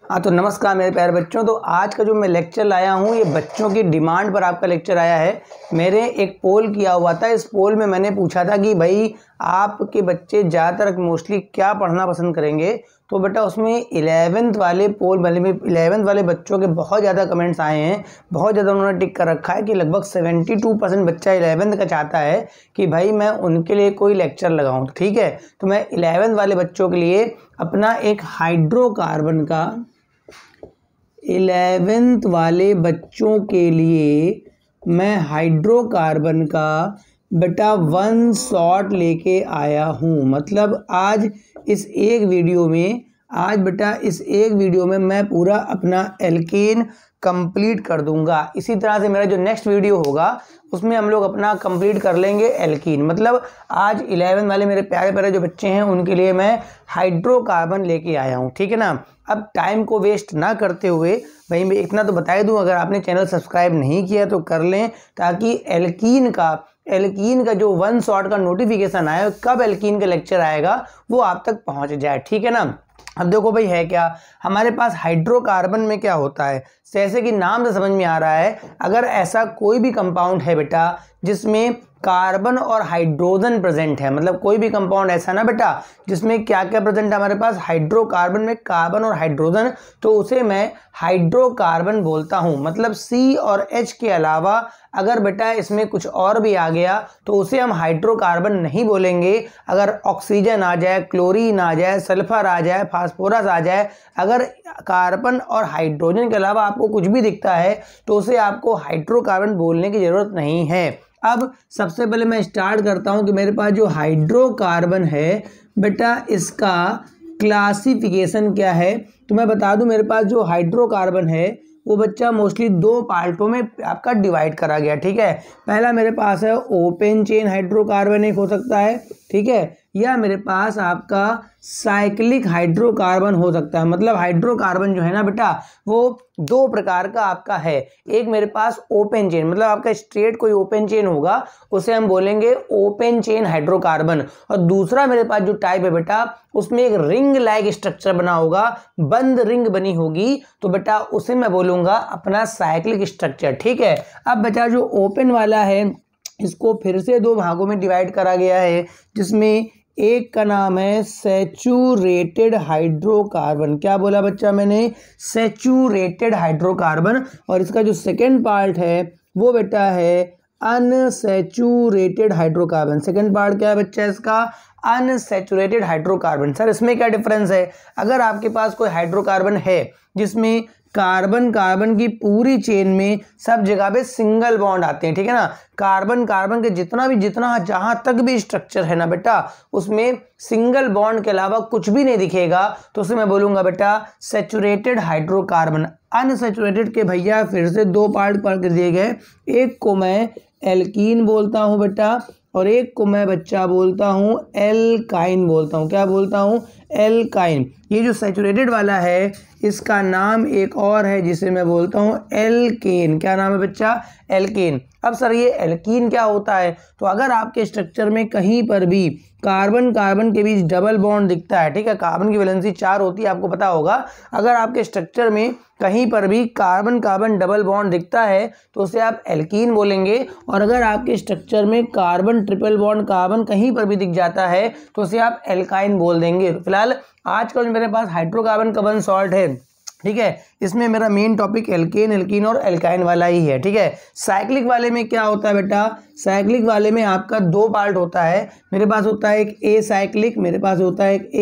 हाँ तो नमस्कार मेरे प्यारे बच्चों। तो आज का जो मैं लेक्चर लाया हूँ ये बच्चों की डिमांड पर आपका लेक्चर आया है। मेरे एक पोल किया हुआ था, इस पोल में मैंने पूछा था कि भाई आपके बच्चे ज़्यादातर मोस्टली क्या पढ़ना पसंद करेंगे। तो बेटा उसमें 11th वाले पोल वाले में 11th वाले बच्चों के बहुत ज़्यादा कमेंट्स आए हैं, बहुत ज़्यादा उन्होंने टिक कर रखा है कि लगभग 72% बच्चा 11th का चाहता है कि भाई मैं उनके लिए कोई लेक्चर लगाऊं। तो ठीक है, तो मैं 11th वाले बच्चों के लिए अपना एक हाइड्रोकार्बन का 11th वाले बच्चों के लिए मैं हाइड्रोकार्बन का बेटा 1 शॉट लेके आया हूँ। मतलब आज इस एक वीडियो में मैं पूरा अपना एल्केन कंप्लीट कर दूंगा। इसी तरह से मेरा जो नेक्स्ट वीडियो होगा उसमें हम लोग अपना कंप्लीट कर लेंगे एल्कीन। मतलब आज 11 वाले मेरे प्यारे प्यारे जो बच्चे हैं उनके लिए मैं हाइड्रोकार्बन लेके आया हूँ। ठीक है ना। अब टाइम को वेस्ट ना करते हुए भाई मैं इतना तो बता दूं, अगर आपने चैनल सब्सक्राइब नहीं किया तो कर लें, ताकि एल्कीन का जो 1 शॉट का नोटिफिकेशन आए, कब एल्कीन का लेक्चर आएगा वो आप तक पहुंच जाए। ठीक है ना। अब देखो भाई है क्या हमारे पास हाइड्रोकार्बन में क्या होता है, जैसे कि नाम से समझ में आ रहा है, अगर ऐसा कोई भी कंपाउंड है बेटा जिसमें कार्बन और हाइड्रोजन प्रेजेंट है, मतलब कोई भी कंपाउंड ऐसा ना बेटा जिसमें क्या क्या प्रेजेंट है हमारे पास हाइड्रोकार्बन में कार्बन और हाइड्रोजन, तो उसे मैं हाइड्रोकार्बन बोलता हूं। मतलब C और H के अलावा अगर बेटा इसमें कुछ और भी आ गया तो उसे हम हाइड्रोकार्बन नहीं बोलेंगे। अगर ऑक्सीजन आ जाए, क्लोरीन आ जाए, सल्फर आ जाए, फास्फोरस आ जाए, अगर कार्बन और हाइड्रोजन के अलावा आपको कुछ भी दिखता है तो उसे आपको हाइड्रोकार्बन बोलने की जरूरत नहीं है। अब सबसे पहले मैं स्टार्ट करता हूं कि मेरे पास जो हाइड्रोकार्बन है बेटा इसका क्लासिफिकेशन क्या है। तो मैं बता दूं मेरे पास जो हाइड्रोकार्बन है वो बच्चा मोस्टली 2 पार्टों में आपका डिवाइड करा गया। ठीक है, पहला मेरे पास है ओपन चेन हाइड्रोकार्बन एक हो सकता है, ठीक है, या मेरे पास आपका साइक्लिक हाइड्रोकार्बन हो सकता है। मतलब हाइड्रोकार्बन जो है ना बेटा वो 2 प्रकार का आपका है। एक मेरे पास ओपन चेन, मतलब आपका स्ट्रेट कोई ओपन चेन होगा उसे हम बोलेंगे ओपन चेन हाइड्रोकार्बन, और दूसरा मेरे पास जो टाइप है बेटा उसमें एक रिंग लाइक स्ट्रक्चर बना होगा, बंद रिंग बनी होगी, तो बेटा उसे मैं बोलूंगा अपना साइक्लिक स्ट्रक्चर। ठीक है, अब बेटा जो ओपन वाला है इसको फिर से 2 भागों में डिवाइड करा गया है, जिसमें एक का नाम है सैचुरेटेड हाइड्रोकार्बन। क्या बोला बच्चा मैंने? Saturated hydrocarbon. और इसका जो सेकेंड पार्ट है वो बेटा है अनसैचुरेटेड हाइड्रोकार्बन। सेकेंड पार्ट क्या है बच्चा इसका? Unsaturated hydrocarbon. सर इसमें क्या डिफरेंस है? अगर आपके पास कोई हाइड्रोकार्बन है जिसमें कार्बन की पूरी चेन में सब जगह पे सिंगल बॉन्ड आते हैं, ठीक है ना, कार्बन के जितना जहां तक भी स्ट्रक्चर है ना बेटा उसमें सिंगल बॉन्ड के अलावा कुछ भी नहीं दिखेगा, तो उसे मैं बोलूंगा बेटा सैचुरेटेड हाइड्रोकार्बन। अनसैचुरेटेड के भैया फिर से 2 पार्ट कर दिए गए, एक को मैं एल्कीन बोलता हूं बेटा और एक को मैं बच्चा बोलता हूं एल्काइन बोलता हूं। क्या बोलता हूं? एल्काइन। ये जो सैचुरेटेड वाला है इसका नाम एक और है जिसे मैं बोलता हूं एल्केन। क्या नाम है बच्चा? एल्केन। अब सर ये एल्कीन क्या होता है? तो अगर आपके स्ट्रक्चर में कहीं पर भी कार्बन के बीच डबल बॉन्ड दिखता है, ठीक है, कार्बन की वैलेंसी 4 होती है आपको पता होगा, अगर आपके स्ट्रक्चर में कहीं पर भी कार्बन डबल बॉन्ड दिखता है तो उसे आप एल्कीन बोलेंगे, और अगर आपके स्ट्रक्चर में कार्बन ट्रिपल बॉन्ड कार्बन कहीं पर भी दिख जाता है तो उसे आप एल्काइन बोल देंगे। फिलहाल आज का जो मेरे पास हाइड्रोकार्बन का 1 शॉट है, ठीक है, इसमें मेरा मेन टॉपिक एल्कीन और एल्काइन वाला ही है। ठीक है, साइक्लिक वाले में क्या होता है बेटा? साइक्लिक वाले में आपका 2 पार्ट होता है। मेरे पास होता है एक ए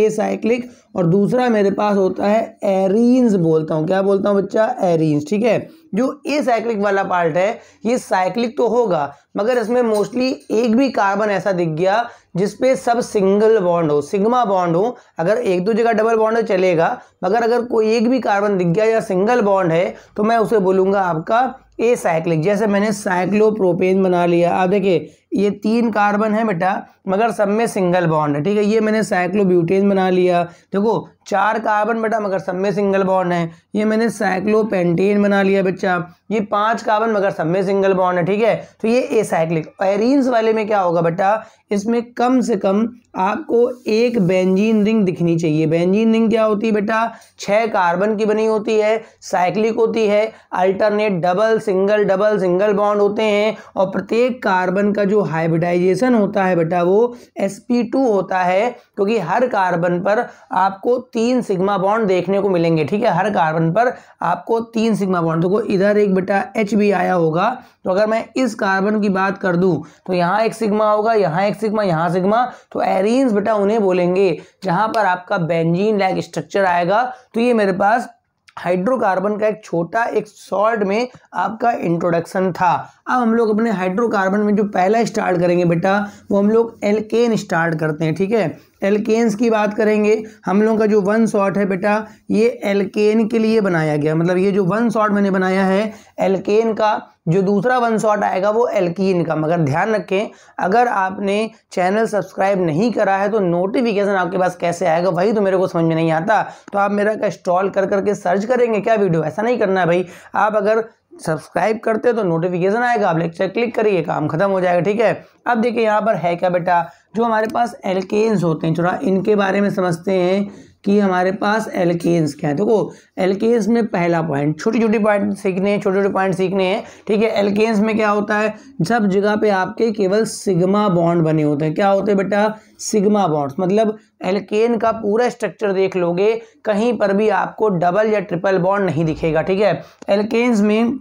साइक्लिक और दूसरा मेरे पास होता है एरीन्स बोलता हूँ। क्या बोलता हूँ बच्चा? एरीन्स। ठीक है, जो ए साइक्लिक वाला पार्ट है ये साइक्लिक तो होगा मगर इसमें मोस्टली एक भी कार्बन ऐसा दिख गया जिसपे सब सिंगल बॉन्ड हो, सिग्मा बॉन्ड हो। अगर 1-2 जगह डबल बॉन्ड है चलेगा, मगर अगर कोई एक भी कार्बन दिख गया या सिंगल बॉन्ड है तो मैं उसे बोलूंगा आपका ए साइक्लिक। जैसे मैंने साइक्लोप्रोपेन बना लिया, आप देखिए ये 3 कार्बन है बेटा मगर सब में सिंगल बॉन्ड है, ठीक है। ये मैंने साइक्लोब्यूटेन बना लिया, देखो 4 कार्बन बेटा मगर सब में सिंगल बॉन्ड है। ये मैंने साइक्लोपेंटेन बना लिया बच्चा, ये 5 कार्बन मगर सब में सिंगल बॉन्ड है, ठीक है। तो ये एसाइक्लिक। एरीन्स वाले में क्या होगा बेटा, इसमें कम से कम आपको एक बेंजीन रिंग दिखनी चाहिए। बेंजीन रिंग क्या होती है बेटा, 6 कार्बन की बनी होती है, साइक्लिक होती है, अल्टरनेट डबल सिंगल बॉन्ड होते हैं और प्रत्येक कार्बन का जो हाइब्रिडाइजेशन होता है बेटा वो sp2 होता है, क्योंकि हर कार्बन पर आपको 3 सिग्मा बॉन्ड देखने को मिलेंगे, ठीक है। हर कार्बन पर आपको 3 सिग्मा बॉन्ड, देखो इधर एक बेटा H भी आया होगा, तो अगर मैं इस कार्बन की बात कर दूं तो यहाँ एक सिग्मा होगा, यहाँ एक सिग्मा, यहाँ सिग्मा। तो एरीन्स बेटा उन्हें बोलेंगे जहां पर आपका बेंजीन लाइक स्ट्रक्चर आएगा। तो ये मेरे पास हाइड्रोकार्बन का एक छोटा एक सॉल्ट में आपका इंट्रोडक्शन था। अब हम लोग अपने हाइड्रोकार्बन में जो पहला स्टार्ट करेंगे बेटा वो हम लोग एल्केन स्टार्ट करते हैं, ठीक है। एल्केन्स की बात करेंगे, हम लोगों का जो 1 शॉट है बेटा ये एल्केन के लिए बनाया गया, मतलब ये जो 1 शॉट मैंने बनाया है एल्केन का, जो दूसरा 1 शॉट आएगा वो एल्कीन का। मगर ध्यान रखें अगर आपने चैनल सब्सक्राइब नहीं करा है तो नोटिफिकेशन आपके पास कैसे आएगा, वही तो मेरे को समझ में नहीं आता। तो आप मेरा का इंस्टॉल कर करके सर्च करेंगे क्या वीडियो, ऐसा नहीं करना है भाई। आप अगर सब्सक्राइब करते तो नोटिफिकेशन आएगा, आप लेक्चर क्लिक करिए, काम खत्म हो जाएगा, ठीक है। अब देखिए यहाँ पर है क्या बेटा, जो हमारे पास एल्केन्स होते हैं, थोड़ा इनके बारे में समझते हैं कि हमारे पास एल्केन्स क्या है। देखो एल्केन्स में पहला पॉइंट, छोटे छोटे पॉइंट सीखने हैं, ठीक है। एल्केन्स में क्या होता है, सब जगह पे आपके केवल सिग्मा बॉन्ड बने होते हैं। क्या होते हैं बेटा, सिग्मा बॉन्ड्स। मतलब एल्केन का पूरा स्ट्रक्चर देख लोगे कहीं पर भी आपको डबल या ट्रिपल बॉन्ड नहीं दिखेगा, ठीक है। एल्केन्स में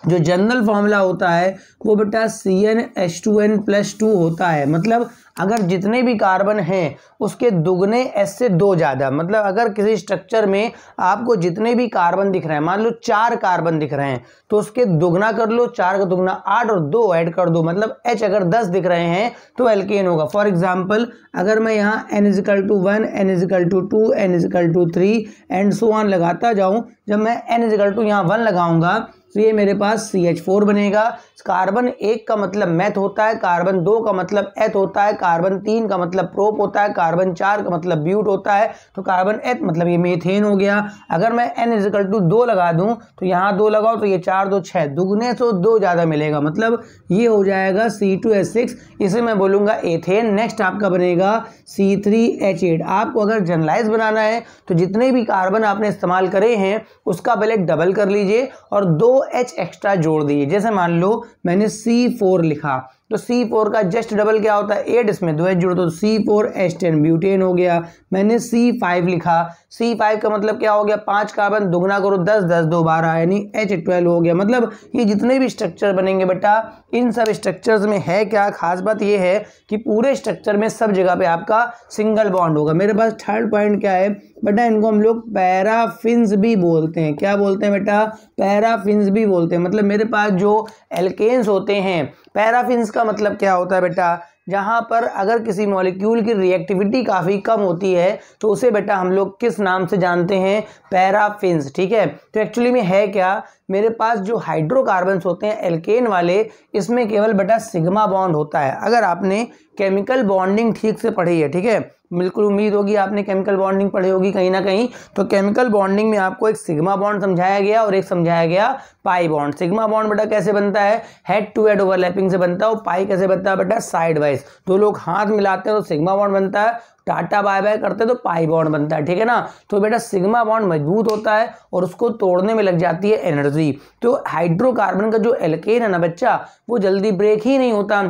जो जनरल फॉर्मूला होता है वो बेटा CnH2n+2 होता है। मतलब अगर जितने भी कार्बन हैं उसके दुगने S से 2 ज़्यादा, मतलब अगर किसी स्ट्रक्चर में आपको जितने भी कार्बन दिख रहे हैं, मान लो 4 कार्बन दिख रहे हैं तो उसके दुगना कर लो, 4 का दुगना 8 और 2 ऐड कर दो, मतलब H अगर 10 दिख रहे हैं तो एल्केन होगा। फॉर एग्जाम्पल अगर मैं यहाँ N=1, N=2, N=3 and so on लगाता जाऊँ, जब मैं N= यहाँ 1 लगाऊंगा तो ये मेरे पास CH4 बनेगा। कार्बन 1 का मतलब मैथ होता है, कार्बन 2 का मतलब एथ होता है, कार्बन 3 का मतलब प्रोप होता है, कार्बन 4 का मतलब ब्यूट होता है, तो कार्बन एथ मतलब ये मीथेन हो गया। अगर मैं N=2 लगा दूं तो यहाँ 2 लगाओ तो ये 4 2 6, दुगने से 2 ज़्यादा मिलेगा, मतलब ये हो जाएगा C2H6, इसे मैं बोलूँगा एथेन। नेक्स्ट आपका बनेगा C3H8। आपको अगर जनरलाइज बनाना है तो जितने भी कार्बन आपने इस्तेमाल करे हैं उसका पहले डबल कर लीजिए और 2 H एक्स्ट्रा जोड़ दीजिए। जैसे मान लो मैंने C4 लिखा तो C4 का जस्ट डबल क्या होता है 8, इसमें 2 H जोड़ दो, C4H10 ब्यूटेन हो गया। मैंने C5 लिखा, C5 का मतलब क्या हो गया, 5 कार्बन दुगना करो 10 10 2 12 यानी H12 हो गया। मतलब ये जितने भी स्ट्रक्चर बनेंगे बेटा इन सब स्ट्रक्चर्स में है क्या, खास बात ये है कि पूरे स्ट्रक्चर में सब जगह पे आपका सिंगल बॉन्ड होगा। मेरे पास थर्ड पॉइंट क्या है बेटा, इनको हम लोग पैराफिन्स भी बोलते हैं। क्या बोलते हैं बेटा, पैराफिन्स भी बोलते हैं। मतलब मेरे पास जो एल्केन्स होते हैं, पैराफिन्स का मतलब क्या होता है बेटा, जहाँ पर अगर किसी मॉलिक्यूल की रिएक्टिविटी काफ़ी कम होती है तो उसे बेटा हम लोग किस नाम से जानते हैं, पैराफिन्स, ठीक है। तो एक्चुअली में है क्या, मेरे पास जो हाइड्रोकार्बन्स होते हैं एल्केन वाले, इसमें केवल बेटा सिग्मा बॉन्ड होता है। अगर आपने केमिकल बॉन्डिंग ठीक से पढ़ी है, ठीक है, बिल्कुल उम्मीद होगी आपने केमिकल बॉन्डिंग पढ़ी होगी कहीं ना कहीं, तो केमिकल बॉन्डिंग में आपको एक सिग्मा बॉन्ड समझाया गया और एक समझाया गया पाई बॉन्ड। सिग्मा बॉन्ड बेटा कैसे बनता है, हेड टू हेड ओवरलैपिंग से बनता है, और पाई कैसे बनता है बेटा, साइड वाइज। दो लोग हाथ मिलाते हैं तो सिग्मा बॉन्ड बनता है, टाटा बाय बाय करते हैं तो पाई बॉन्ड बनता है, ठीक है ना। तो बेटा सिग्मा बॉन्ड मजबूत होता है और उसको तोड़ने में लग जाती है एनर्जी। तो हाइड्रोकार्बन का जो एल्केन है ना बच्चा, वो जल्दी ब्रेक ही नहीं होता।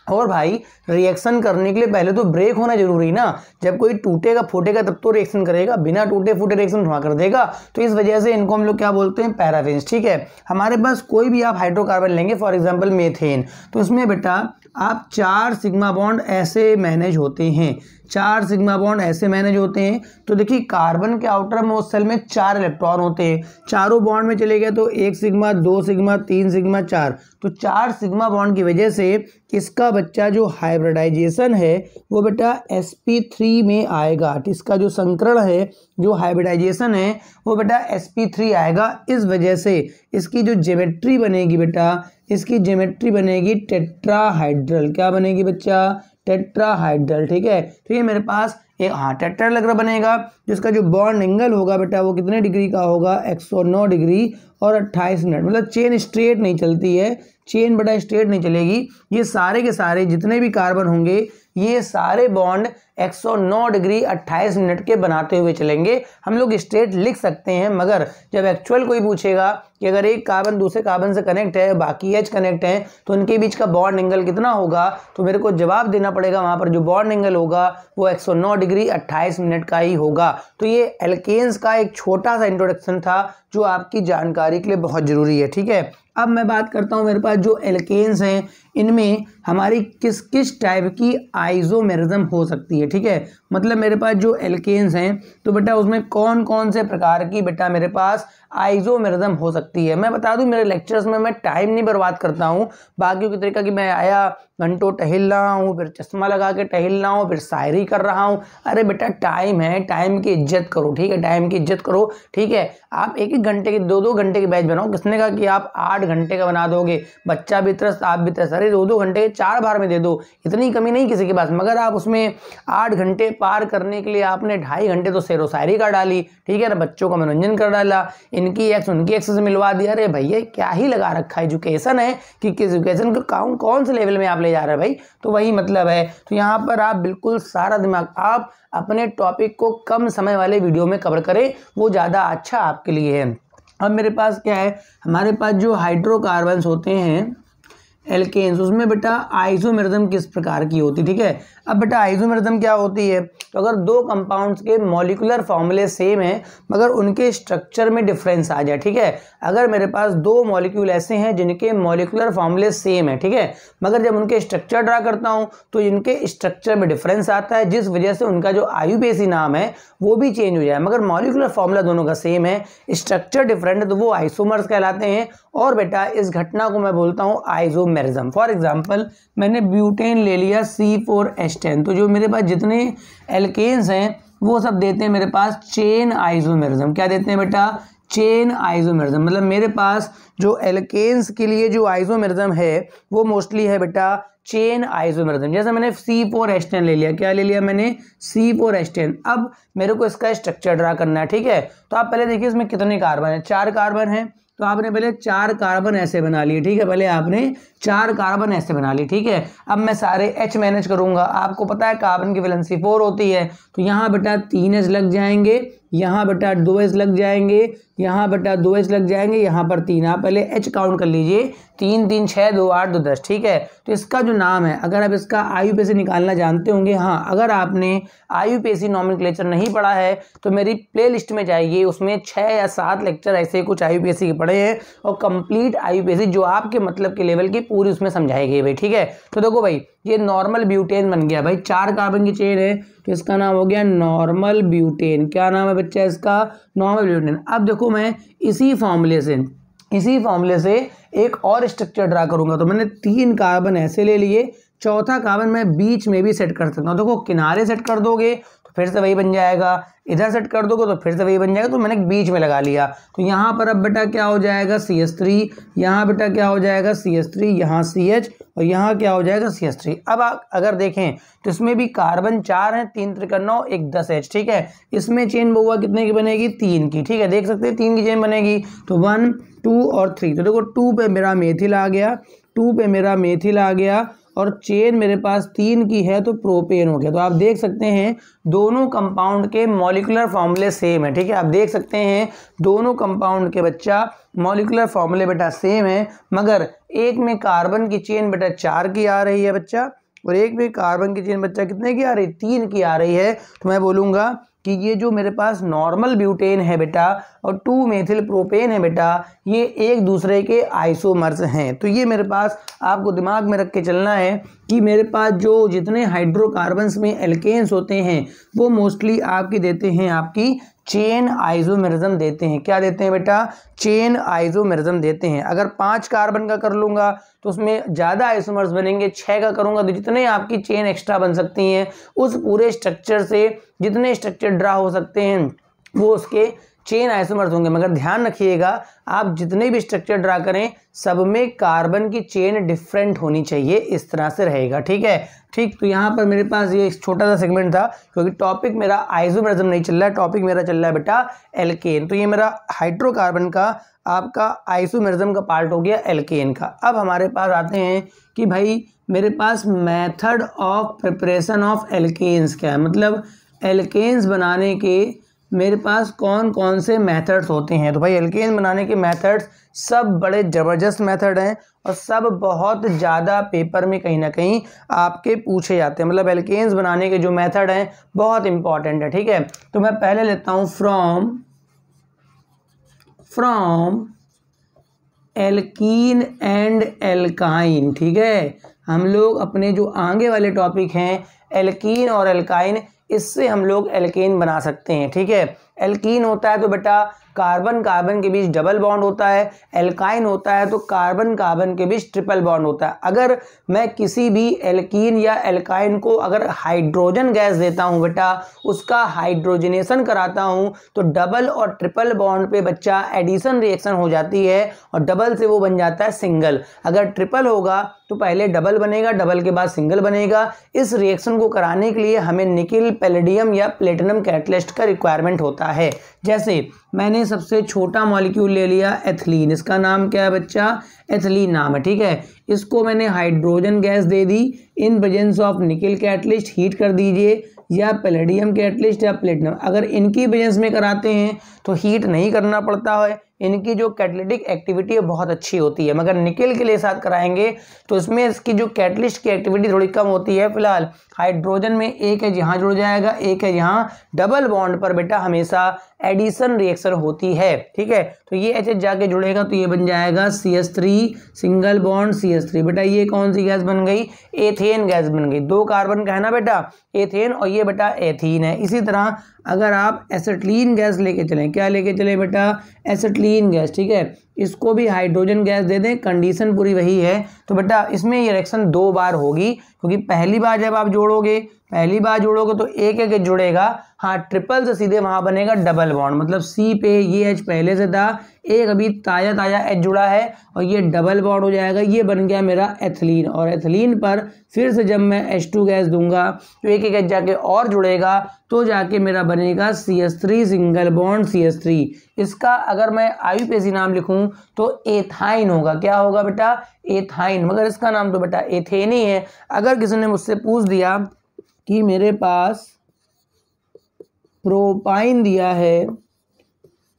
और भाई रिएक्शन करने के लिए पहले तो ब्रेक होना जरूरी ना, जब कोई टूटेगा फूटेगा तब तो रिएक्शन करेगा, बिना टूटे फूटे रिएक्शन थोड़ा कर देगा। तो इस वजह से इनको हम लोग क्या बोलते हैं, पैराफिन्स, ठीक है। हमारे पास कोई भी आप हाइड्रोकार्बन लेंगे, फॉर एग्जांपल मीथेन, तो इसमें बेटा आप 4 सिग्मा बॉन्ड ऐसे मैनेज होते हैं, 4 सिग्मा बॉन्ड ऐसे मैनेज होते हैं। तो देखिए कार्बन के आउटर मोस्ट शेल में 4 इलेक्ट्रॉन होते हैं, चारों बॉन्ड में चले गए तो 1 सिग्मा, 2 सिग्मा, 3 सिग्मा, 4, तो 4 सिग्मा बॉन्ड की वजह से इसका बच्चा जो हाइब्रिडाइजेशन है वो बेटा sp3 में आएगा। इसका जो संकरण है, जो हाइब्रिडाइजेशन है वो बेटा sp3 आएगा। इस वजह से इसकी जो ज्योमेट्री बनेगी बेटा, इसकी ज्योमेट्री बनेगी टेट्राहाइड्रल। क्या बनेगी बच्चा? टेट्राहाइड्रल। ठीक है, तो ये मेरे पास एक टेट्राहेड्रल बनेगा, जिसका जो बॉन्ड एंगल होगा बेटा वो कितने डिग्री का होगा? 109 डिग्री और 28 मिनट। मतलब चेन स्ट्रेट नहीं चलती है, चेन बेटा स्ट्रेट नहीं चलेगी। ये सारे के सारे जितने भी कार्बन होंगे ये सारे बॉन्ड 109 डिग्री 28 मिनट के बनाते हुए चलेंगे। हम लोग स्ट्रेट लिख सकते हैं, मगर जब एक्चुअल कोई पूछेगा कि अगर एक कार्बन दूसरे कार्बन से कनेक्ट है, बाकी एच कनेक्ट है, तो उनके बीच का बॉन्ड एंगल कितना होगा, तो मेरे को जवाब देना पड़ेगा वहाँ पर जो बॉन्ड एंगल होगा वो 109 डिग्री 28 मिनट का ही होगा। तो ये एल्केन्स का एक छोटा सा इंट्रोडक्शन था जो आपकी जानकारी के लिए बहुत ज़रूरी है। ठीक है, अब मैं बात करता हूँ मेरे पास जो एल्केन्स हैं इनमें हमारी किस किस टाइप की आइसोमेरिज्म हो सकती है। ठीक है, मतलब मेरे पास जो एल्केन्स हैं तो बेटा उसमें कौन कौन से प्रकार की बेटा मेरे पास आइसोमेरिज्म हो सकती है। मैं बता दूं मेरे लेक्चर्स में मैं टाइम नहीं बर्बाद करता हूं बाकियों की तरीका कि मैं आया घंटों टहल रहा हूं, फिर चश्मा लगा के टहल रहा हूं, फिर शायरी कर रहा हूं। अरे बेटा टाइम है, टाइम की इज्जत करो। ठीक है, टाइम की इज्जत करो। ठीक है, आप एक एक घंटे के 2-2 घंटे के बैच बनाओ। किसने कहा कि आप 8 घंटे का बना दोगे? बच्चा भी तरस, आप भी तरस। अरे 2-2 घंटे 4 बार में दे दो, इतनी कमी नहीं किसी के पास। मगर आप उसमें 8 घंटे पार करने के लिए आपने 2.5 घंटे तो शेरो शायरी कर डाली। ठीक है ना, बच्चों का मनोरंजन कर डाला, इनकी एक्स उनकी एक्स से मिलवा दिया। अरे भैया क्या ही लगा रखा है, एजुकेशन है कि किस एजुकेशन को कौन से लेवल में आप ले जा रहे हैं भाई। तो वही मतलब है। तो यहाँ पर आप बिल्कुल सारा दिमाग आप अपने टॉपिक को कम समय वाले वीडियो में कवर करें, वो ज़्यादा अच्छा आपके लिए है। अब मेरे पास क्या है, हमारे पास जो हाइड्रोकार्बन्स होते हैं एल्केन्स, उसमें बेटा आइसोमेरिज्म किस प्रकार की होती है। ठीक है, अब बेटा आइसोमेरिज्म क्या होती है, तो अगर दो कंपाउंड्स के मॉलिक्यूलर फॉर्मूले सेम है मगर उनके स्ट्रक्चर में डिफरेंस आ जाए। ठीक है, अगर मेरे पास 2 मॉलिक्यूल ऐसे हैं जिनके मॉलिक्यूलर फॉर्मूले सेम है, ठीक है, मगर जब उनके स्ट्रक्चर ड्रा करता हूं तो इनके स्ट्रक्चर में डिफरेंस आता है, जिस वजह से उनका जो आईयूपीएसी नाम है वो भी चेंज हो जाए। मगर मॉलिक्यूलर फॉर्मूला दोनों का सेम है, स्ट्रक्चर डिफरेंट है, तो वो आइसोमर्स कहलाते हैं। और बेटा इस घटना को मैं बोलता हूँ आइसोमेरिज्म। फॉर एग्जाम्पल मैंने ब्यूटेन ले लिया C4H10, तो जो मेरे पास जितने एल्केन्स हैं वो सब देते हैं मेरे पास चेन आइसोमेरिज्म। क्या देते हैं बेटा? Chain isomerism. मतलब मेरे पास जो एल्केन्स के लिए जो आइसोमेरिज्म है वो मोस्टली है बेटा चेन आइसोमेरिज्म। जैसे मैंने C4H10 ले लिया, क्या ले लिया मैंने? C4H10। अब मेरे को इसका स्ट्रक्चर ड्रा करना है। ठीक है, तो आप पहले देखिए इसमें कितने कार्बन है, 4 कार्बन है, तो आपने पहले 4 कार्बन ऐसे बना लिए। ठीक है, पहले आपने 4 कार्बन ऐसे बना लिए। ठीक है, अब मैं सारे H मैनेज करूंगा। आपको पता है कार्बन की वैलेंसी 4 होती है, तो यहाँ बेटा 3H लग जाएंगे, यहाँ बेटा 2H लग जाएंगे, यहाँ बेटा 2H लग जाएंगे, यहाँ पर 3। आप पहले H काउंट कर लीजिए, 3 3 6 2 8 2 10। ठीक है, तो इसका जो नाम है, अगर आप इसका आईयूपीएसी निकालना जानते होंगे, हाँ अगर आपने आईयूपीएसी नॉमेनक्लेचर नहीं पढ़ा है तो मेरी प्ले लिस्ट में जाइए, उसमें 6 या 7 लेक्चर ऐसे कुछ आईयूपीएसी के पढ़े हैं और कंप्लीट आईयूपीएसी जो आपके मतलब के लेवल की पूरी उसमें समझाई गई भाई। ठीक है, तो देखो भाई ये नॉर्मल ब्यूटेन बन गया भाई, 4 कार्बन की चेन है तो इसका नाम हो गया नॉर्मल ब्यूटेन। क्या नाम है बच्चा इसका? Normal butane. अब देखो मैं इसी फॉर्मूले से एक और स्ट्रक्चर ड्रा करूंगा। तो मैंने 3 कार्बन ऐसे ले लिए, चौथा कार्बन मैं बीच में भी सेट कर सकता हूँ। देखो किनारे सेट कर दोगे तो फिर से वही बन जाएगा, इधर सेट कर दोगे तो फिर से वही बन जाएगा, तो मैंने बीच में लगा लिया। तो यहाँ पर अब बेटा क्या हो जाएगा? CH3, यहाँ बेटा क्या हो जाएगा? CH3, यहाँ CH और यहाँ क्या हो जाएगा? CH3। अब आप अगर देखें तो इसमें भी कार्बन 4 हैं, 3 त्रिक 9 1 10H। ठीक है, इसमें चेन बहुआ कितने की बनेगी? 3 की। ठीक है, देख सकते हैं 3 की चेन बनेगी, तो 1 2 और 3। तो देखो 2 पे मेरा मेथिल आ गया, 2 पे मेरा मेथिल आ गया और चेन मेरे पास 3 की है तो प्रोपेन हो गया। तो आप देख सकते हैं दोनों कंपाउंड के मॉलिक्यूलर फॉर्मूले सेम है। ठीक है, आप देख सकते हैं दोनों कंपाउंड के बच्चा मॉलिक्यूलर फॉर्मूले बेटा सेम है, मगर एक में कार्बन की चेन बेटा 4 की आ रही है बच्चा, और एक में कार्बन की चेन बच्चा कितने की आ रही है? 3 की आ रही है। तो मैं बोलूँगा कि ये जो मेरे पास नॉर्मल ब्यूटेन है बेटा और 2 मेथिल प्रोपेन है बेटा, ये एक दूसरे के आइसोमर्स हैं। तो ये मेरे पास आपको दिमाग में रख के चलना है कि मेरे पास जो जितने हाइड्रोकार्बन्स में एल्केन्स होते हैं वो मोस्टली आपकी देते हैं आपकी चेन आइसोमेरिज्म देते हैं। क्या देते हैं बेटा? चेन आइसोमेरिज्म देते हैं। अगर 5 कार्बन का कर लूँगा तो उसमें ज़्यादा आइसोमर्स बनेंगे, 6 का करूँगा तो जितने आपकी चेन एक्स्ट्रा बन सकती हैं उस पूरे स्ट्रक्चर से जितने स्ट्रक्चर ड्रा हो सकते हैं वो उसके चेन आइसोमर्स होंगे। मगर ध्यान रखिएगा आप जितने भी स्ट्रक्चर ड्रा करें सब में कार्बन की चेन डिफरेंट होनी चाहिए, इस तरह से रहेगा। ठीक है, ठीक। तो यहाँ पर मेरे पास ये एक छोटा सा सेगमेंट था क्योंकि टॉपिक मेरा आइसोमेरिज्म नहीं चल रहा है, टॉपिक मेरा चल रहा है बेटा एल्केन। तो ये मेरा हाइड्रोकार्बन का आपका आइसोमेरिज्म का पार्ट हो गया एल्केन का। अब हमारे पास आते हैं कि भाई मेरे पास method of preparation of alkanes क्या है, मतलब एल्केन्स बनाने के मेरे पास कौन कौन से मेथड्स होते हैं। तो भाई एल्केन बनाने के मेथड्स सब बड़े ज़बरदस्त मेथड हैं और सब बहुत ज़्यादा पेपर में कहीं ना कहीं आपके पूछे जाते हैं। मतलब एल्केन्स बनाने के जो मेथड हैं बहुत इंपॉर्टेंट है। ठीक है, तो मैं पहले लेता हूँ फ्रॉम एल्कीन एंड एल्काइन। ठीक है, हम लोग अपने जो आगे वाले टॉपिक हैं एल्कीन और एल्काइन, इससे हम लोग एल्केन बना सकते हैं। ठीक है, एल्कीन होता है तो बेटा कार्बन कार्बन के बीच डबल बॉन्ड होता है, एल्काइन होता है तो कार्बन कार्बन के बीच ट्रिपल बॉन्ड होता है। अगर मैं किसी भी एल्कीन या एल्काइन को अगर हाइड्रोजन गैस देता हूं बेटा, उसका हाइड्रोजनेशन कराता हूं तो डबल और ट्रिपल बॉन्ड पे बच्चा एडिशन रिएक्शन हो जाती है और डबल से वो बन जाता है सिंगल। अगर ट्रिपल होगा तो पहले डबल बनेगा, डबल के बाद सिंगल बनेगा। इस रिएक्शन को कराने के लिए हमें निकेल, पैलेडियम या प्लेटिनम कैटलिस्ट का रिक्वायरमेंट होता है। जैसे मैंने सबसे छोटा मॉलिक्यूल ले लिया एथिलीन, इसका नाम क्या है बच्चा? एथिलीन नाम है। ठीक है, इसको मैंने hydrogen gas they the in presence of nickel catalyst, heat कर दीजिए, या पैलेडियम कैटलिस्ट या प्लेटिनम। अगर इनकी प्रेजेंस में कराते हैं तो हीट नहीं करना पड़ता है, इनकी जो कैटलिटिक एक्टिविटी है बहुत अच्छी होती है। मगर निकेल के लिए साथ कराएंगे तो इसमें इसकी जो कैटलिस्ट की एक्टिविटी थोड़ी कम होती है। फिलहाल हाइड्रोजन में एक है यहाँ जुड़ जाएगा, एक है यहाँ, डबल बॉन्ड पर बेटा हमेशा एडिशन रिएक्शन होती है। ठीक है, तो ये एच जाके जुड़ेगा तो ये बन जाएगा CH3 सिंगल बॉन्ड CH3। बेटा ये कौन सी गैस बन गई? एथेन गैस बन गई। 2 कार्बन का है ना बेटा एथेन, और ये बेटा एथीन है। इसी तरह अगर आप एसिटिलीन गैस लेके चलें, क्या लेके चलें बेटा? Acetylene gas. ठीक है, इसको भी हाइड्रोजन गैस दे दें, कंडीशन पूरी वही है। तो बेटा इसमें ये रिएक्शन 2 बार होगी क्योंकि पहली बार जब आप जोड़ोगे तो एक एक जुड़ेगा, हाँ ट्रिपल से सीधे वहां बनेगा डबल बॉन्ड। मतलब C पे ये H पहले से था, एक अभी ताजा H जुड़ा है और ये डबल बॉन्ड हो जाएगा, ये बन गया मेरा एथिलीन। और एथिलीन पर फिर से जब मैं H2 गैस दूंगा तो एक एक H जाके और जुड़ेगा तो जाके मेरा बनेगा CH3 सिंगल बॉन्ड CH3। इसका अगर मैं IUPAC नाम लिखूं तो एथाइन होगा। क्या होगा बेटा? एथाइन। मगर इसका नाम तो बेटा एथेन ही है। अगर किसी ने मुझसे पूछ दिया कि मेरे पास प्रोपाइन दिया है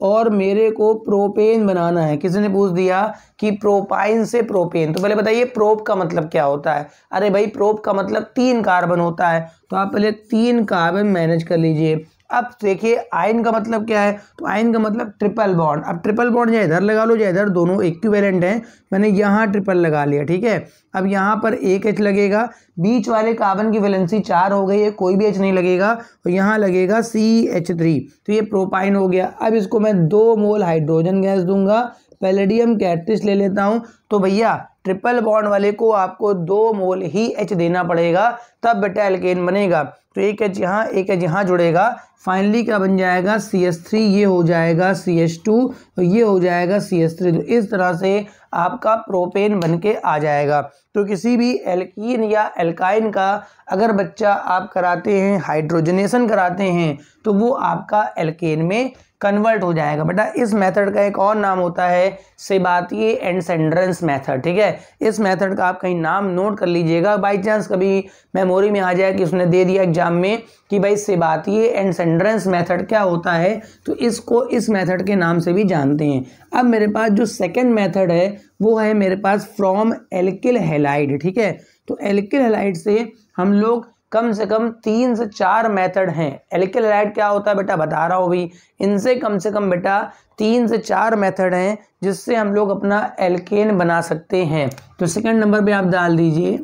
और मेरे को प्रोपेन बनाना है, किसी ने पूछ दिया कि प्रोपाइन से प्रोपेन, तो पहले बताइए प्रोप का मतलब क्या होता है? अरे भाई प्रोप का मतलब 3 कार्बन होता है, तो आप पहले 3 कार्बन मैनेज कर लीजिए। अब देखिए आयन का मतलब क्या है? तो आयन का मतलब ट्रिपल बॉन्ड। अब ट्रिपल बॉन्ड या इधर लगा लो या इधर, दोनों इक्विवेलेंट हैं। मैंने यहाँ ट्रिपल लगा लिया। ठीक है, अब यहाँ पर एक H लगेगा, बीच वाले कार्बन की वैलेंसी 4 हो गई है, कोई भी H नहीं लगेगा और यहाँ लगेगा CH3, तो ये प्रोपाइन हो गया। अब इसको मैं 2 मोल हाइड्रोजन गैस दूंगा, पैलेडियम कैटलिस्ट ले लेता हूँ। तो भैया ट्रिपल बॉन्ड वाले को आपको 2 मोल ही H देना पड़ेगा, तब बेटा एल्केन बनेगा। तो एक H यहाँ, एक H यहाँ जुड़ेगा, फाइनली क्या बन जाएगा? CH3, ये हो जाएगा CH2 और ये हो जाएगा CH3। तो इस तरह से आपका प्रोपेन बन के आ जाएगा। तो किसी भी एल्कीन या एल्काइन का अगर बच्चा आप कराते हैं, हाइड्रोजनेशन कराते हैं, तो वो आपका एल्केन में कन्वर्ट हो जाएगा। बेटा इस मेथड का एक और नाम होता है सेबातिये एंड सेंड्रेंस मेथड। ठीक है, इस मेथड का आप कहीं नाम नोट कर लीजिएगा, बाई चांस कभी मेमोरी में आ जाए कि उसने दे दिया एग्जाम में कि भाई सेबातिये एंड सेंड्रेंस मेथड क्या होता है, तो इसको इस मेथड के नाम से भी जानते हैं। अब मेरे पास जो सेकेंड मेथड है वो है मेरे पास फ्रॉम एल्किल हैलाइड। ठीक है, तो एल्किल हैलाइड से हम लोग कम से कम 3 से 4 मेथड हैं। एल्किल हैलाइड क्या होता है बेटा बता रहा हूँ भी, इनसे कम से कम बेटा 3 से 4 मेथड हैं जिससे हम लोग अपना एल्केन बना सकते हैं। तो सेकंड नंबर पे आप डाल दीजिए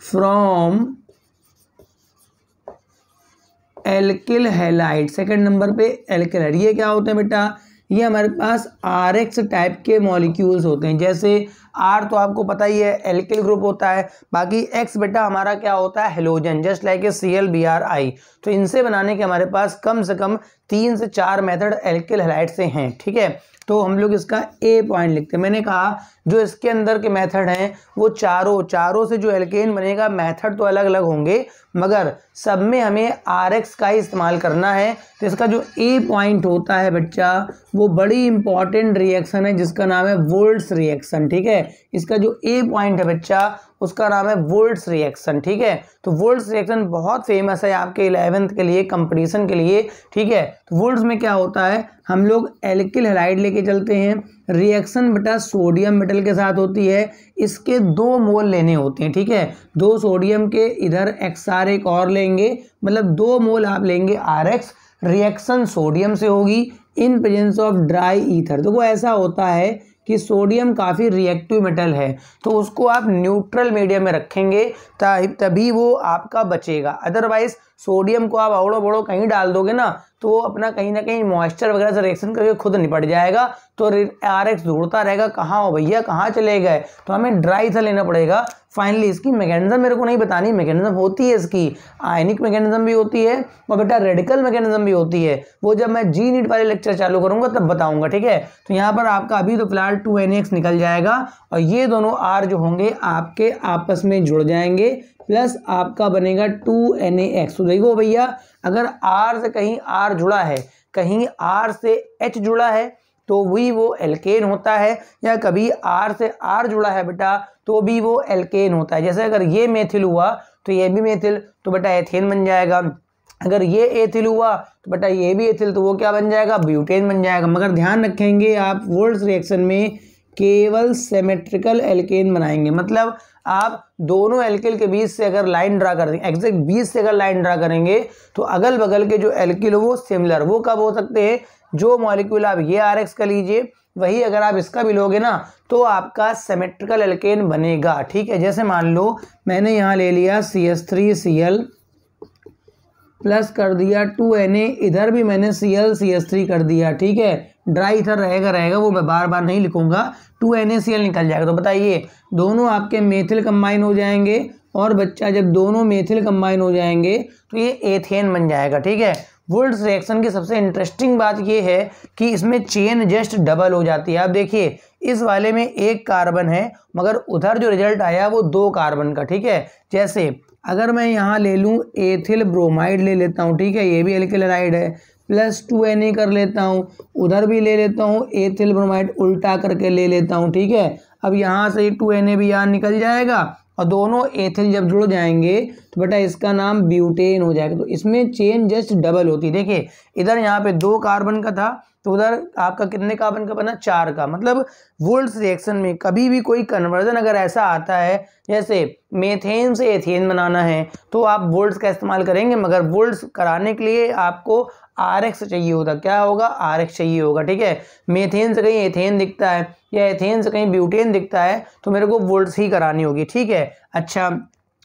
from alkyl halide. Second number पे एल्किल हैलाइड, ये क्या होते हैं बेटा, ये हमारे पास RX टाइप के मॉलिक्यूल्स होते हैं। जैसे R तो आपको पता ही है एल्किल ग्रुप होता है, बाकी X बेटा हमारा क्या होता है halogen, just like a ClBrI। तो इनसे बनाने के हमारे पास कम से कम 3 से 4 मेथड एल्किल हैलाइड से हैं, ठीक है। तो हम लोग इसका A पॉइंट लिखते हैं। मैंने कहा जो इसके अंदर के मेथड हैं वो चारों से जो एल्केन बनेगा मेथड तो अलग अलग होंगे, मगर सब में हमें RX का ही इस्तेमाल करना है। तो इसका जो A पॉइंट होता है बच्चा वो बड़ी इंपॉर्टेंट रिएक्शन है जिसका नाम है वोल्ट्स रिएक्शन, ठीक है। इसका जो A पॉइंट है बच्चा उसका नाम है वोल्ट्स रिएक्शन, ठीक है। तो वोल्ट्स रिएक्शन बहुत फेमस है आपके 11th के लिए कंपटीशन के लिए, ठीक है। तो वोल्ट्स में क्या होता है, हम लोग एल्किल हैलाइड लेके चलते हैं, रिएक्शन बेटा सोडियम मेटल के साथ होती है, इसके 2 मोल लेने होते हैं, ठीक है। 2 सोडियम के, इधर XR एक और लेंगे, मतलब 2 मोल आप लेंगे RX। रिएक्शन सोडियम से होगी in presence of dry ether. तो वो ऐसा होता है कि सोडियम काफ़ी रिएक्टिव मेटल है, तो उसको आप न्यूट्रल मीडियम में रखेंगे तभी वो आपका बचेगा। अदरवाइज सोडियम को आप अवड़ो बड़ो कहीं डाल दोगे ना तो वो अपना कहीं ना कहीं मॉइस्चर वगैरह से रिएक्शन करके खुद निपट जाएगा, तो RX ढूंढता रहेगा कहाँ हो भैया कहाँ चले गए, तो हमें ड्राई ईथर लेना पड़ेगा। फाइनली इसकी मैकेनिज्म मेरे को नहीं बतानी, मैकेनिज्म होती है इसकी, आयनिक मैकेनिज्म भी होती है और बेटा रेडिकल मैकेनिज्म भी होती है, वो जब मैं जी नीट वाले लेक्चर चालू करूंगा तब बताऊंगा, ठीक है। तो यहाँ पर आपका अभी तो फिलहाल 2NaX निकल जाएगा और ये दोनों R जो होंगे आपके आपस में जुड़ जाएंगे, प्लस आपका बनेगा 2NaX। तो देखो भैया अगर R से कहीं R जुड़ा है, कहीं R से H जुड़ा है तो भी वो एल्केन होता है, या कभी R से R जुड़ा है बेटा तो भी वो एल्केन होता है। जैसे अगर ये मेथिल हुआ तो ये भी मेथिल, तो बेटा एथेन बन जाएगा। अगर ये एथिल हुआ तो बेटा ये भी एथिल, तो वो क्या बन जाएगा ब्यूटेन बन जाएगा। मगर ध्यान रखेंगे आप वोल्ट्स रिएक्शन में केवल सिमेट्रिकल एल्केन बनाएंगे, मतलब आप दोनों एल्किल के बीच से अगर लाइन ड्रा कर देंगे, एग्जैक्ट बीच से अगर लाइन ड्रा करेंगे तो अगल बगल के जो एल्किल हो वो सिमिलर, वो कब हो सकते हैं, जो मॉलिक्यूल आप ये RX का लीजिए वही अगर आप इसका भी लोगे ना तो आपका सिमेट्रिकल एल्केन बनेगा, ठीक है। जैसे मान लो मैंने यहाँ ले लिया CH3Cl प्लस कर दिया 2Na, इधर भी मैंने ClCH3 कर दिया, ठीक है। ड्राई ईथर रहेगा वो मैं बार बार नहीं लिखूंगा, 2NaCl निकल जाएगा। तो बताइए दोनों आपके मेथिल कंबाइन हो जाएंगे और बच्चा जब दोनों मेथिल कंबाइन हो जाएंगे तो ये एथेन बन जाएगा, ठीक है। वोल्ट्स रिएक्शन की सबसे इंटरेस्टिंग बात ये है कि इसमें चेन जस्ट डबल हो जाती है। आप देखिए इस वाले में 1 कार्बन है मगर उधर जो रिजल्ट आया वो 2 कार्बन का, ठीक है। जैसे अगर मैं यहाँ ले लूँ एथिल ब्रोमाइड ले लेता हूँ, ठीक है, ये भी एल्किल हैलाइड है, प्लस 2Na कर लेता हूँ, उधर भी ले लेता हूँ एथिल ब्रोमाइड उल्टा करके ले लेता हूँ, ठीक है। अब यहाँ से 2Na भी यहाँ निकल जाएगा और दोनों एथिल जब जुड़ जाएंगे तो बेटा इसका नाम ब्यूटेन हो जाएगा। तो इसमें चेन जस्ट डबल होती है। देखिए इधर यहाँ पे 2 कार्बन का था तो उधर आपका कितने कार्बन का बना 4 का। मतलब वोल्ट्स रिएक्शन में कभी भी कोई कन्वर्जन अगर ऐसा आता है जैसे मेथेन से एथेन बनाना है तो आप वोल्ट्स का इस्तेमाल करेंगे, मगर वोल्ट्स कराने के लिए आपको RX चाहिए होता, क्या होगा RX चाहिए होगा, ठीक है। मेथेन से कहीं एथेन दिखता है या एथेन से कहीं ब्यूटेन दिखता है तो मेरे को वोल्ट्स ही करानी होगी, ठीक है। अच्छा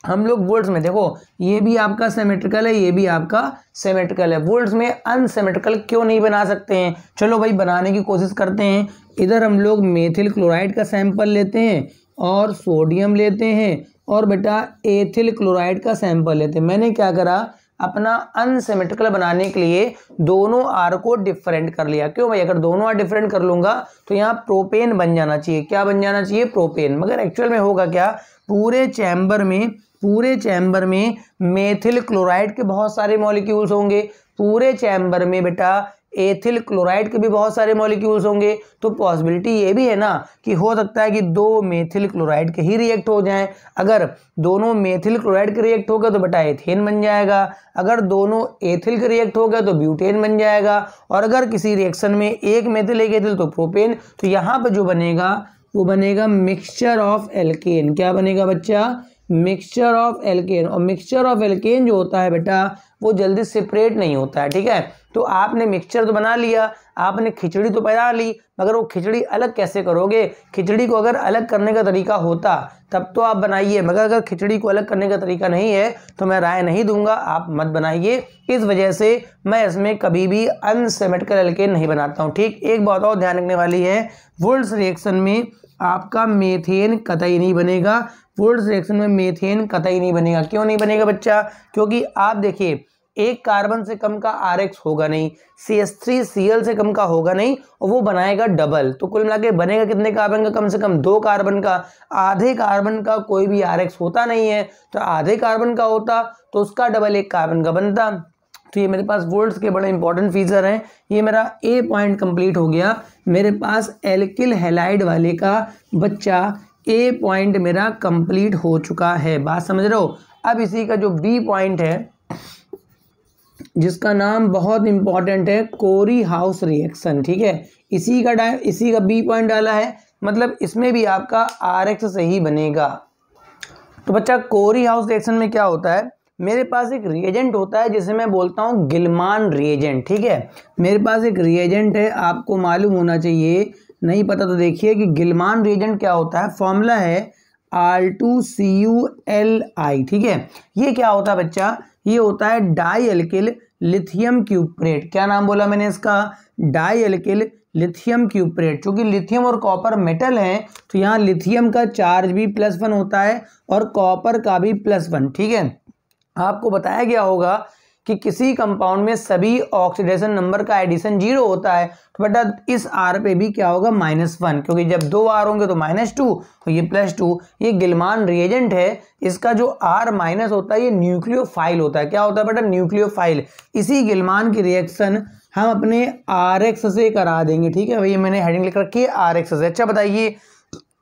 हम लोग वोल्ट्स में देखो ये भी आपका सिमेट्रिकल है, ये भी आपका सिमेट्रिकल है, वोल्ट्स में अनसिमेट्रिकल क्यों नहीं बना सकते हैं, चलो भाई बनाने की कोशिश करते हैं। इधर हम लोग मेथिल क्लोराइड का सैंपल लेते हैं और सोडियम लेते हैं और बेटा एथिल क्लोराइड का सैंपल लेते हैं। मैंने क्या करा अपना अनसिमेट्रिकल बनाने के लिए दोनों R को डिफरेंट कर लिया। क्यों भाई, अगर दोनों R डिफरेंट कर लूंगा तो यहाँ प्रोपेन बन जाना चाहिए, क्या बन जाना चाहिए प्रोपेन। मगर एक्चुअल में होगा क्या, पूरे चैम्बर में मेथिल क्लोराइड के बहुत सारे मॉलिक्यूल्स होंगे, पूरे चैम्बर में बेटा एथिल क्लोराइड के भी बहुत सारे मॉलिक्यूल्स होंगे। तो पॉसिबिलिटी ये भी है ना कि हो सकता है कि 2 मेथिल क्लोराइड के ही रिएक्ट हो जाएं। अगर दोनों मेथिल क्लोराइड के रिएक्ट हो गए तो बेटा एथेन बन जाएगा, अगर दोनों एथिल के रिएक्ट हो गए तो ब्यूटेन बन जाएगा, और अगर किसी रिएक्शन में एक मेथिल एक एथिल तो प्रोपेन। तो यहाँ पर जो बनेगा वो बनेगा मिक्सचर ऑफ एल्केन। क्या बनेगा बच्चा, मिक्सचर ऑफ एल्केन, और मिक्सचर ऑफ एल्केन जो होता है बेटा वो जल्दी सेपरेट नहीं होता है, ठीक है। तो आपने मिक्सचर तो बना लिया, आपने खिचड़ी तो बना ली, मगर वो खिचड़ी अलग कैसे करोगे? खिचड़ी को अगर अलग करने का तरीका होता तब तो आप बनाइए, मगर अगर खिचड़ी को अलग करने का तरीका नहीं है तो मैं राय नहीं दूंगा, आप मत बनाइए। इस वजह से मैं इसमें कभी भी अनसिमेट्रिकल एल्केन नहीं बनाता हूँ, ठीक। एक बात और ध्यान रखने वाली है, वुल्स रिएक्शन में आपका मेथेन कतई नहीं बनेगा, वुल्स रिएक्शन में मेथेन कतई नहीं बनेगा। क्यों नहीं बनेगा बच्चा? क्योंकि आप देखिए एक कार्बन से कम का RX होगा नहीं, CH3Cl से कम का होगा नहीं, और वो बनाएगा डबल। तो कुल मिला के बनेगा कितने कार्बन का? कम से कम 2 कार्बन का। आधे कार्बन का कोई भी RX होता नहीं है, तो आधे कार्बन का होता तो उसका डबल 1 कार्बन का बनता। तो ये मेरे पास वोल्ट्स के बड़े इंपॉर्टेंट फीचर हैं। ये मेरा A पॉइंट कंप्लीट हो गया। मेरे पास एल्किल हैलाइड वाले का बच्चा A पॉइंट मेरा कंप्लीट हो चुका है, बात समझ रहे हो। अब इसी का जो B पॉइंट है, जिसका नाम बहुत इंपॉर्टेंट है, कोरी हाउस रिएक्शन, ठीक है। इसी का B पॉइंट डाला है, मतलब इसमें भी आपका RX से ही बनेगा। तो बच्चा कोरी हाउस रिएक्शन में क्या होता है, मेरे पास एक रिएजेंट होता है जिसे मैं बोलता हूँ गिलमान रिएजेंट, ठीक है। मेरे पास एक रिएजेंट है, आपको मालूम होना चाहिए, नहीं पता तो देखिए कि गिलमान रिएजेंट क्या होता है। फॉर्मूला है Al2CuLi, ठीक है। ये क्या होता है बच्चा? ये होता है डाई एल्किल लिथियम क्यूप्रेट। क्या नाम बोला मैंने इसका? Di alkyl lithium cuprate. चूंकि लिथियम और कॉपर मेटल हैं तो यहाँ लिथियम का चार्ज भी +1 होता है और कॉपर का भी +1, ठीक है। आपको बताया गया होगा कि किसी कंपाउंड में सभी ऑक्सीडेशन नंबर का एडिशन 0 होता है, तो बेटा इस R पे भी क्या होगा? -1, क्योंकि जब 2 R होंगे तो -2 और ये +2। ये गिलमान रिएजेंट है, इसका जो R- होता है ये न्यूक्लियोफाइल होता है। क्या होता है बेटा? न्यूक्लियोफाइल। इसी गिलमान की रिएक्शन हम अपने RX से करा देंगे, ठीक है। भैया मैंने हेडिंग लिख रखी है RX से। अच्छा बताइए,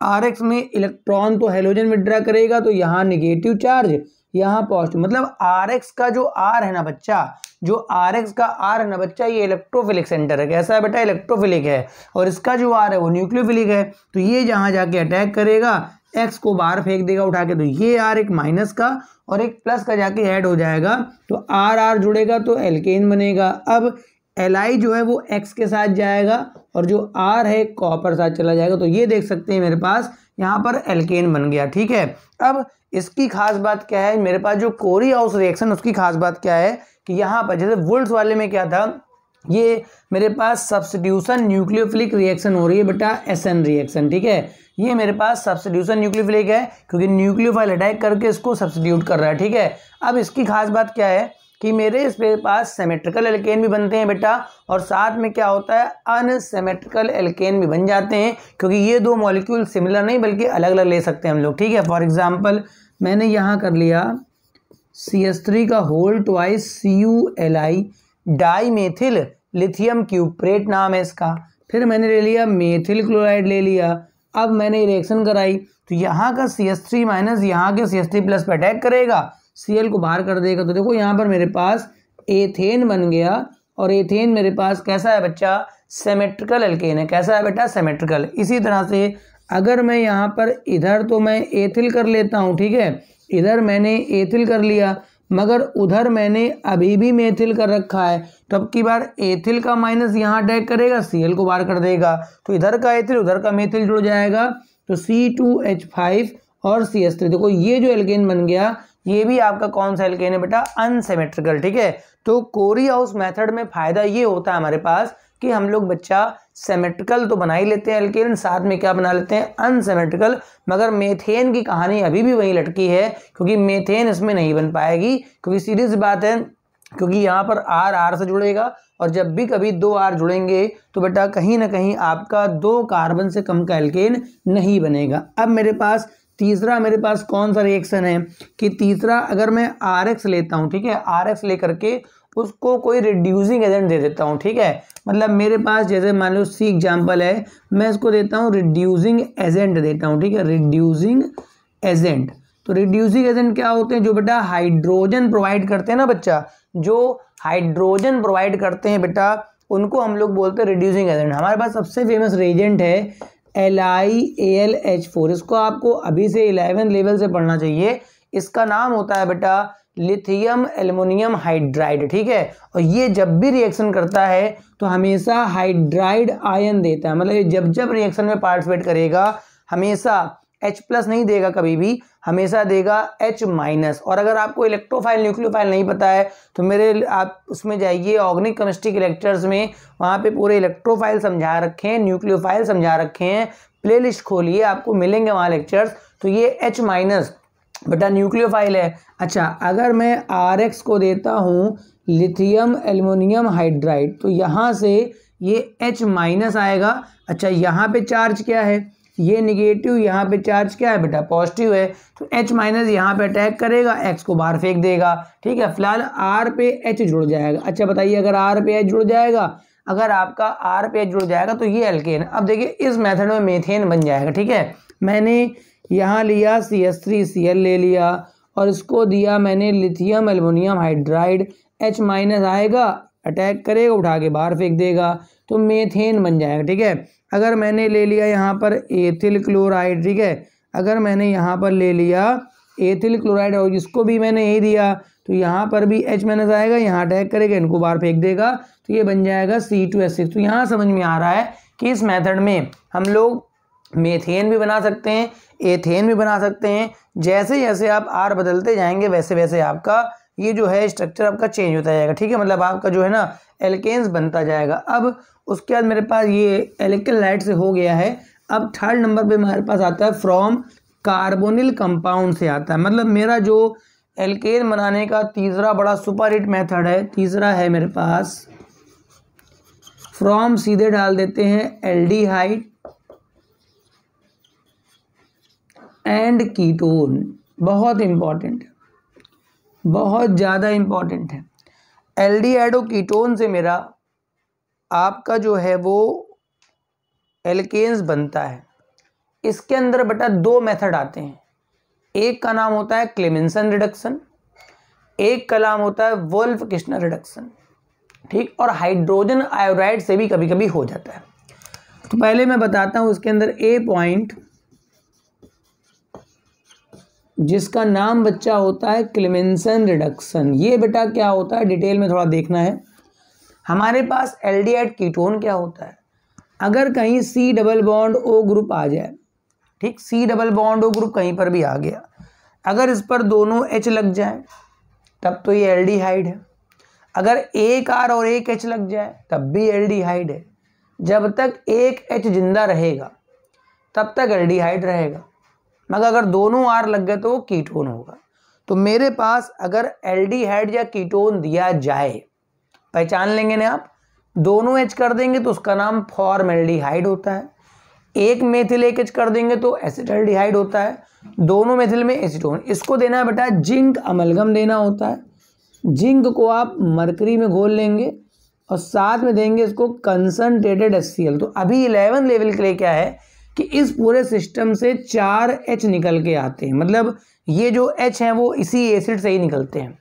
RX में इलेक्ट्रॉन तो हेलोजन विड्रॉ करेगा, तो यहाँ निगेटिव चार्ज, यहाँ पॉजिटिव, मतलब RX का जो R है ना बच्चा, जो RX का R है ना बच्चा, ये इलेक्ट्रोफिलिक सेंटर है। कैसा है बेटा? इलेक्ट्रोफिलिक है। और इसका जो R है वो न्यूक्लियोफिलिक है। तो ये जहाँ जाके अटैक करेगा, X को बाहर फेंक देगा उठा के, तो ये R एक माइनस का और एक प्लस का जाके ऐड हो जाएगा, तो R जुड़ेगा तो एल्केन बनेगा। अब Li जो है वो X के साथ जाएगा और जो R है कॉपर साथ चला जाएगा। तो ये देख सकते हैं मेरे पास यहाँ पर एल्केन बन गया, ठीक है। अब इसकी खास बात क्या है, मेरे पास जो कोरी हाउस रिएक्शन, उसकी खास बात क्या है कि यहाँ पर जैसे वुल्स वाले में क्या था, ये मेरे पास सब्स्टिट्यूशन न्यूक्लियोफिलिक रिएक्शन हो रही है बेटा, SN रिएक्शन, ठीक है। ये मेरे पास सब्स्टिट्यूशन न्यूक्लियोफिलिक है क्योंकि न्यूक्लियोफाइल अटैक करके इसको सब्स्टिट्यूट कर रहा है, ठीक है। अब इसकी खास बात क्या है कि मेरे पास सिमेट्रिकल एल्केन भी बनते हैं बेटा, और साथ में क्या होता है, अनसिमेट्रिकल एल्केन भी बन जाते हैं, क्योंकि ये दो मॉलिक्यूल सिमिलर नहीं बल्कि अलग अलग ले सकते हैं हम लोग, ठीक है। फॉर एग्जांपल मैंने यहाँ कर लिया CH3 का whole twice CuLi di methyl lithium cuprate नाम है इसका। फिर मैंने ले लिया मेथिल क्लोराइड ले लिया। अब मैंने रिएक्शन कराई तो यहाँ का CH3 माइनस यहाँ के CH3 प्लस पे अटैक करेगा, Cl को बाहर कर देगा। तो देखो यहाँ पर मेरे पास एथेन बन गया, और एथेन मेरे पास कैसा है बच्चा, सिमेट्रिकल एल्केन है। कैसा है बेटा, सिमेट्रिकल। इसी तरह से अगर मैं यहाँ पर इधर तो मैं एथिल कर लेता हूँ, ठीक है, इधर मैंने एथिल कर लिया, मगर उधर मैंने अभी भी मेथिल कर रखा है, तो अब की बार एथिल का माइनस यहाँ अटैक करेगा, Cl को बाहर कर देगा, तो इधर का एथिल उधर का मेथिल जुड़ जाएगा, तो C2H5 और CH3। देखो ये जो एल्केन बन गया, ये भी आपका कौन सा एल्केन है बेटा, अनसिमेट्रिकल, ठीक है। तो कोरी हाउस मेथड में फायदा ये होता है हमारे पास कि हम लोग बच्चा सिमेट्रिकल तो बना ही लेते हैं एल्केन, साथ में क्या बना लेते हैं, अनसिमेट्रिकल। मगर मेथेन की कहानी अभी भी वही लटकी है, क्योंकि मेथेन इसमें नहीं बन पाएगी, क्योंकि सीधी सी बात है, क्योंकि यहाँ पर R से जुड़ेगा, और जब भी कभी 2 R जुड़ेंगे तो बेटा कहीं ना कहीं आपका 2 कार्बन से कम का एल्केन नहीं बनेगा। अब मेरे पास तीसरा, मेरे पास कौन सा रिएक्शन है कि तीसरा, अगर मैं RX लेता हूँ, ठीक है, RX लेकर के उसको कोई रिड्यूसिंग एजेंट दे देता हूँ, ठीक है। मतलब मेरे पास जैसे मान लो C एग्जाम्पल है, मैं इसको देता हूँ रिड्यूसिंग एजेंट देता हूँ, ठीक है, रिड्यूसिंग एजेंट। तो रिड्यूसिंग एजेंट क्या होते हैं, जो बेटा हाइड्रोजन प्रोवाइड करते हैं ना बच्चा, जो हाइड्रोजन प्रोवाइड करते हैं बेटा, उनको हम लोग बोलते हैं रिड्यूसिंग एजेंट। हमारे पास सबसे फेमस रिएजेंट है LiAlH4। इसको आपको अभी से 11 लेवल से पढ़ना चाहिए। इसका नाम होता है बेटा लिथियम एल्युमिनियम हाइड्राइड, ठीक है। और ये जब भी रिएक्शन करता है तो हमेशा हाइड्राइड आयन देता है, मतलब जब जब रिएक्शन में पार्टिसिपेट करेगा हमेशा H+ नहीं देगा, कभी भी हमेशा देगा H-। और अगर आपको इलेक्ट्रोफाइल न्यूक्लियोफाइल नहीं पता है तो मेरे आप उसमें जाइए ऑर्गेनिक केमिस्ट्री के लेक्चर्स में, वहाँ पे पूरे इलेक्ट्रोफाइल समझा रखे हैं, न्यूक्लियोफाइल समझा रखे हैं, प्लेलिस्ट खोलिए आपको मिलेंगे वहाँ लेक्चर्स। तो ये H- बेटा न्यूक्लियोफाइल है। अच्छा, अगर मैं RX को देता हूँ लिथियम एल्युमिनियम हाइड्राइड तो यहाँ से ये H- आएगा। अच्छा, यहाँ पे चार्ज क्या है, ये निगेटिव, यहाँ पे चार्ज क्या है बेटा पॉजिटिव है, तो H- यहाँ पे अटैक करेगा, X को बाहर फेंक देगा, ठीक है। फिलहाल R पे H जुड़ जाएगा। अच्छा बताइए, अगर R पे H जुड़ जाएगा, अगर आपका R पे H जुड़ जाएगा तो ये एल्केन। अब देखिए इस मेथड में मीथेन बन जाएगा, ठीक है। मैंने यहाँ लिया CH3Cl ले लिया और इसको दिया मैंने लिथियम एल्युमिनियम हाइड्राइड, H- आएगा, अटैक करेगा, उठा के बाहर फेंक देगा, तो मीथेन बन जाएगा, ठीक है। अगर मैंने ले लिया यहाँ पर एथिल क्लोराइड, ठीक है, अगर मैंने यहाँ पर ले लिया एथिल क्लोराइड और इसको भी मैंने यही दिया तो यहाँ पर भी H- आएगा, यहाँ अटैक करेगा, इनको बाहर फेंक देगा, तो ये बन जाएगा C2H6। तो यहाँ समझ में आ रहा है कि इस मेथड में हम लोग मीथेन भी बना सकते हैं, एथेन भी बना सकते हैं। जैसे जैसे आप R बदलते जाएंगे वैसे वैसे आपका ये जो है स्ट्रक्चर आपका चेंज होता जाएगा, ठीक है। मतलब आपका जो है ना एल्केन्स बनता जाएगा। अब उसके बाद मेरे पास ये एल्केलाइड से हो गया है। अब थर्ड नंबर पे हमारे पास आता है फ्रॉम कार्बोनिल कंपाउंड से आता है, मतलब मेरा जो एल्केन बनाने का तीसरा बड़ा सुपर हिट मेथड है, तीसरा है मेरे पास फ्रॉम, सीधे डाल देते हैं एल्डिहाइड एंड कीटोन। बहुत इंपॉर्टेंट है, बहुत ज़्यादा इंपॉर्टेंट है। एल्डिहाइड और कीटोन से मेरा आपका जो है वो एल्केन्स बनता है। इसके अंदर बेटा दो मेथड आते हैं, एक का नाम होता है क्लेमेंसन रिडक्शन, एक का नाम होता है वोल्फ किस्नर रिडक्शन, ठीक। और हाइड्रोजन आयोडाइड से भी कभी कभी हो जाता है। तो पहले मैं बताता हूँ इसके अंदर ए पॉइंट जिसका नाम बच्चा होता है क्लेमेंसन रिडक्शन। ये बेटा क्या होता है डिटेल में थोड़ा देखना है। हमारे पास एल्डिहाइड कीटोन क्या होता है, अगर कहीं C double bond O group आ जाए, ठीक, C double bond O group कहीं पर भी आ गया, अगर इस पर दोनों H लग जाए तब तो ये एल्डिहाइड है। अगर एक R और एक H लग जाए तब भी एल्डिहाइड है। जब तक एक H जिंदा रहेगा तब तक एल्डिहाइड रहेगा, मगर अगर दोनों R लग गए तो वो कीटोन होगा। तो मेरे पास अगर एल्डिहाइड या कीटोन दिया जाए, पहचान लेंगे ना आप, दोनों H कर देंगे तो उसका नाम फॉर्मल्डिहाइड होता है, एक मेथिल एक H कर देंगे तो एसिटल्डिहाइड होता है, दोनों मेथिल में एसीटोन। इसको देना है बेटा जिंक अमलगम देना होता है। जिंक को आप मरकरी में घोल लेंगे और साथ में देंगे इसको कंसनट्रेटेड HCl। तो अभी 11 लेवल के लिए क्या है कि इस पूरे सिस्टम से 4 H निकल के आते हैं, मतलब ये जो H हैं वो इसी एसिड से ही निकलते हैं।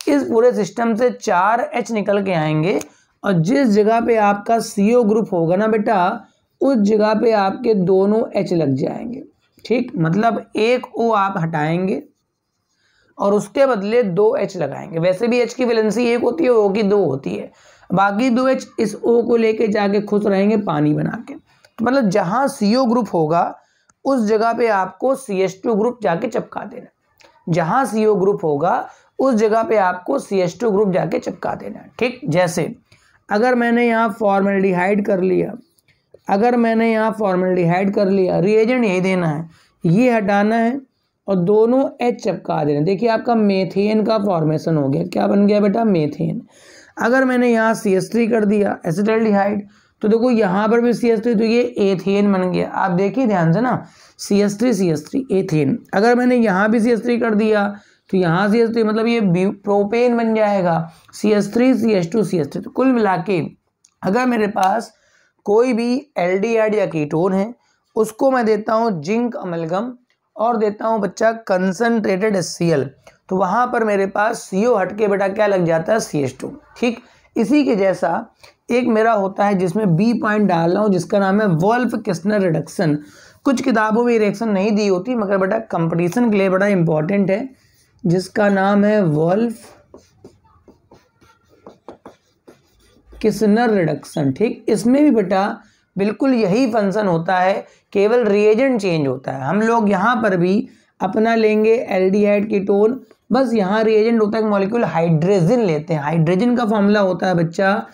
इस पूरे सिस्टम से 4 H निकल के आएंगे और जिस जगह पे आपका CO ग्रुप होगा ना बेटा, उस जगह पे आपके दोनों H लग जाएंगे, ठीक। मतलब एक O आप हटाएंगे और उसके बदले 2 H लगाएंगे। वैसे भी H की वैलेंसी 1 होती है, O की 2 होती है, बाकी 2 H इस O को लेके जाके खुश रहेंगे पानी बना के। तो मतलब जहाँ CO ग्रुप होगा उस जगह पे आपको CH2 ग्रुप जाके चिपका देना, जहाँ CO ग्रुप होगा उस जगह पे आपको CH2 ग्रुप जाके चिपका देना, ठीक। जैसे अगर मैंने यहाँ फॉर्मल्डिहाइड कर लिया, अगर मैंने यहाँ फॉर्मल्डिहाइड कर लिया, रिएजेंट यही देना है, ये हटाना है और दोनों H चिपका देना। देखिए आपका मेथेन का फॉर्मेशन हो गया। क्या बन गया बेटा? मेथेन। अगर मैंने यहाँ CH3 कर दिया एसिटल्डिहाइड, तो देखो यहाँ पर भी CH3, तो ये एथेन बन गया। आप देखिए ध्यान से ना, CH3 एथेन। अगर मैंने यहाँ भी CH3 कर दिया तो यहाँ CH3, मतलब ये प्रोपेन बन जाएगा, CH3 CH2 CH3। तो कुल मिला के अगर मेरे पास कोई भी एल्डिहाइड या कीटोन है उसको मैं देता हूँ जिंक अमलगम और देता हूँ बच्चा कंसनट्रेटेड HCl, तो वहाँ पर मेरे पास CO हट के बेटा क्या लग जाता है? CH2, ठीक। इसी के जैसा एक मेरा होता है जिसमें B पॉइंट डाल रहा हूँ, जिसका नाम है वोल्फ किस्नर रिडक्शन। कुछ किताबों में रिएक्शन नहीं दी होती, मगर बेटा कंपटीशन के लिए बड़ा इंपॉर्टेंट है। जिसका नाम है वोल्फ किस्नर रिडक्शन। ठीक, इसमें भी बेटा बिल्कुल यही फंक्शन होता है, केवल रिएजेंट चेंज होता है। हम लोग यहाँ पर भी अपना लेंगे एल्डिहाइड कीटोन, बस यहाँ रिएजेंट होता है मॉलिक्यूल हाइड्रोजन लेते हैं। हाइड्रोजन का फॉर्मूला होता है बच्चा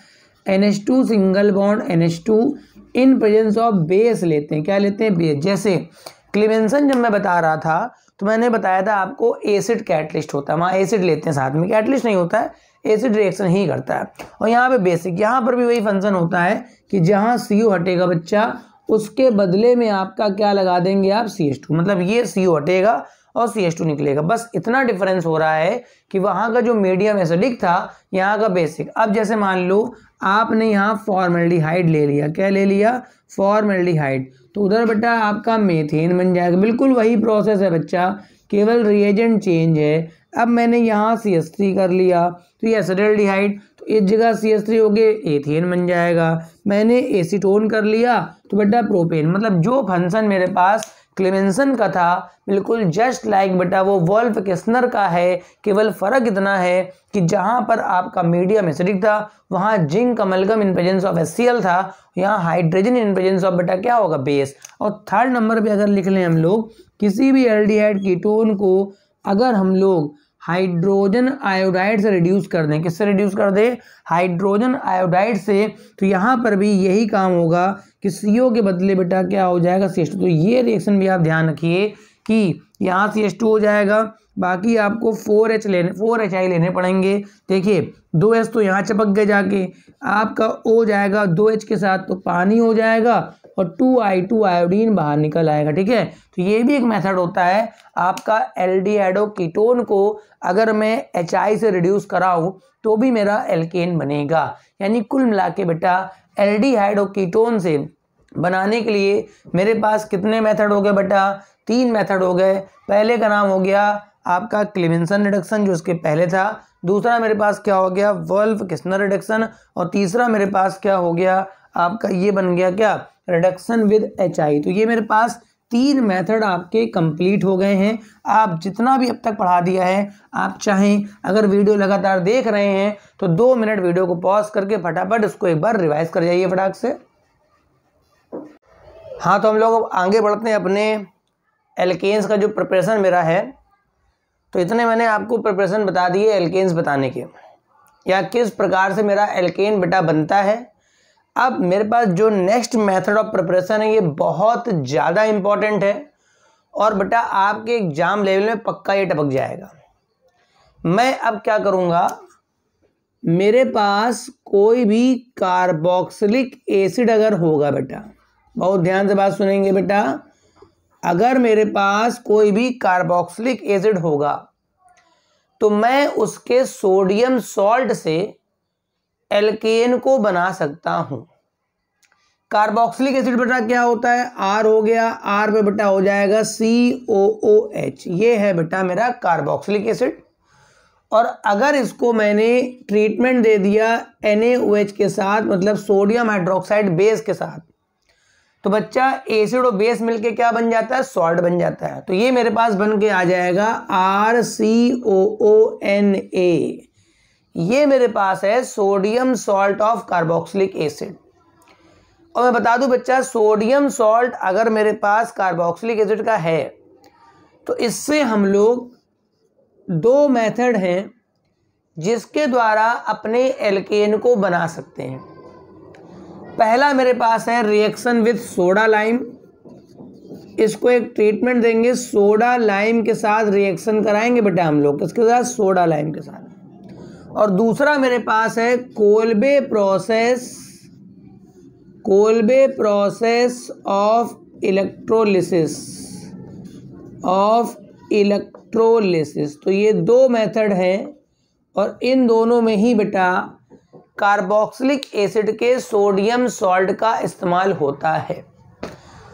NH2 single bond NH2 in presence of base लेते हैं। क्या लेते हैं? बेस। जैसे क्लेमेंसन जब मैं बता रहा था तो मैंने बताया था आपको एसिड कैटलिस्ट होता है, वहाँ एसिड लेते हैं साथ में, कैटलिस्ट नहीं होता है, एसिड रिएक्शन ही करता है। और यहाँ पे बेसिक, यहाँ पर भी वही फंक्शन होता है कि जहाँ CO हटेगा बच्चा उसके बदले में आपका क्या लगा देंगे आप? CH2। मतलब ये CO हटेगा और CH2 निकलेगा, बस इतना डिफरेंस हो रहा है कि वहाँ का जो मीडियम एसिडिक था, यहाँ का बेसिक। अब जैसे मान लो आपने यहाँ फॉर्मेल्डिहाइड ले लिया, क्या ले लिया? फॉर्मेल्डिहाइड, तो उधर बेटा आपका मेथेन बन जाएगा। बिल्कुल वही प्रोसेस है बच्चा, केवल रिएजेंट चेंज है। अब मैंने यहाँ CH3 कर लिया तो ये एसिडल्डिहाइड, तो इस जगह CH3 हो गए, एथेन बन जाएगा। मैंने एसीटोन कर लिया तो बेटा प्रोपेन। मतलब जो फंक्शन मेरे पास क्लेमेंसन का था बिल्कुल जस्ट लाइक बेटा वो वोल्फ किस्नर का है, केवल फर्क इतना है कि जहाँ पर आपका मीडियम एसिडिक था वहाँ zinc amalgam in presence of HCl था, यहाँ हाइड्रोजन इन प्रेजेंस ऑफ बेटा क्या होगा? बेस। और थर्ड नंबर पे अगर लिख लें हम लोग किसी भी एल्डिहाइड कीटोन को अगर हम लोग हाइड्रोजन आयोडाइड से रिड्यूस कर दें, किससे रिड्यूस कर दें? हाइड्रोजन आयोडाइड से, तो यहाँ पर भी यही काम होगा कि CO के बदले बेटा क्या हो जाएगा? CH2। तो ये रिएक्शन भी आप ध्यान रखिए कि यहाँ CH2 हो जाएगा, बाकी आपको 4HI लेने पड़ेंगे। देखिए 2H तो यहाँ चिपक गए जाके, आपका O जाएगा 2H के साथ तो पानी हो जाएगा और 2I2 आयोडीन बाहर निकल आएगा। ठीक है, तो ये भी एक मेथड होता है आपका एल्डिहाइडो कीटोन को अगर मैं HI से रिड्यूस कराऊं तो भी मेरा एल्केन बनेगा। यानी कुल मिला के बेटा एल्डिहाइडो कीटोन से बनाने के लिए मेरे पास कितने मेथड हो गए बेटा? 3 मेथड हो गए। पहले का नाम हो गया आपका क्लेमेंसन रिडक्शन जो उसके पहले था, दूसरा मेरे पास क्या हो गया? वोल्फ किस्नर रिडक्शन, और तीसरा मेरे पास क्या हो गया? आपका ये बन गया क्या? Reduction with HI। तो ये मेरे पास 3 मेथड आपके कंप्लीट हो गए हैं। आप जितना भी अब तक पढ़ा दिया है, आप चाहें अगर वीडियो लगातार देख रहे हैं तो 2 मिनट वीडियो को पॉज करके फटाफट उसको एक बार रिवाइज कर जाइए फटाक से। हाँ, तो हम लोग अब आगे बढ़ते हैं अपने एल्केन्स का जो प्रिपरेशन मेरा है। तो इतने मैंने आपको प्रिपरेशन बता दिए एल्केन्स बताने के, या किस प्रकार से मेरा एल्केन बेटा बनता है। अब मेरे पास जो नेक्स्ट मेथड ऑफ प्रिपरेशन है ये बहुत ज़्यादा इम्पॉर्टेंट है और बेटा आपके एग्जाम लेवल में पक्का ये टपक जाएगा। मैं अब क्या करूँगा, मेरे पास कोई भी कार्बोक्सिलिक एसिड अगर होगा बेटा, बहुत ध्यान से बात सुनेंगे बेटा, अगर मेरे पास कोई भी कार्बोक्सिलिक एसिड होगा तो मैं उसके सोडियम सॉल्ट से एल्केन को बना सकता हूं। कार्बोक्सिलिक एसिड बेटा क्या होता है? R हो गया, R पे बेटा हो जाएगा COOH, ये है बेटा मेरा कार्बोक्सिलिक एसिड। और अगर इसको मैंने ट्रीटमेंट दे दिया NaOH के साथ, मतलब सोडियम हाइड्रोक्साइड बेस के साथ, तो बच्चा एसिड और बेस मिलके क्या बन जाता है? सॉल्ट बन जाता है। तो ये मेरे पास बन के आ जाएगा RCOONA, ये मेरे पास है sodium salt of carboxylic acid. और मैं बता दूं बच्चा, सोडियम सॉल्ट अगर मेरे पास कार्बोक्सिलिक एसिड का है तो इससे हम लोग 2 मेथड हैं जिसके द्वारा अपने एल्केन को बना सकते हैं। पहला मेरे पास है रिएक्शन विद सोडा लाइम, इसको एक ट्रीटमेंट देंगे, सोडा लाइम के साथ रिएक्शन कराएंगे बेटा हम लोग, किसके साथ? सोडा लाइम के साथ। और दूसरा मेरे पास है कोल्बे प्रोसेस ऑफ इलेक्ट्रोलिसिस। तो ये 2 मेथड हैं और इन दोनों में ही बेटा कार्बोक्सिलिक एसिड के सोडियम सॉल्ट का इस्तेमाल होता है।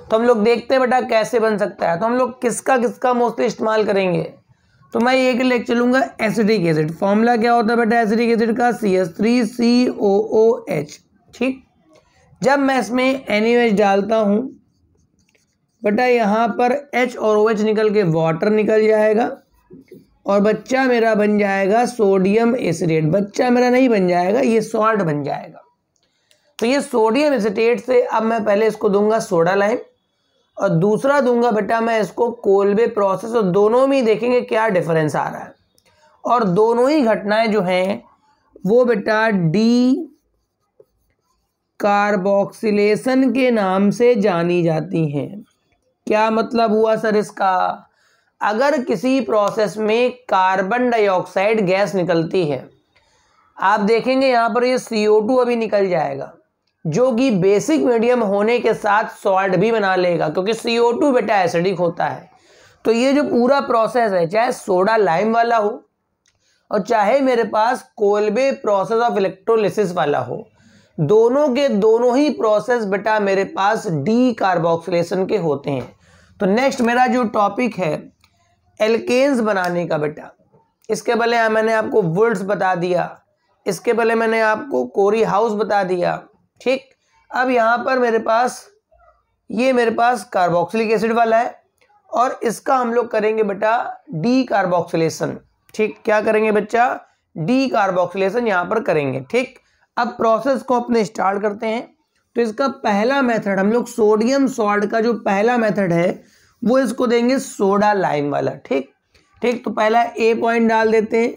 तो हम लोग देखते हैं बेटा कैसे बन सकता है। तो हम लोग किसका मोस्टली इस्तेमाल करेंगे, तो मैं ये ले चलूंगा एसिडिक एसिड। फॉर्मूला क्या होता है बेटा एसिडिक एसिड का? CH3COOH। ठीक, जब मैं इसमें NaOH डालता हूं बेटा, यहाँ पर H और OH निकल के वाटर निकल जाएगा, और बच्चा मेरा बन जाएगा सोडियम एसिटेट। बच्चा मेरा नहीं बन जाएगा, ये सॉल्ट बन जाएगा। तो ये सोडियम एसिटेट से अब मैं पहले इसको दूंगा सोडा लाइम और दूसरा दूंगा बेटा मैं इसको कोलबे प्रोसेस, और दोनों में देखेंगे क्या डिफरेंस आ रहा है। और दोनों ही घटनाएं जो हैं वो बेटा डी कार्बोक्सिलेशन के नाम से जानी जाती हैं। क्या मतलब हुआ सर इसका? अगर किसी प्रोसेस में कार्बन डाइऑक्साइड गैस निकलती है, आप देखेंगे यहां पर ये CO2 अभी निकल जाएगा, जो कि बेसिक मीडियम होने के साथ सॉल्ट भी बना लेगा, क्योंकि CO2 बेटा एसिडिक होता है। तो ये जो पूरा प्रोसेस है, चाहे सोडा लाइम वाला हो और चाहे मेरे पास कोलबे प्रोसेस ऑफ इलेक्ट्रोलिसिस वाला हो, दोनों के दोनों ही प्रोसेस बेटा मेरे पास डी कार्बोक्सिलेशन के होते हैं। तो नेक्स्ट मेरा जो टॉपिक है एल्केन्स बनाने का बेटा, इसके पहले मैंने आपको वुल्ट्स बता दिया, इसके पहले मैंने आपको कोरी हाउस बता दिया, ठीक। अब यहाँ पर मेरे पास कार्बोक्सिलिक एसिड वाला है और इसका हम लोग करेंगे बेटा डी कार्बोक्सिलेशन, ठीक। क्या करेंगे बच्चा? डी कार्बोक्सिलेशन यहाँ पर करेंगे, ठीक। अब प्रोसेस को अपने स्टार्ट करते हैं। तो इसका पहला मेथड हम लोग सोडियम सॉल्ट का जो पहला मेथड है वो इसको देंगे सोडा लाइम वाला, ठीक ठीक। तो पहला ए पॉइंट डाल देते हैं,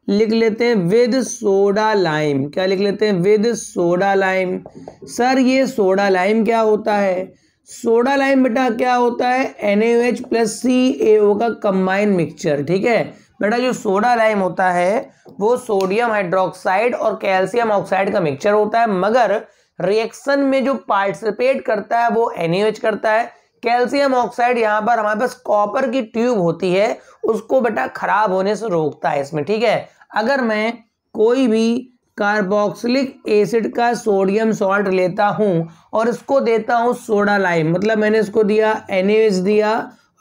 लिख लेते हैं विद सोडा लाइम। क्या लिख लेते हैं? With soda lime. सर ये सोडा लाइम क्या होता है? सोडा लाइम बेटा क्या होता है? NaOH प्लस CaO का कंबाइन मिक्सचर, ठीक है बेटा। जो सोडा लाइम होता है वो सोडियम हाइड्रोक्साइड और कैल्शियम ऑक्साइड का मिक्सचर होता है, मगर रिएक्शन में जो पार्टिसिपेट करता है वो NaOH करता है। कैल्शियम ऑक्साइड यहाँ पर हमारे पास कॉपर की ट्यूब होती है, उसको बेटा खराब होने से रोकता है इसमें, ठीक है। अगर मैं कोई भी कार्बोक्सिलिक एसिड का सोडियम सॉल्ट लेता हूँ और इसको देता हूँ सोडा लाइम, मतलब मैंने इसको दिया NaOH दिया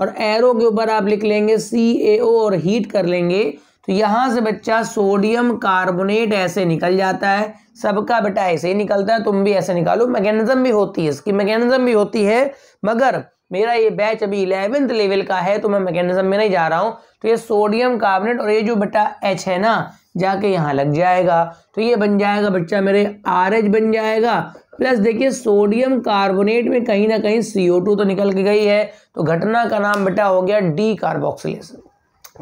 और एरो के ऊपर आप लिख लेंगे CaO और हीट कर लेंगे, तो यहाँ से बच्चा सोडियम कार्बोनेट ऐसे निकल जाता है। सबका बेटा ऐसे ही निकलता है, तुम भी ऐसे निकालो। मैकेनिज्म भी होती है इसकी, मैकेनिज्म भी होती है, मगर मेरा ये बैच अभी 11th लेवल का है तो मैं मैकेनिज्म में नहीं जा रहा हूँ। तो ये सोडियम कार्बोनेट और ये जो बेटा H है ना, जाके यहाँ लग जाएगा, तो ये बन जाएगा बच्चा मेरे RH बन जाएगा। प्लस देखिए सोडियम कार्बोनेट में कहीं ना कहीं CO2 तो निकल के गई है, तो घटना का नाम बेटा हो गया डी कार्बोक्सिलेशन,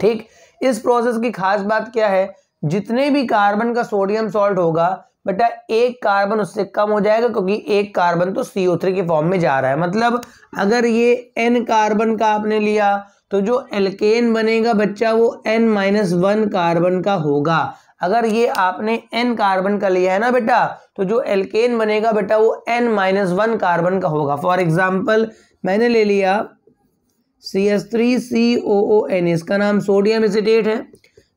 ठीक। इस प्रोसेस की खास बात क्या है? जितने भी कार्बन का सोडियम सॉल्ट होगा बेटा एक कार्बन उससे कम हो जाएगा, क्योंकि एक कार्बन तो CO3 के फॉर्म में जा रहा है। मतलब अगर ये N कार्बन का आपने लिया तो जो एल्केन बनेगा बच्चा वो N-1 कार्बन का होगा। अगर ये आपने N कार्बन का लिया है ना बेटा, तो जो एल्केन बनेगा बेटा वो N-1 कार्बन का होगा। फॉर एग्जाम्पल मैंने ले लिया CH3COON, इसका नाम सोडियम एसिटेट है।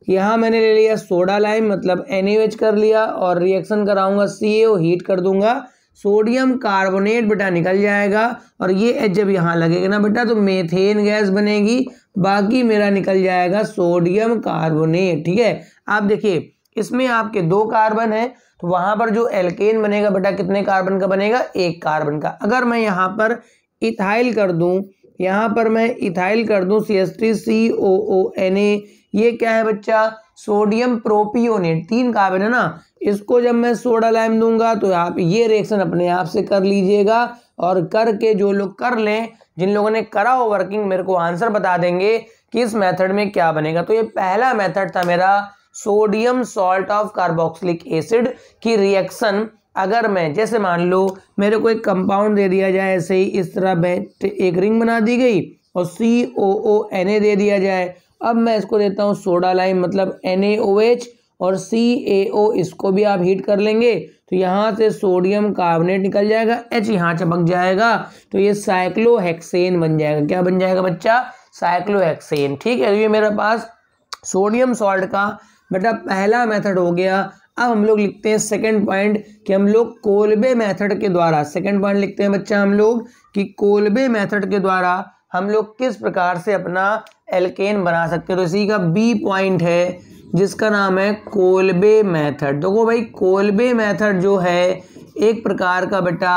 यहाँ मैंने ले लिया सोडा लाइम, मतलब NaOH कर लिया और रिएक्शन कराऊंगा CaO, हीट कर दूंगा, सोडियम कार्बोनेट बेटा निकल जाएगा और ये H जब यहाँ लगेगा ना बेटा तो मेथेन गैस बनेगी, बाकी मेरा निकल जाएगा सोडियम कार्बोनेट, ठीक है। आप देखिए इसमें आपके 2 कार्बन है, तो वहां पर जो एल्केन बनेगा बेटा कितने कार्बन का बनेगा? 1 कार्बन का। अगर मैं यहाँ पर इथाइल कर दूं, यहाँ पर मैं इथाइल कर दूं CH3COONA, ये क्या है बच्चा? सोडियम प्रोपियोनेट, 3 कार्बन है ना, इसको जब मैं सोडा लाइम दूंगा तो आप ये रिएक्शन अपने आप से कर लीजिएगा, और करके जो लोग कर लें, जिन लोगों ने करा हो वर्किंग, मेरे को आंसर बता देंगे कि इस मेथड में क्या बनेगा। तो ये पहला मेथड था मेरा sodium salt of carboxylic acid की रिएक्शन। अगर मैं जैसे मान लो मेरे को एक कंपाउंड दे दिया जाए, ऐसे ही इस तरह एक रिंग बना दी गई और COONA दे दिया जाए, अब मैं इसको देता हूँ सोडा लाइम, मतलब NaOH और CaO, इसको भी आप हीट कर लेंगे तो यहाँ से सोडियम कार्बोनेट निकल जाएगा, H यहाँ चपक जाएगा, तो ये साइक्लोहेक्सेन बन जाएगा। क्या बन जाएगा बच्चा? साइक्लोहेक्सेन, ठीक है। तो ये मेरे पास सोडियम सॉल्ट का बेटा पहला मेथड हो गया। अब हम लोग लिखते हैं सेकंड पॉइंट कि हम लोग कोलबे मेथड के द्वारा, सेकंड पॉइंट लिखते हैं बच्चा हम लोग कि कोलबे मेथड के द्वारा हम लोग किस प्रकार से अपना एल्केन बना सकते हैं। तो इसी का B पॉइंट है जिसका नाम है कोलबे मेथड। देखो भाई कोलबे मेथड जो है एक प्रकार का बेटा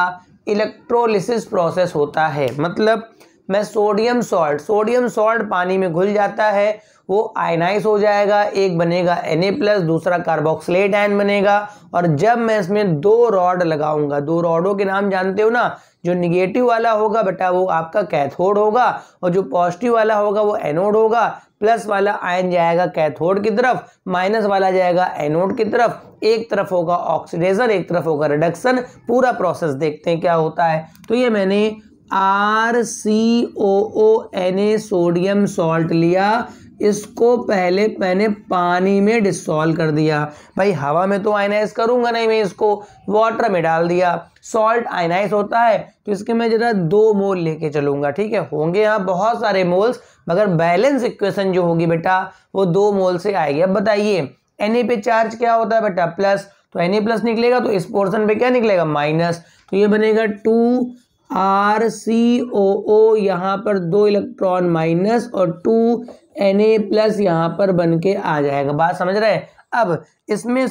इलेक्ट्रोलिसिस प्रोसेस होता है। मतलब मैं सोडियम सॉल्ट पानी में घुल जाता है, वो आयनाइज हो जाएगा, एक बनेगा Na+, दूसरा कार्बोक्सिलेट आयन बनेगा। और जब मैं इसमें 2 रॉड लगाऊंगा, 2 रॉडों के नाम जानते हो ना, जो निगेटिव वाला होगा बेटा वो आपका कैथोड होगा और जो पॉजिटिव वाला होगा वो एनोड होगा। प्लस वाला आयन जाएगा कैथोड की तरफ, माइनस वाला जाएगा एनोड की तरफ। एक तरफ होगा ऑक्सीडेशन, एक तरफ होगा रिडक्शन। पूरा प्रोसेस देखते हैं क्या होता है। तो ये मैंने RCOONA सोडियम सॉल्ट लिया, इसको पहले मैंने पानी में डिसॉल्व कर दिया। भाई हवा में तो आयनाइज करूंगा नहीं, मैं इसको वाटर में डाल दिया। सॉल्ट आयनाइज होता है तो इसके मैं जरा 2 मोल लेके चलूंगा, ठीक है। होंगे यहाँ बहुत सारे मोल्स, मगर बैलेंस इक्वेशन जो होगी बेटा वो 2 मोल से आएगी। अब बताइए Na पे चार्ज क्या होता है बेटा, प्लस, तो Na+ निकलेगा तो इस पोर्शन पे क्या निकलेगा, माइनस। तो ये बनेगा 2RCOO, यहाँ पर 2 इलेक्ट्रॉन माइनस और 2Na+ यहाँ पर बन के आ जाएगा। बात समझ रहे हैं। अब इसमें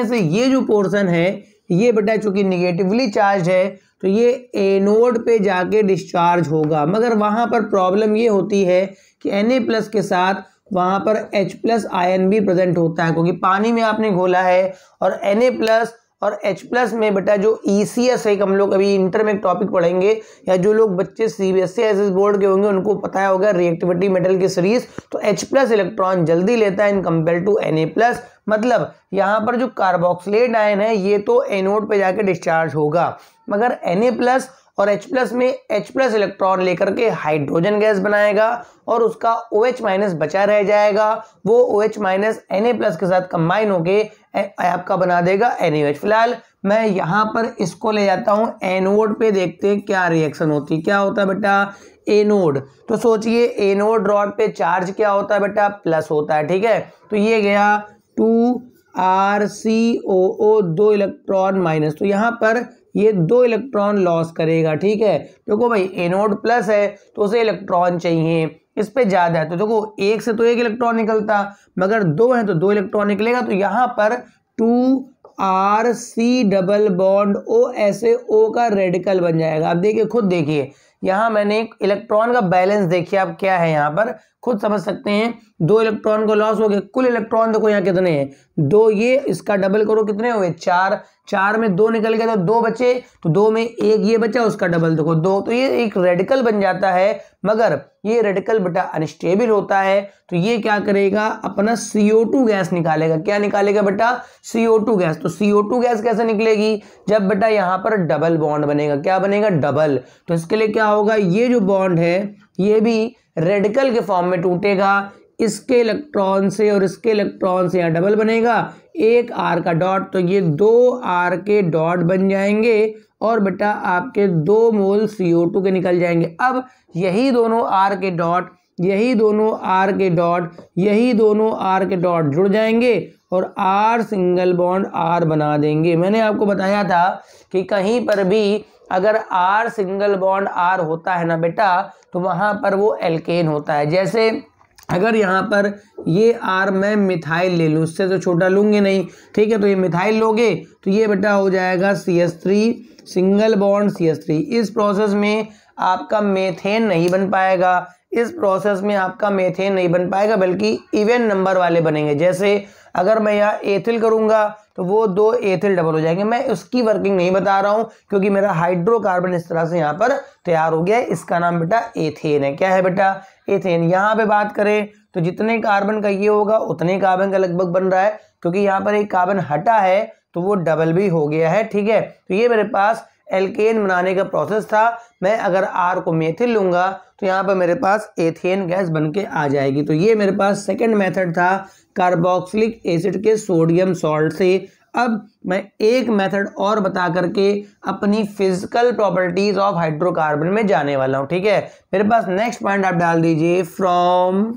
से ये जो पोर्शन है ये बेटा चूंकि निगेटिवली चार्ज है तो ये एनोड पे जाके डिस्चार्ज होगा, मगर वहां पर प्रॉब्लम ये होती है कि Na+ के साथ वहां पर H+ आयन भी प्रेजेंट होता है, क्योंकि पानी में आपने घोला है। और Na+ और H+ में बेटा जो ECS है, हम लोग अभी इंटर में एक टॉपिक पढ़ेंगे, या जो लोग बच्चे CBSE SS बोर्ड के होंगे उनको पता होगा रिएक्टिविटी मेटल की सीरीज। तो H+ इलेक्ट्रॉन जल्दी लेता है इन कंपेयर टू Na+। मतलब यहाँ पर जो कार्बोक्सिलेट आयन है ये तो एनोड पे जाके डिस्चार्ज होगा, मगर Na+ और H+ में H+ इलेक्ट्रॉन लेकर के हाइड्रोजन गैस बनाएगा और उसका OH- बचा रह जाएगा। वो OH- Na+ के साथ कंबाइन होके आपका बना देगा NaOH। फिलहाल मैं यहाँ पर इसको ले जाता हूँ एनोड पे, देखते हैं क्या रिएक्शन होती है। क्या होता है बेटा, एनोड। तो सोचिए एनोड रॉड पे चार्ज क्या होता है बेटा, प्लस होता है, ठीक है। तो ये गया 2RCOO, 2 इलेक्ट्रॉन माइनस, तो यहाँ पर ये 2 इलेक्ट्रॉन लॉस करेगा, ठीक है। देखो भाई एनोड प्लस है तो उसे इलेक्ट्रॉन चाहिए, इस पे ज्यादा है तो देखो 1 से तो 1 इलेक्ट्रॉन निकलता, मगर 2 है तो 2 इलेक्ट्रॉन निकलेगा। तो यहाँ पर 2RC डबल बॉन्ड O ऐसे O का रेडिकल बन जाएगा। अब देखिए, खुद देखिए, यहाँ मैंने एक इलेक्ट्रॉन का बैलेंस देखिए आप क्या है, यहाँ पर खुद समझ सकते हैं। 2 इलेक्ट्रॉन को लॉस हो गया, कुल इलेक्ट्रॉन देखो यहाँ कितने हैं, 2, ये इसका डबल करो कितने हुए, 4, 4 में 2 निकल गया तो 2 बचे, तो 2 में 1 ये बचा, उसका डबल देखो 2। तो ये एक रेडिकल बन जाता है, मगर ये रेडिकल बेटा अनस्टेबल होता है। तो ये क्या करेगा, अपना CO2 गैस निकालेगा। क्या निकालेगा बेटा, CO2 गैस। तो CO2 गैस कैसे निकलेगी, जब बेटा यहाँ पर डबल बॉन्ड बनेगा। क्या बनेगा, डबल। तो इसके लिए क्या होगा, ये जो बॉन्ड है ये भी रेडिकल के फॉर्म में टूटेगा, इसके इलेक्ट्रॉन से और इसके इलेक्ट्रॉन से यहाँ डबल बनेगा, एक R का डॉट, तो ये 2 R के डॉट बन जाएंगे और बेटा आपके 2 मोल CO2 के निकल जाएंगे। अब यही दोनों R के डॉट, यही दोनों R के डॉट, यही दोनों R के डॉट जुड़ जाएंगे और R सिंगल बॉन्ड R बना देंगे। मैंने आपको बताया था कि कहीं पर भी अगर R सिंगल बॉन्ड R होता है ना बेटा, तो वहां पर वो एल्केन होता है। जैसे अगर यहाँ पर ये R मैं मिथाइल ले लूँ, इससे तो छोटा लूंगे नहीं, ठीक है। तो ये मिथाइल लोगे तो ये बेटा हो जाएगा CH3 सिंगल बॉन्ड CH3। इस प्रोसेस में आपका मेथेन नहीं बन पाएगा, इस प्रोसेस में आपका मेथेन नहीं बन पाएगा, बल्कि इवन नंबर वाले बनेंगे। जैसे अगर मैं यहाँ एथिल करूंगा तो वो 2 एथिल डबल हो जाएंगे। मैं उसकी वर्किंग नहीं बता रहा हूं क्योंकि मेरा हाइड्रोकार्बन इस तरह से यहाँ पर तैयार हो गया है। इसका नाम बेटा एथेन है। क्या है बेटा, एथेन। यहाँ पे बात करें तो जितने कार्बन का ये होगा उतने कार्बन का लगभग बन रहा है, क्योंकि यहाँ पर एक कार्बन हटा है तो वो डबल भी हो गया है, ठीक है। तो ये मेरे पास एल्केन बनाने का प्रोसेस था। मैं अगर R को मेथिल लूंगा तो यहाँ पर मेरे पास एथेन गैस बन के आ जाएगी। तो ये मेरे पास सेकंड मेथड था कार्बोक्सिलिक एसिड के सोडियम सॉल्ट से। अब मैं एक मेथड और बता करके अपनी फिजिकल प्रॉपर्टीज ऑफ हाइड्रोकार्बन में जाने वाला हूँ, ठीक है। मेरे पास नेक्स्ट पॉइंट आप डाल दीजिए, फ्रॉम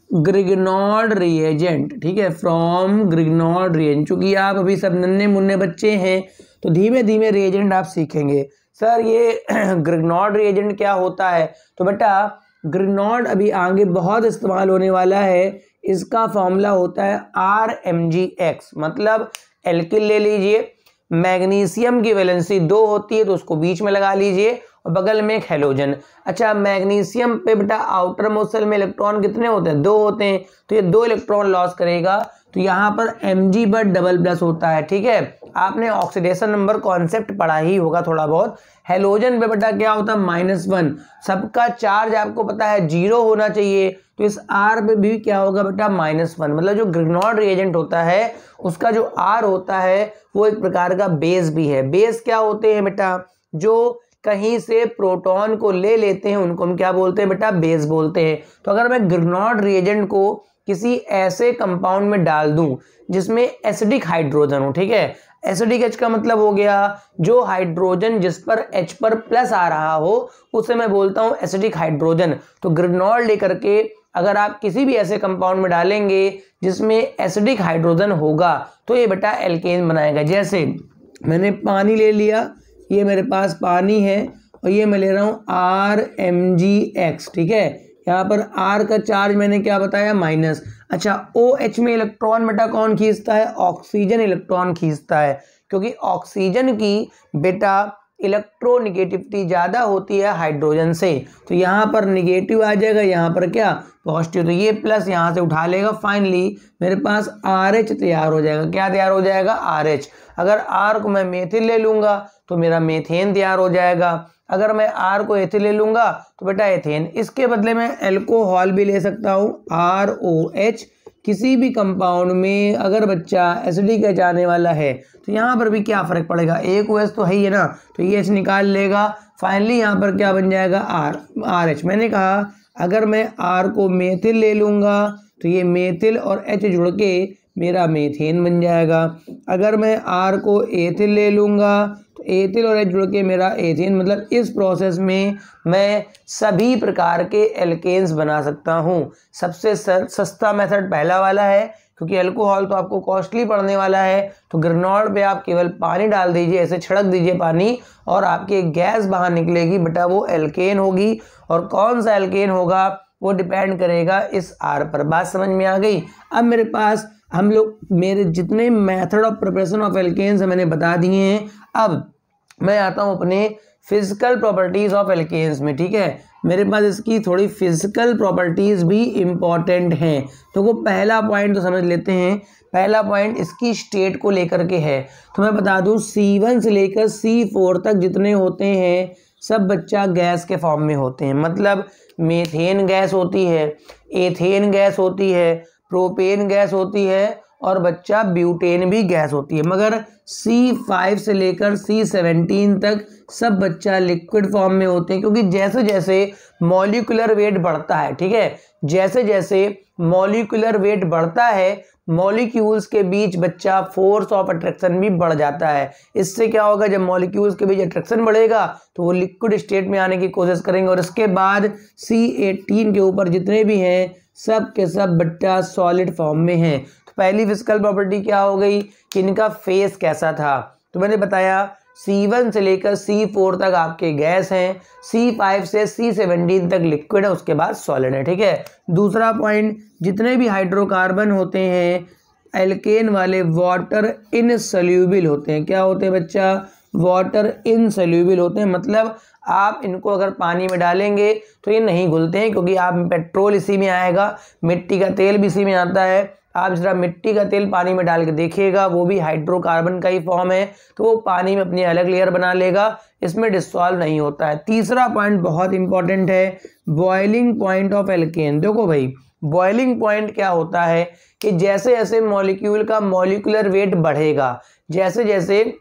ग्रिग्नॉर्ड रिएजेंट, ठीक है, फ्रॉम ग्रिग्नॉर्ड रिएजेंट। चूंकि आप अभी सब नन्हे मुन्ने बच्चे हैं तो धीमे धीमे रिएजेंट आप सीखेंगे। सर ये ग्रिग्नॉर्ड रिएजेंट क्या होता है, तो बेटा ग्रिग्नॉर्ड अभी आगे बहुत इस्तेमाल होने वाला है। इसका फॉर्मूला होता है RMgX, मतलब एल्किल ले लीजिए, मैग्नीशियम की वैलेंसी 2 होती है तो उसको बीच में लगा लीजिए और बगल में एक हैलोजन। अच्छा, मैग्नीशियम पे बेटा आउटर मोस्ट शेल में इलेक्ट्रॉन कितने होते हैं? 2 होते हैं, तो ये 2 इलेक्ट्रॉन लॉस करेगा, तो यहाँ पर Mg पर डबल प्लस होता है। ठीक है, आपने ऑक्सीडेशन नंबर कॉन्सेप्ट पढ़ा ही होगा थोड़ा बहुत। हैलोजन पे बेटा क्या होता है? -1। सबका चार्ज आपको पता है 0 होना चाहिए, तो इस R पे भी क्या होगा बेटा? -1। मतलब जो ग्रिग्नॉर्ड रिएजेंट होता है उसका जो R होता है वो एक प्रकार का बेस भी है। बेस क्या होते हैं बेटा? जो कहीं से प्रोटॉन को ले लेते हैं उनको हम क्या बोलते हैं बेटा? बेस बोलते हैं। तो अगर मैं ग्रिग्नॉर्ड रिएजेंट को किसी ऐसे कंपाउंड में डाल दूं जिसमें एसिडिक हाइड्रोजन हो, ठीक है, एसिडिक H का मतलब हो गया जो हाइड्रोजन जिस पर H पर प्लस आ रहा हो उसे मैं बोलता हूं एसिडिक हाइड्रोजन। तो ग्रिग्नॉल लेकर के अगर आप किसी भी ऐसे कंपाउंड में डालेंगे जिसमें एसिडिक हाइड्रोजन होगा तो ये बेटा एल्केन बनाएगा। जैसे मैंने पानी ले लिया, ये मेरे पास पानी है और ये मैं ले रहा हूँ RMgX, ठीक है, यहाँ पर R का चार्ज मैंने क्या बताया? माइनस। अच्छा, OH में इलेक्ट्रॉन बेटा कौन खींचता है? ऑक्सीजन इलेक्ट्रॉन खींचता है, क्योंकि ऑक्सीजन की बेटा इलेक्ट्रोनिगेटिविटी ज़्यादा होती है हाइड्रोजन से, तो यहाँ पर निगेटिव आ जाएगा, यहाँ पर क्या? पॉजिटिव। तो ये प्लस यहाँ से उठा लेगा, फाइनली मेरे पास RH तैयार हो जाएगा। क्या तैयार हो जाएगा? RH। अगर R को मैं मेथिल ले लूँगा तो मेरा मेथेन तैयार हो जाएगा। अगर मैं R को एथिल ले लूँगा तो बेटा एथेन। इसके बदले मैं एल्कोहल भी ले सकता हूँ, ROH। किसी भी कंपाउंड में अगर बच्चा एसिडिक H आने वाला है तो यहाँ पर भी क्या फ़र्क पड़ेगा? एक OH तो है ही है ना, तो ये H निकाल लेगा, फाइनली यहाँ पर क्या बन जाएगा? RH। मैंने कहा अगर मैं R को मेथिल ले लूँगा तो ये मेथिल और H जुड़ के मेरा मेथेन बन जाएगा। अगर मैं R को एथिल ले लूँगा तो एथिल और H जुड़ के मेरा एथेन। मतलब इस प्रोसेस में मैं सभी प्रकार के एल्केन्स बना सकता हूँ। सबसे सस्ता मेथड पहला वाला है, क्योंकि अल्कोहल तो आपको कॉस्टली पड़ने वाला है। तो ग्रेनॉल पे आप केवल पानी डाल दीजिए, ऐसे छिड़क दीजिए पानी और आपकी एक गैस बाहर निकलेगी बेटा, वो एल्केन होगी। और कौन सा एल्केन होगा वो डिपेंड करेगा इस R पर। बात समझ में आ गई? अब मेरे पास मेरे जितने method of preparation of alkenes मैंने बता दिए हैं। अब मैं आता हूँ अपने फिजिकल प्रॉपर्टीज ऑफ एल्केन्स में, ठीक है। मेरे पास इसकी थोड़ी फिजिकल प्रॉपर्टीज भी इम्पॉर्टेंट हैं। तो वो पहला पॉइंट तो समझ लेते हैं। पहला पॉइंट इसकी स्टेट को लेकर के है। तो मैं बता दूं C1 से लेकर C4 तक जितने होते हैं सब बच्चा गैस के फॉर्म में होते हैं। मतलब मीथेन गैस होती है, एथेन गैस होती है, प्रोपेन गैस होती है और बच्चा ब्यूटेन भी गैस होती है। मगर C5 से लेकर C17 तक सब बच्चा लिक्विड फॉर्म में होते हैं, क्योंकि जैसे जैसे मॉलिक्यूलर वेट बढ़ता है, ठीक है, जैसे जैसे मॉलिक्यूलर वेट बढ़ता है मॉलिक्यूल्स के बीच बच्चा फोर्स ऑफ अट्रैक्शन भी बढ़ जाता है। इससे क्या होगा, जब मॉलिक्यूल्स के बीच अट्रैक्शन बढ़ेगा तो वो लिक्विड स्टेट में आने की कोशिश करेंगे और इसके बाद C18 के ऊपर जितने भी हैं सब के सब बच्चा सॉलिड फॉर्म में हैं। तो पहली फिजिकल प्रॉपर्टी क्या हो गई कि इनका फेस कैसा था। तो मैंने बताया C1 से लेकर C4 तक आपके गैस हैं, C5 से C17 तक लिक्विड है, उसके बाद सॉलिड है, ठीक है। दूसरा पॉइंट, जितने भी हाइड्रोकार्बन होते हैं एल्केन वाले वाटर इनसोल्यूबल होते हैं। क्या होते हैं बच्चा? वाटर इनसोल्यूबल होते हैं। मतलब आप इनको अगर पानी में डालेंगे तो ये नहीं घुलते हैं, क्योंकि आप पेट्रोल इसी में आएगा, मिट्टी का तेल भी इसी में आता है। आप जरा मिट्टी का तेल पानी में डाल के देखिएगा, वो भी हाइड्रोकार्बन का ही फॉर्म है, तो वो पानी में अपनी अलग लेयर बना लेगा, इसमें डिसॉल्व नहीं होता है। तीसरा पॉइंट बहुत इंपॉर्टेंट है, बॉइलिंग पॉइंट ऑफ एल्केन। देखो भाई, बॉइलिंग पॉइंट क्या होता है कि जैसे जैसे मॉलिक्यूल का मॉलिक्यूलर वेट बढ़ेगा, जैसे जैसे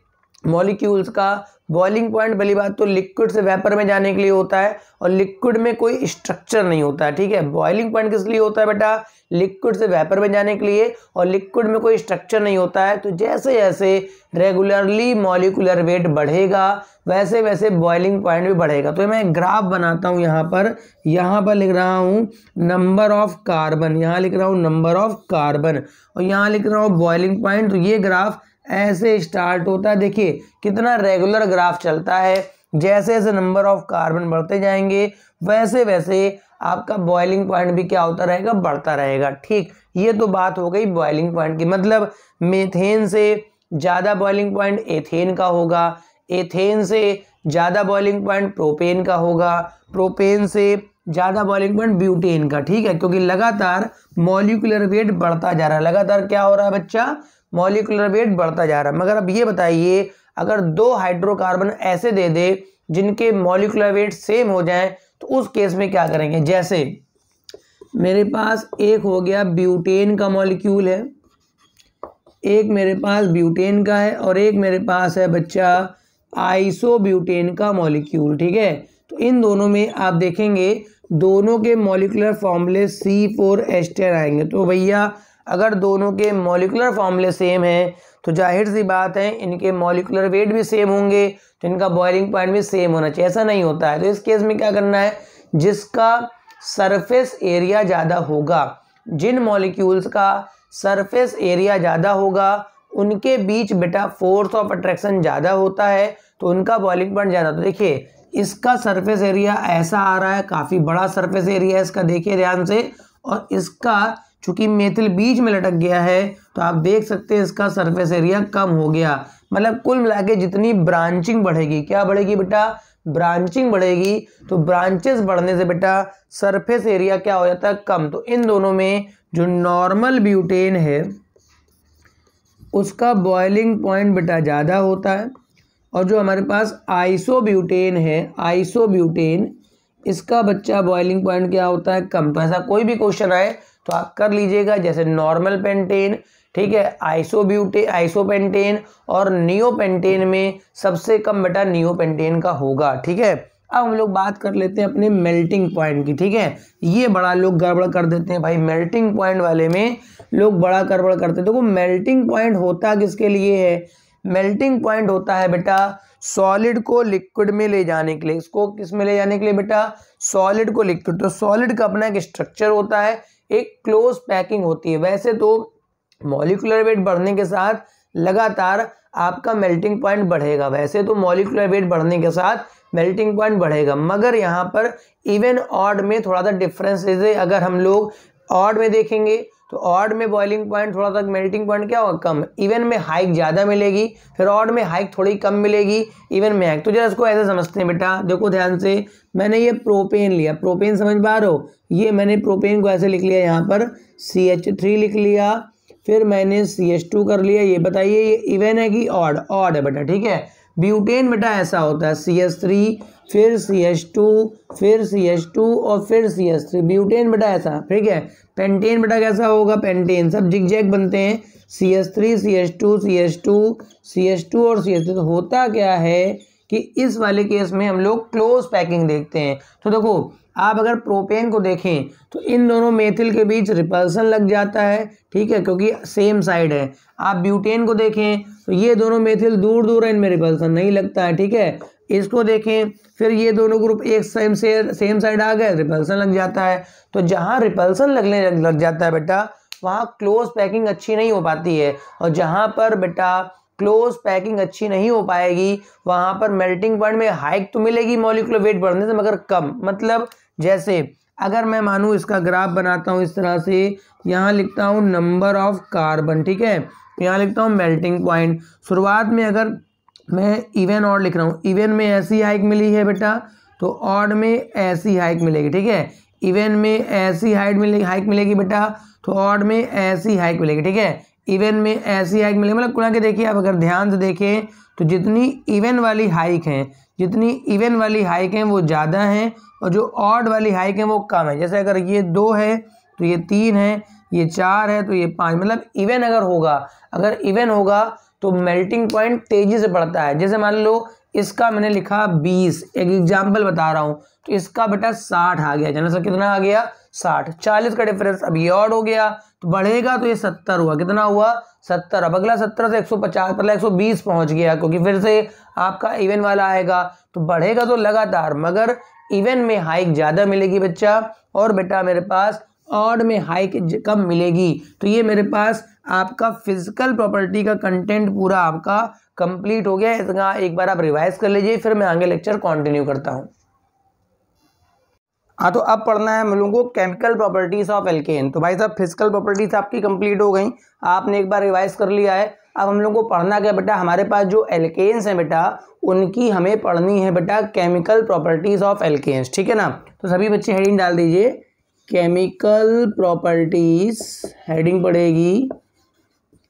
मॉलिक्यूल्स का बॉइलिंग पॉइंट, पहली बात तो लिक्विड से वेपर में जाने के लिए होता है और लिक्विड में कोई स्ट्रक्चर नहीं होता है, ठीक है। बॉइलिंग पॉइंट किस लिए होता है बेटा? लिक्विड से वेपर में जाने के लिए, और लिक्विड में कोई स्ट्रक्चर नहीं होता है। तो जैसे जैसे रेगुलरली मॉलिक्यूलर वेट बढ़ेगा वैसे वैसे बॉइलिंग पॉइंट भी बढ़ेगा। तो मैं ग्राफ बनाता हूँ, यहाँ पर लिख रहा हूँ नंबर ऑफ कार्बन, यहाँ लिख रहा हूँ नंबर ऑफ कार्बन और यहाँ लिख रहा हूँ बॉइलिंग पॉइंट। तो ये ग्राफ ऐसे स्टार्ट होता है, देखिए कितना रेगुलर ग्राफ चलता है। जैसे जैसे नंबर ऑफ कार्बन बढ़ते जाएंगे वैसे वैसे आपका बॉइलिंग पॉइंट भी क्या होता रहेगा? बढ़ता रहेगा, ठीक। ये तो बात हो गई बॉइलिंग पॉइंट की। मतलब मीथेन से ज़्यादा बॉइलिंग पॉइंट एथेन का होगा, एथेन से ज़्यादा बॉइलिंग पॉइंट प्रोपेन का होगा, प्रोपेन से ज़्यादा बॉइलिंग पॉइंट ब्यूटेन का। ठीक है, क्योंकि लगातार मॉलिक्यूलर वेट बढ़ता जा रहा है, लगातार क्या हो रहा है बच्चा, मॉलिक्यूलर वेट बढ़ता जा रहा है। मगर अब ये बताइए, अगर दो हाइड्रोकार्बन ऐसे दे दे जिनके मॉलिक्यूलर वेट सेम हो जाए तो उस केस में क्या करेंगे। जैसे मेरे पास एक हो गया ब्यूटेन का मॉलिक्यूल है, एक मेरे पास ब्यूटेन का है और एक मेरे पास है बच्चा आइसोब्यूटेन का मॉलिक्यूल। ठीक है, तो इन दोनों में आप देखेंगे दोनों के मॉलिक्यूलर फॉर्मूले C4 एस्टर आएंगे। तो भैया अगर दोनों के मॉलिक्यूलर फॉर्मूले सेम हैं तो जाहिर सी बात है इनके मॉलिक्यूलर वेट भी सेम होंगे, तो इनका बॉइलिंग पॉइंट भी सेम होना चाहिए। ऐसा नहीं होता है, तो इस केस में क्या करना है, जिसका सरफेस एरिया ज़्यादा होगा, जिन मॉलिक्यूल्स का सरफेस एरिया ज़्यादा होगा उनके बीच बेटा फोर्स ऑफ अट्रैक्शन ज़्यादा होता है, तो उनका बॉइलिंग पॉइंट ज़्यादा। तो देखिए इसका सरफेस एरिया ऐसा आ रहा है, काफ़ी बड़ा सरफेस एरिया है इसका, देखिए ध्यान से, और इसका चूंकि मेथिल बीच में लटक गया है तो आप देख सकते हैं इसका सरफेस एरिया कम हो गया। मतलब कुल मिला के जितनी ब्रांचिंग बढ़ेगी, क्या बढ़ेगी बेटा, ब्रांचिंग बढ़ेगी, तो ब्रांचेस बढ़ने से बेटा सरफेस एरिया क्या हो जाता है, कम। तो इन दोनों में जो नॉर्मल ब्यूटेन है उसका बॉइलिंग पॉइंट बेटा ज़्यादा होता है, और जो हमारे पास आइसोब्यूटेन है, आइसोब्यूटेन, इसका बच्चा बॉइलिंग पॉइंट क्या होता है, कम। तो ऐसा कोई भी क्वेश्चन आए तो आप कर लीजिएगा, जैसे नॉर्मल पेंटेन, ठीक है, आइसोपेंटेन और नियोपेंटेन में सबसे कम बेटा नियोपेंटेन का होगा। ठीक है, अब हम लोग बात कर लेते हैं अपने मेल्टिंग पॉइंट की। ठीक है, ये बड़ा लोग गड़बड़ कर देते हैं भाई, मेल्टिंग पॉइंट वाले में लोग बड़ा गड़बड़ करते हैं। देखो मेल्टिंग पॉइंट होता किसके लिए है, मेल्टिंग पॉइंट होता है बेटा सॉलिड को लिक्विड में ले जाने के लिए। इसको किस में ले जाने के लिए बेटा, सॉलिड को लिक्विड। तो सॉलिड का अपना एक स्ट्रक्चर होता है, एक क्लोज पैकिंग होती है। वैसे तो मॉलिक्यूलर वेट बढ़ने के साथ लगातार आपका मेल्टिंग पॉइंट बढ़ेगा, वैसे तो मॉलिक्यूलर वेट बढ़ने के साथ मेल्टिंग पॉइंट बढ़ेगा, मगर यहाँ पर इवन ऑड में थोड़ा सा डिफरेंस है। अगर हम लोग ऑड में देखेंगे तो ऑड में बॉइलिंग पॉइंट थोड़ा सा, मेल्टिंग पॉइंट क्या होगा, कम। इवन में हाइक ज़्यादा मिलेगी, फिर ऑड में हाइक थोड़ी कम मिलेगी, इवन में हाइक। तो जरा इसको ऐसे समझते हैं बेटा, देखो ध्यान से, मैंने ये प्रोपेन लिया, प्रोपेन समझ पा रहे हो, ये मैंने प्रोपेन को ऐसे लिख लिया, यहाँ पर CH3 लिख लिया, फिर मैंने CH2 कर लिया। ये बताइए ये इवन है कि ऑड, ऑड है बेटा। ठीक है, ब्यूटेन बेटा ऐसा होता है CH3 फिर CH2 फिर CH2 और फिर CH3, ब्यूटेन बेटा ऐसा। ठीक है, पेंटेन बेटा कैसा होगा, पेंटेन सब जिगजैग बनते हैं, CH3 CH2 CH2 CH2 और CH3। तो होता क्या है कि इस वाले केस में हम लोग क्लोज पैकिंग देखते हैं। तो देखो आप अगर प्रोपेन को देखें तो इन दोनों मेथिल के बीच रिपल्सन लग जाता है, ठीक है, क्योंकि सेम साइड है। आप ब्यूटेन को देखें तो ये दोनों मेथिल दूर दूर है, इनमें रिपल्सन नहीं लगता है। ठीक है, इसको देखें फिर ये दोनों ग्रुप एक सेम साइड आ गए, रिपल्सन लग जाता है। तो जहाँ रिपल्सन लगने लग जाता है बेटा वहाँ क्लोज पैकिंग अच्छी नहीं हो पाती है, और जहाँ पर बेटा क्लोज पैकिंग अच्छी नहीं हो पाएगी वहाँ पर मेल्टिंग पॉइंट में हाइक तो मिलेगी मॉलिक्यूलर वेट बढ़ने से, मगर कम। मतलब जैसे अगर मैं मानूँ इसका ग्राफ बनाता हूँ इस तरह से, यहाँ लिखता हूँ नंबर ऑफ कार्बन, ठीक है, यहाँ लिखता हूँ मेल्टिंग पॉइंट। शुरुआत में अगर मैं इवन ऑड लिख रहा हूँ, इवन में ऐसी हाइक मिली है बेटा तो ऑड में ऐसी हाइक मिलेगी। ठीक है, इवन में ऐसी हाइक मिलेगी बेटा तो ऑड में ऐसी हाइक मिलेगी। ठीक है, इवन में ऐसी हाइक मिलेगी। मतलब कुल के देखिए आप अगर ध्यान से देखें तो जितनी इवन वाली हाइक हैं वो ज़्यादा हैं, और जो ऑड वाली हाइक हैं वो कम है। जैसे अगर ये 2 है तो ये 3 है, ये 4 है तो ये 5। मतलब इवन अगर इवन होगा तो मेल्टिंग पॉइंट तेजी से बढ़ता है। जैसे मान लो इसका मैंने लिखा 20, एक एग्जाम्पल बता रहा हूँ, तो इसका बेटा 60 आ गया। जाना सर कितना आ गया, 60, 40 का डिफरेंस। अब ये ऑड हो गया तो बढ़ेगा तो ये 70 हुआ, कितना हुआ, 70। अब अगला 70 से 150 मतलब 120 पहुंच गया, क्योंकि फिर से आपका इवन वाला आएगा तो बढ़ेगा तो लगातार, मगर इवन में हाइक ज़्यादा मिलेगी बच्चा, और बेटा मेरे पास ऑड में हाइक कम मिलेगी। तो ये मेरे पास आपका फिजिकल प्रॉपर्टी का कंटेंट पूरा आपका कंप्लीट हो गया। इतना एक बार आप रिवाइज कर लीजिए, फिर मैं आगे लेक्चर कंटिन्यू करता हूँ। हाँ, तो अब पढ़ना है हम लोगों को केमिकल प्रॉपर्टीज ऑफ एल्केन। तो भाई साहब फिजिकल प्रॉपर्टीज आपकी कंप्लीट हो गई, आपने एक बार रिवाइज कर लिया है। अब हम लोग को पढ़ना क्या बेटा, हमारे पास जो एल्केन्स हैं बेटा उनकी हमें पढ़नी है बेटा केमिकल प्रॉपर्टीज ऑफ एल्केन्स, ठीक है ना। तो सभी बच्चे हेडिंग डाल दीजिए, केमिकल प्रॉपर्टीज, हेडिंग पड़ेगी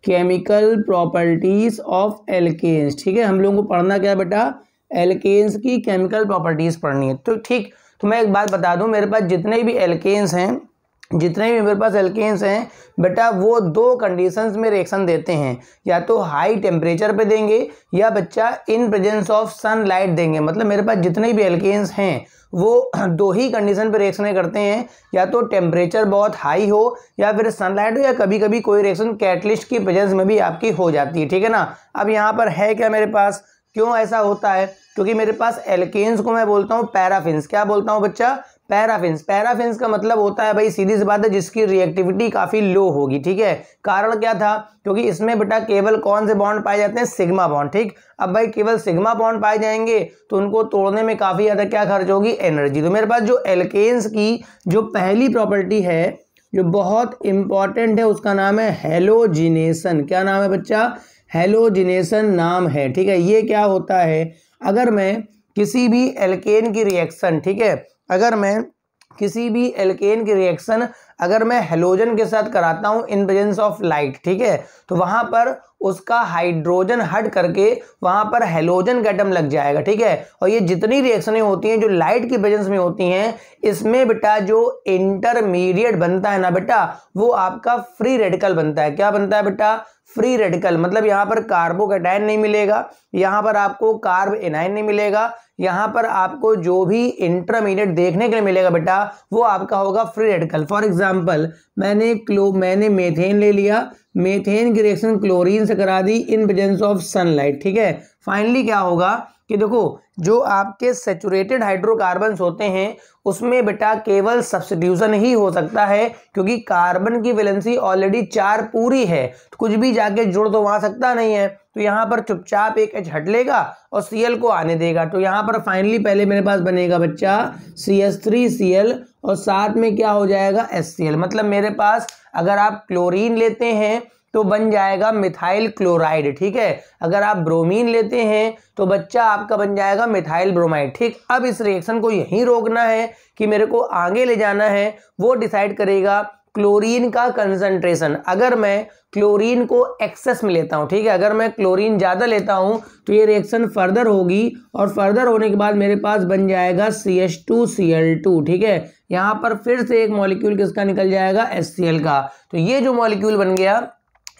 केमिकल प्रॉपर्टीज ऑफ एल्केन्स, ठीक है। हम लोगों को पढ़ना क्या है बेटा, एल्केन्स की केमिकल प्रॉपर्टीज पढ़नी है। तो ठीक, तो मैं एक बात बता दूं, मेरे पास जितने भी एल्केन्स हैं, जितने भी मेरे पास एल्केन्स हैं बेटा, वो दो कंडीशंस में रिएक्शन देते हैं, या तो हाई टेम्परेचर पे देंगे या बच्चा इन प्रेजेंस ऑफ सनलाइट देंगे। मतलब मेरे पास जितने भी एल्केन्स हैं वो दो ही कंडीशन पे रिएक्शन करते हैं, या तो टेम्परेचर बहुत हाई हो या फिर सनलाइट हो, या कभी कभी कोई रिएक्शन कैटलिस्ट की प्रेजेंस में भी आपकी हो जाती है, ठीक है ना। अब यहाँ पर है क्या मेरे पास, क्यों ऐसा होता है, क्योंकि मेरे पास एल्केन्स को मैं बोलता हूँ पैराफिन्स। क्या बोलता हूँ बच्चा, पैराफिन्स। पैराफिन्स का मतलब होता है भाई सीधी सी बात है, जिसकी रिएक्टिविटी काफी लो होगी, ठीक है। कारण क्या था, क्योंकि इसमें बेटा केवल कौन से बॉन्ड पाए जाते हैं, सिग्मा बॉन्ड, ठीक। अब भाई केवल सिग्मा बॉन्ड पाए जाएंगे तो उनको तोड़ने में काफी ज्यादा क्या खर्च होगी, एनर्जी। तो मेरे पास जो एल्केन्स की जो पहली प्रॉपर्टी है जो बहुत इंपॉर्टेंट है उसका नाम है हैलोजिनेशन। क्या नाम है बच्चा, हैलोजिनेशन नाम है, ठीक है। ये क्या होता है, अगर मैं किसी भी एल्केन की रिएक्शन, ठीक है, अगर मैं किसी भी एल्केन की रिएक्शन अगर मैं हेलोजन के साथ कराता हूं इन प्रेजेंस ऑफ लाइट, ठीक है, तो वहां पर उसका हाइड्रोजन हट करके वहां पर हेलोजन का एटम लग जाएगा, ठीक है। और ये जितनी रिएक्शनें होती हैं जो लाइट की प्रेजेंस में होती हैं, इसमें बेटा जो इंटरमीडिएट बनता है ना बेटा, वो आपका फ्री रेडिकल बनता है। क्या बनता है बेटा, फ्री रेडिकल। मतलब यहाँ पर कार्बोकैटायन नहीं मिलेगा, यहाँ पर आपको कार्ब एनाइन नहीं मिलेगा, यहाँ पर आपको जो भी इंटरमीडिएट देखने के लिए मिलेगा बेटा वो आपका होगा फ्री रेडिकल। फॉर एग्जांपल मैंने मेथेन ले लिया, मेथेन की रिएक्शन क्लोरीन से करा दी इन प्रेजेंस ऑफ सनलाइट, ठीक है। फाइनली क्या होगा कि देखो जो आपके सैचुरेटेड हाइड्रोकार्बन्स होते हैं उसमें बेटा केवल सब्स्टिट्यूशन ही हो सकता है, क्योंकि कार्बन की वैलेंसी ऑलरेडी 4 पूरी है, तो कुछ भी जाके जुड़ तो वहां सकता नहीं है। तो यहाँ पर चुपचाप एक H हट लेगा और Cl को आने देगा। तो यहाँ पर फाइनली पहले मेरे पास बनेगा बच्चा CH3Cl और साथ में क्या हो जाएगा HCl। मतलब मेरे पास अगर आप क्लोरीन लेते हैं तो बन जाएगा मिथाइल क्लोराइड, ठीक है। अगर आप ब्रोमीन लेते हैं तो बच्चा आपका बन जाएगा मिथाइल ब्रोमाइड, ठीक। अब इस रिएक्शन को यहीं रोकना है कि मेरे को आगे ले जाना है, वो डिसाइड करेगा क्लोरीन का कंसंट्रेशन। अगर मैं क्लोरीन को एक्सेस में लेता हूं, ठीक है, अगर मैं क्लोरीन ज़्यादा लेता हूं तो ये रिएक्शन फर्दर होगी और फर्दर होने के बाद मेरे पास बन जाएगा CH2Cl2, ठीक है। यहाँ पर फिर से एक मॉलिक्यूल किसका निकल जाएगा, HCl का। तो ये जो मॉलिक्यूल बन गया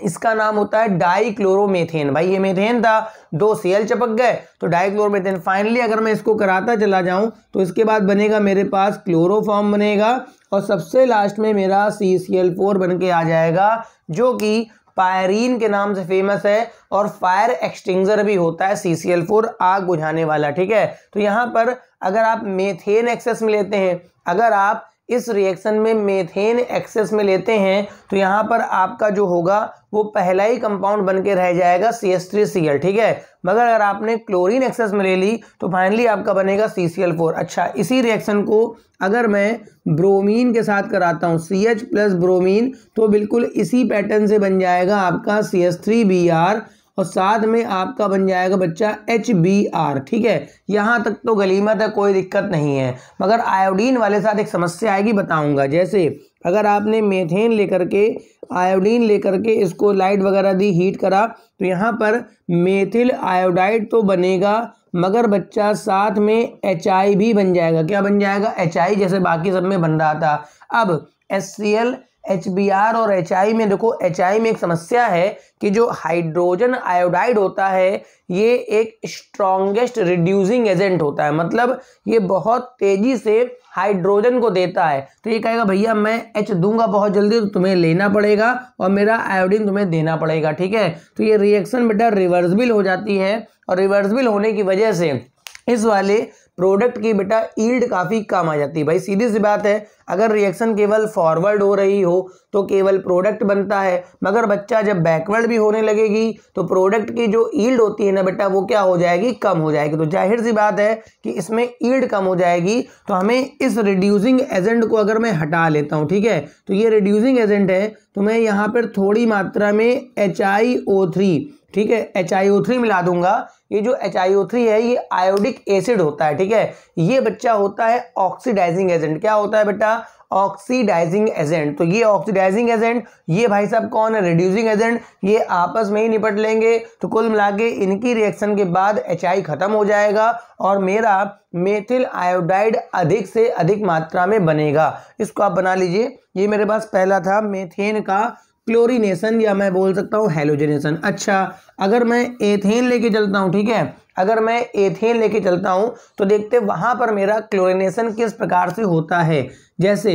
इसका नाम होता है डाइक्लोरोमेथेन। भाई ये मेथेन था, 2 Cl चिपक गए तो डाइक्लोरोमेथेन। फाइनली अगर मैं इसको कराता चला जाऊं तो इसके बाद बनेगा मेरे पास क्लोरोफॉर्म बनेगा और सबसे लास्ट में मेरा CCl4 बन के आ जाएगा, जो कि पायरीन के नाम से फेमस है और फायर एक्सटिंग्विशर भी होता है CCl4, आग बुझाने वाला, ठीक है। तो यहाँ पर अगर आप मेथेन एक्सेस में लेते हैं, अगर आप इस रिएक्शन में मेथेन एक्सेस में लेते हैं तो यहाँ पर आपका जो होगा वो पहला ही कंपाउंड बन के रह जाएगा CH3Cl, ठीक है। मगर अगर आपने क्लोरीन एक्सेस में ले ली तो फाइनली आपका बनेगा CCl4। अच्छा, इसी रिएक्शन को अगर मैं ब्रोमीन के साथ कराता हूँ CH प्लस ब्रोमीन, तो बिल्कुल इसी पैटर्न से बन जाएगा आपका CH3Br और साथ में आपका बन जाएगा बच्चा HBr, ठीक है। यहाँ तक तो गलीमत है, कोई दिक्कत नहीं है। मगर आयोडीन वाले साथ एक समस्या आएगी, बताऊंगा। जैसे अगर आपने मेथेन लेकर के आयोडीन लेकर के इसको लाइट वगैरह दी, हीट करा, तो यहाँ पर मेथिल आयोडाइड तो बनेगा मगर बच्चा साथ में HI भी बन जाएगा। क्या बन जाएगा, HI, जैसे बाकी सब में बन रहा था। अब HCl, HBr और HI में देखो, HI में एक समस्या है कि जो हाइड्रोजन आयोडाइड होता है ये एक स्ट्रॉन्गेस्ट रिड्यूसिंग एजेंट होता है। मतलब ये बहुत तेजी से हाइड्रोजन को देता है। तो ये कहेगा भैया मैं H दूंगा बहुत जल्दी, तो तुम्हें लेना पड़ेगा और मेरा आयोडीन तुम्हें देना पड़ेगा, ठीक है। तो ये रिएक्शन बेटा रिवर्सिबल हो जाती है और रिवर्सिबल होने की वजह से इस वाले प्रोडक्ट की बेटा यील्ड काफ़ी कम आ जाती है। भाई सीधी सी बात है, अगर रिएक्शन केवल फॉरवर्ड हो रही हो तो केवल प्रोडक्ट बनता है, मगर बच्चा जब बैकवर्ड भी होने लगेगी तो प्रोडक्ट की जो यील्ड होती है ना बेटा वो क्या हो जाएगी, कम हो जाएगी। तो जाहिर सी बात है कि इसमें यील्ड कम हो जाएगी। तो हमें इस रिड्यूसिंग एजेंट को अगर मैं हटा लेता हूँ, ठीक है, तो ये रिड्यूसिंग एजेंट है, तो मैं यहाँ पर थोड़ी मात्रा में HiO3 ठीक है, HiO3 मिला दूंगा। ये जो HiO3 है ये आयोडिक एसिड होता है, ठीक है, ये बच्चा होता है ऑक्सीडाइजिंग एजेंट। क्या होता है बेटा? Oxidizing agent. तो ये ऑक्सीडाइजिंग एजेंट, ये भाई साहब कौन है? Reducing agent. ये आपस में ही निपट लेंगे, तो कुल मिला के इनकी रिएक्शन के बाद HI खत्म हो जाएगा और मेरा मेथिल आयोडाइड अधिक से अधिक मात्रा में बनेगा। इसको आप बना लीजिए। ये मेरे पास पहला था मेथेन का क्लोरीनेशन, या मैं बोल सकता हूँ हेलोजनेशन। अच्छा, अगर मैं एथेन लेके चलता हूँ, ठीक है, अगर मैं एथेन लेके चलता हूँ तो देखते वहां पर मेरा क्लोरीनेशन किस प्रकार से होता है। जैसे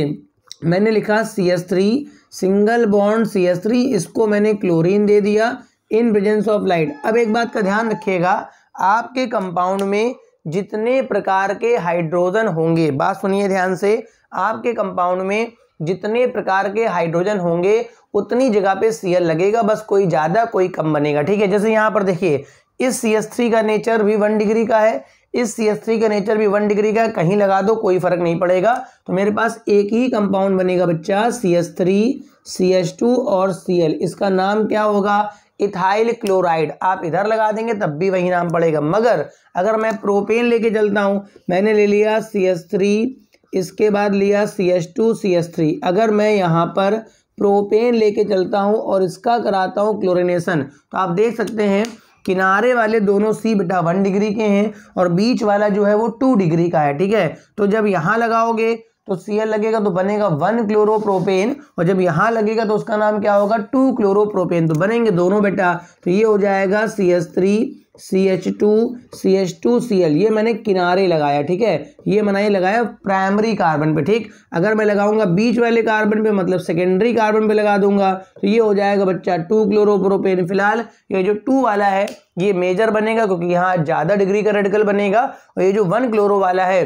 मैंने लिखा CH3 सिंगल बॉन्ड CH3, इसको मैंने क्लोरीन दे दिया इन प्रेजेंस ऑफ लाइट। अब एक बात का ध्यान रखिएगा, आपके कंपाउंड में जितने प्रकार के हाइड्रोजन होंगे, बात सुनिए ध्यान से, आपके कंपाउंड में जितने प्रकार के हाइड्रोजन होंगे उतनी जगह पे Cl लगेगा, बस कोई ज़्यादा कोई कम बनेगा, ठीक है। जैसे यहाँ पर देखिए इस CH3 का नेचर भी 1 डिग्री का है, इस CH3 का नेचर भी 1 डिग्री का है, कहीं लगा दो कोई फर्क नहीं पड़ेगा। तो मेरे पास एक ही कंपाउंड बनेगा बच्चा, CH3 CH2 और Cl। इसका नाम क्या होगा? Ethyl chloride. आप इधर लगा देंगे तब भी वही नाम पड़ेगा। मगर अगर मैं प्रोपेन लेके चलता हूँ, मैंने ले लिया CH3, इसके बाद लिया CH2 CH3, अगर मैं यहाँ पर प्रोपेन लेके चलता हूँ और इसका कराता हूँ क्लोरीनेशन, तो आप देख सकते हैं किनारे वाले दोनों C बेटा 1 डिग्री के हैं और बीच वाला जो है वो 2 डिग्री का है, ठीक है। तो जब यहाँ लगाओगे तो Cl लगेगा तो बनेगा 1 क्लोरोप्रोपेन, और जब यहाँ लगेगा तो उसका नाम क्या होगा? 2 क्लोरोप्रोपेन। तो बनेंगे दोनों बेटा, तो ये हो जाएगा CH3 CH2 CH2 Cl। ये मैंने किनारे लगाया, ठीक है, ये मैंने लगाया प्राइमरी कार्बन पे, ठीक। अगर मैं लगाऊंगा बीच वाले कार्बन पे, मतलब सेकेंडरी कार्बन पे लगा दूंगा, तो ये हो जाएगा बच्चा 2 क्लोरोप्रोपेन। फिलहाल ये जो 2 वाला है ये मेजर बनेगा क्योंकि यहाँ ज़्यादा डिग्री का रेडिकल बनेगा, और ये जो 1 क्लोरो वाला है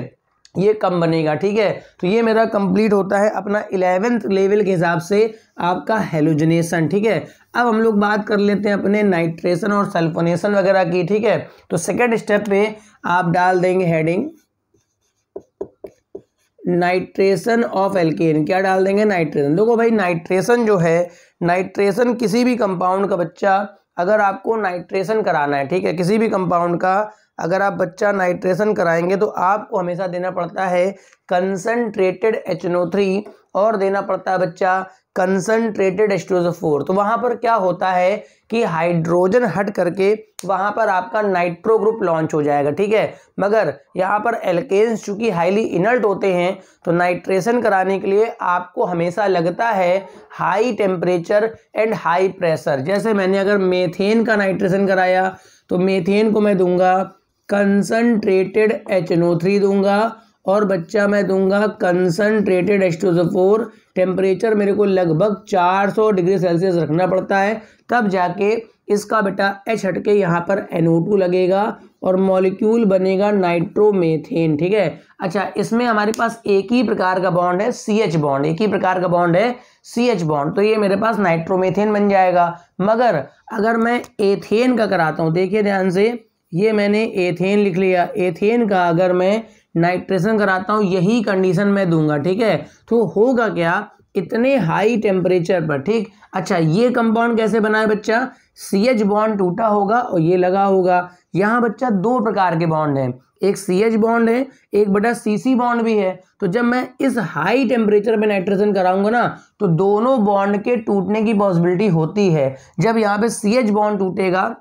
ये कम बनेगा, ठीक है। तो ये मेरा कंप्लीट होता है अपना 11th लेवल के हिसाब से आपका हेलोजनेशन, ठीक है। अब हम लोग बात कर लेते हैं अपने नाइट्रेशन और सल्फोनेशन वगैरह की, ठीक है। तो सेकंड स्टेप पे आप डाल देंगे हेडिंग नाइट्रेशन ऑफ एल्केन। क्या डाल देंगे? नाइट्रेशन। देखो भाई नाइट्रेशन जो है, नाइट्रेशन किसी भी कंपाउंड का बच्चा अगर आपको नाइट्रेशन कराना है, ठीक है, किसी भी कंपाउंड का अगर आप बच्चा नाइट्रेशन कराएंगे तो आपको हमेशा देना पड़ता है कंसंट्रेटेड HNO3 और देना पड़ता है बच्चा कंसंट्रेटेड H2SO4। तो वहाँ पर क्या होता है कि हाइड्रोजन हट करके वहाँ पर आपका नाइट्रो ग्रुप लॉन्च हो जाएगा, ठीक है। मगर यहाँ पर एल्केन्स चूंकि हाईली इनर्ट होते हैं तो नाइट्रेशन कराने के लिए आपको हमेशा लगता है high temperature and high pressure. जैसे मैंने अगर मेथेन का नाइट्रेशन कराया तो मेथेन को मैं दूंगा कंसंट्रेटेड HNO3 दूंगा, और बच्चा मैं दूंगा कंसंट्रेटेड H2SO4। टेम्परेचर मेरे को लगभग 400 डिग्री सेल्सियस रखना पड़ता है, तब जाके इसका बेटा H हटके यहाँ पर NO2 लगेगा और मॉलिक्यूल बनेगा नाइट्रोमेथेन, ठीक है। अच्छा, इसमें हमारे पास एक ही प्रकार का बॉन्ड है CH बॉन्ड, एक ही प्रकार का बॉन्ड है CH बॉन्ड, तो ये मेरे पास नाइट्रोमेथेन बन जाएगा। मगर अगर मैं एथेन का कराता हूँ, देखिए ध्यान से, ये मैंने एथेन लिख लिया, एथेन का अगर मैं नाइट्रेशन कराता हूँ यही कंडीशन मैं दूंगा, ठीक है, तो होगा क्या? इतने हाई टेम्परेचर पर, ठीक। अच्छा, ये कंपाउंड कैसे बना है बच्चा? CH बॉन्ड टूटा होगा और ये लगा होगा। यहाँ बच्चा 2 प्रकार के बॉन्ड हैं, एक CH बॉन्ड है, एक बटा CC बॉन्ड भी है। तो जब मैं इस हाई टेम्परेचर पे नाइट्रेशन कराऊंगा ना तो दोनों बॉन्ड के टूटने की पॉसिबिलिटी होती है। जब यहाँ पे CH बॉन्ड टूटेगा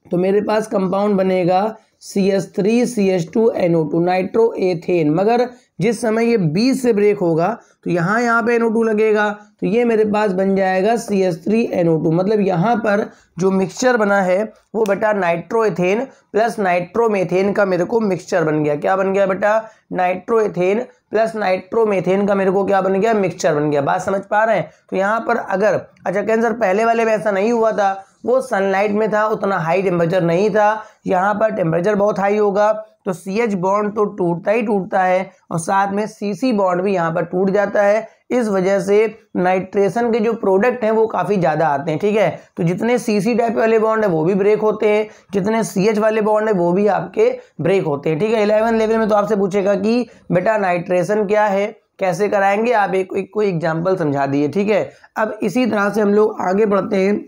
तो मेरे पास कंपाउंड बनेगा CH3 CH2 NO2 nitro ethane. मगर जिस समय ये 20 से ब्रेक होगा तो यहाँ पे NO2 लगेगा, तो ये मेरे पास बन जाएगा CH3 NO2। मतलब यहाँ पर जो मिक्सचर बना है वो बेटा नाइट्रोएथेन प्लस नाइट्रोमेथेन का मेरे को मिक्सचर बन गया। क्या बन गया बेटा? नाइट्रोएथेन प्लस नाइट्रोमेथेन का मेरे को क्या बन गया? मिक्सचर बन गया। बात समझ पा रहे हैं? तो यहाँ पर अगर, अच्छा कैंसर पहले वाले में ऐसा नहीं हुआ था, वो सनलाइट में था, उतना हाई टेम्परेचर नहीं था, यहाँ पर टेम्परेचर बहुत हाई होगा तो CH बॉन्ड तो टूटता ही टूटता है और साथ में CC बॉन्ड भी यहाँ पर टूट जाता है। इस वजह से नाइट्रेशन के जो प्रोडक्ट हैं वो काफ़ी ज़्यादा आते हैं, ठीक है। तो जितने CC टाइप वाले बॉन्ड है वो भी ब्रेक होते हैं, जितने CH वाले बॉन्ड है वो भी आपके ब्रेक होते हैं, ठीक है। 11 लेवल में तो आपसे पूछेगा कि बेटा नाइट्रेशन क्या है, कैसे कराएंगे, आप एक कोई एग्जाम्पल समझा दिए, ठीक है। अब इसी तरह से हम लोग आगे बढ़ते हैं।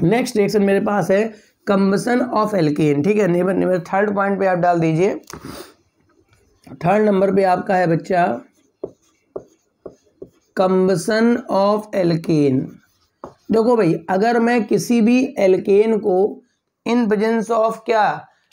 नेक्स्ट रिएक्शन मेरे पास है कंबसन ऑफ एल्केन, ठीक है। नंबर थर्ड पॉइंट पे आप डाल दीजिए, थर्ड नंबर पे आपका है बच्चा कंबसन ऑफ एल्केन। देखो भाई, अगर मैं किसी भी एल्केन को इन प्रेजेंस ऑफ क्या,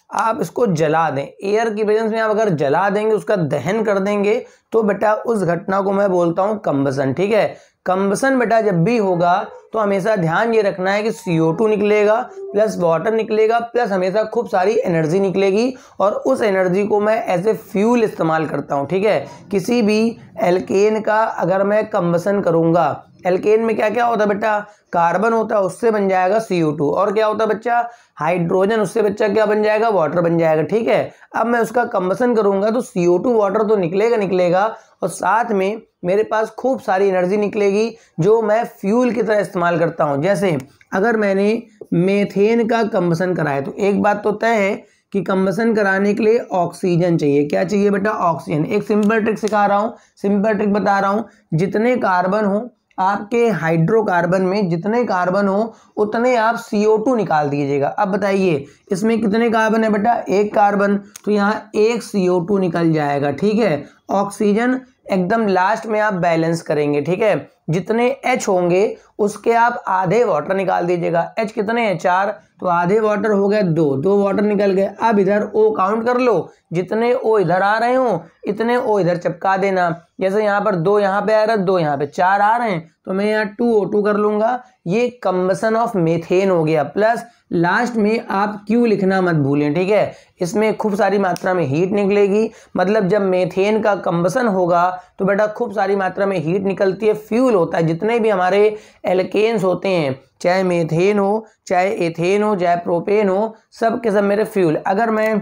आप इसको जला दें, एयर की प्रेजेंस में आप अगर जला देंगे, उसका दहन कर देंगे, तो बेटा उस घटना को मैं बोलता हूं कंबसन, ठीक है। कंबसन बेटा जब भी होगा तो हमेशा ध्यान ये रखना है कि CO2 निकलेगा प्लस वाटर निकलेगा प्लस हमेशा खूब सारी एनर्जी निकलेगी, और उस एनर्जी को मैं एज ए फ्यूल इस्तेमाल करता हूं, ठीक है। किसी भी एल्केन का अगर मैं कंबसन करूंगा, एल्केन में क्या क्या होता है बेटा, कार्बन होता है, उससे बन जाएगा CO2, और क्या होता है बच्चा, हाइड्रोजन, उससे बच्चा क्या बन जाएगा, वाटर बन जाएगा, ठीक है। अब मैं उसका कंबसन करूंगा तो CO2 वाटर तो निकलेगा और साथ में मेरे पास खूब सारी एनर्जी निकलेगी जो मैं फ्यूल की तरह इस्तेमाल करता हूं। जैसे अगर मैंने मेथेन का कंबसन कराया तो एक बात तो तय है कि कंबसन कराने के लिए ऑक्सीजन चाहिए। क्या चाहिए बेटा, ऑक्सीजन। एक सिंपल ट्रिक सिखा रहा हूं, सिंपल ट्रिक बता रहा हूं, जितने कार्बन हो आपके हाइड्रोकार्बन में, जितने कार्बन हो उतने आप CO2 निकाल दीजिएगा। अब बताइए इसमें कितने कार्बन है बेटा, एक कार्बन, तो यहाँ एक CO2 निकल जाएगा, ठीक है। ऑक्सीजन एकदम लास्ट में आप बैलेंस करेंगे, ठीक है। जितने H होंगे उसके आप आधे वाटर निकाल दीजिएगा। H कितने हैं, 4, तो आधे वाटर हो गए 2 वाटर निकल गए। अब इधर O काउंट कर लो, जितने O इधर आ रहे हो इतने O इधर चिपका देना। जैसे यहाँ पर 2 यहाँ पे आ रहा है, 2 यहाँ पे, 4 आ रहे हैं, तो मैं यहाँ 2O2 कर लूंगा। ये कंबसन ऑफ मेथेन हो गया। प्लस लास्ट में आप Q लिखना मत भूलें, ठीक है। इसमें खूब सारी मात्रा में हीट निकलेगी, मतलब जब मेथेन का कंबसन होगा तो बेटा खूब सारी मात्रा में हीट निकलती है, फ्यूल होता है। जितने भी हमारे एल्केन्स होते हैं, चाहे मेथेन हो, चाहे एथेन हो, चाहे प्रोपेन हो, सब के सब मेरे फ्यूल। अगर मैं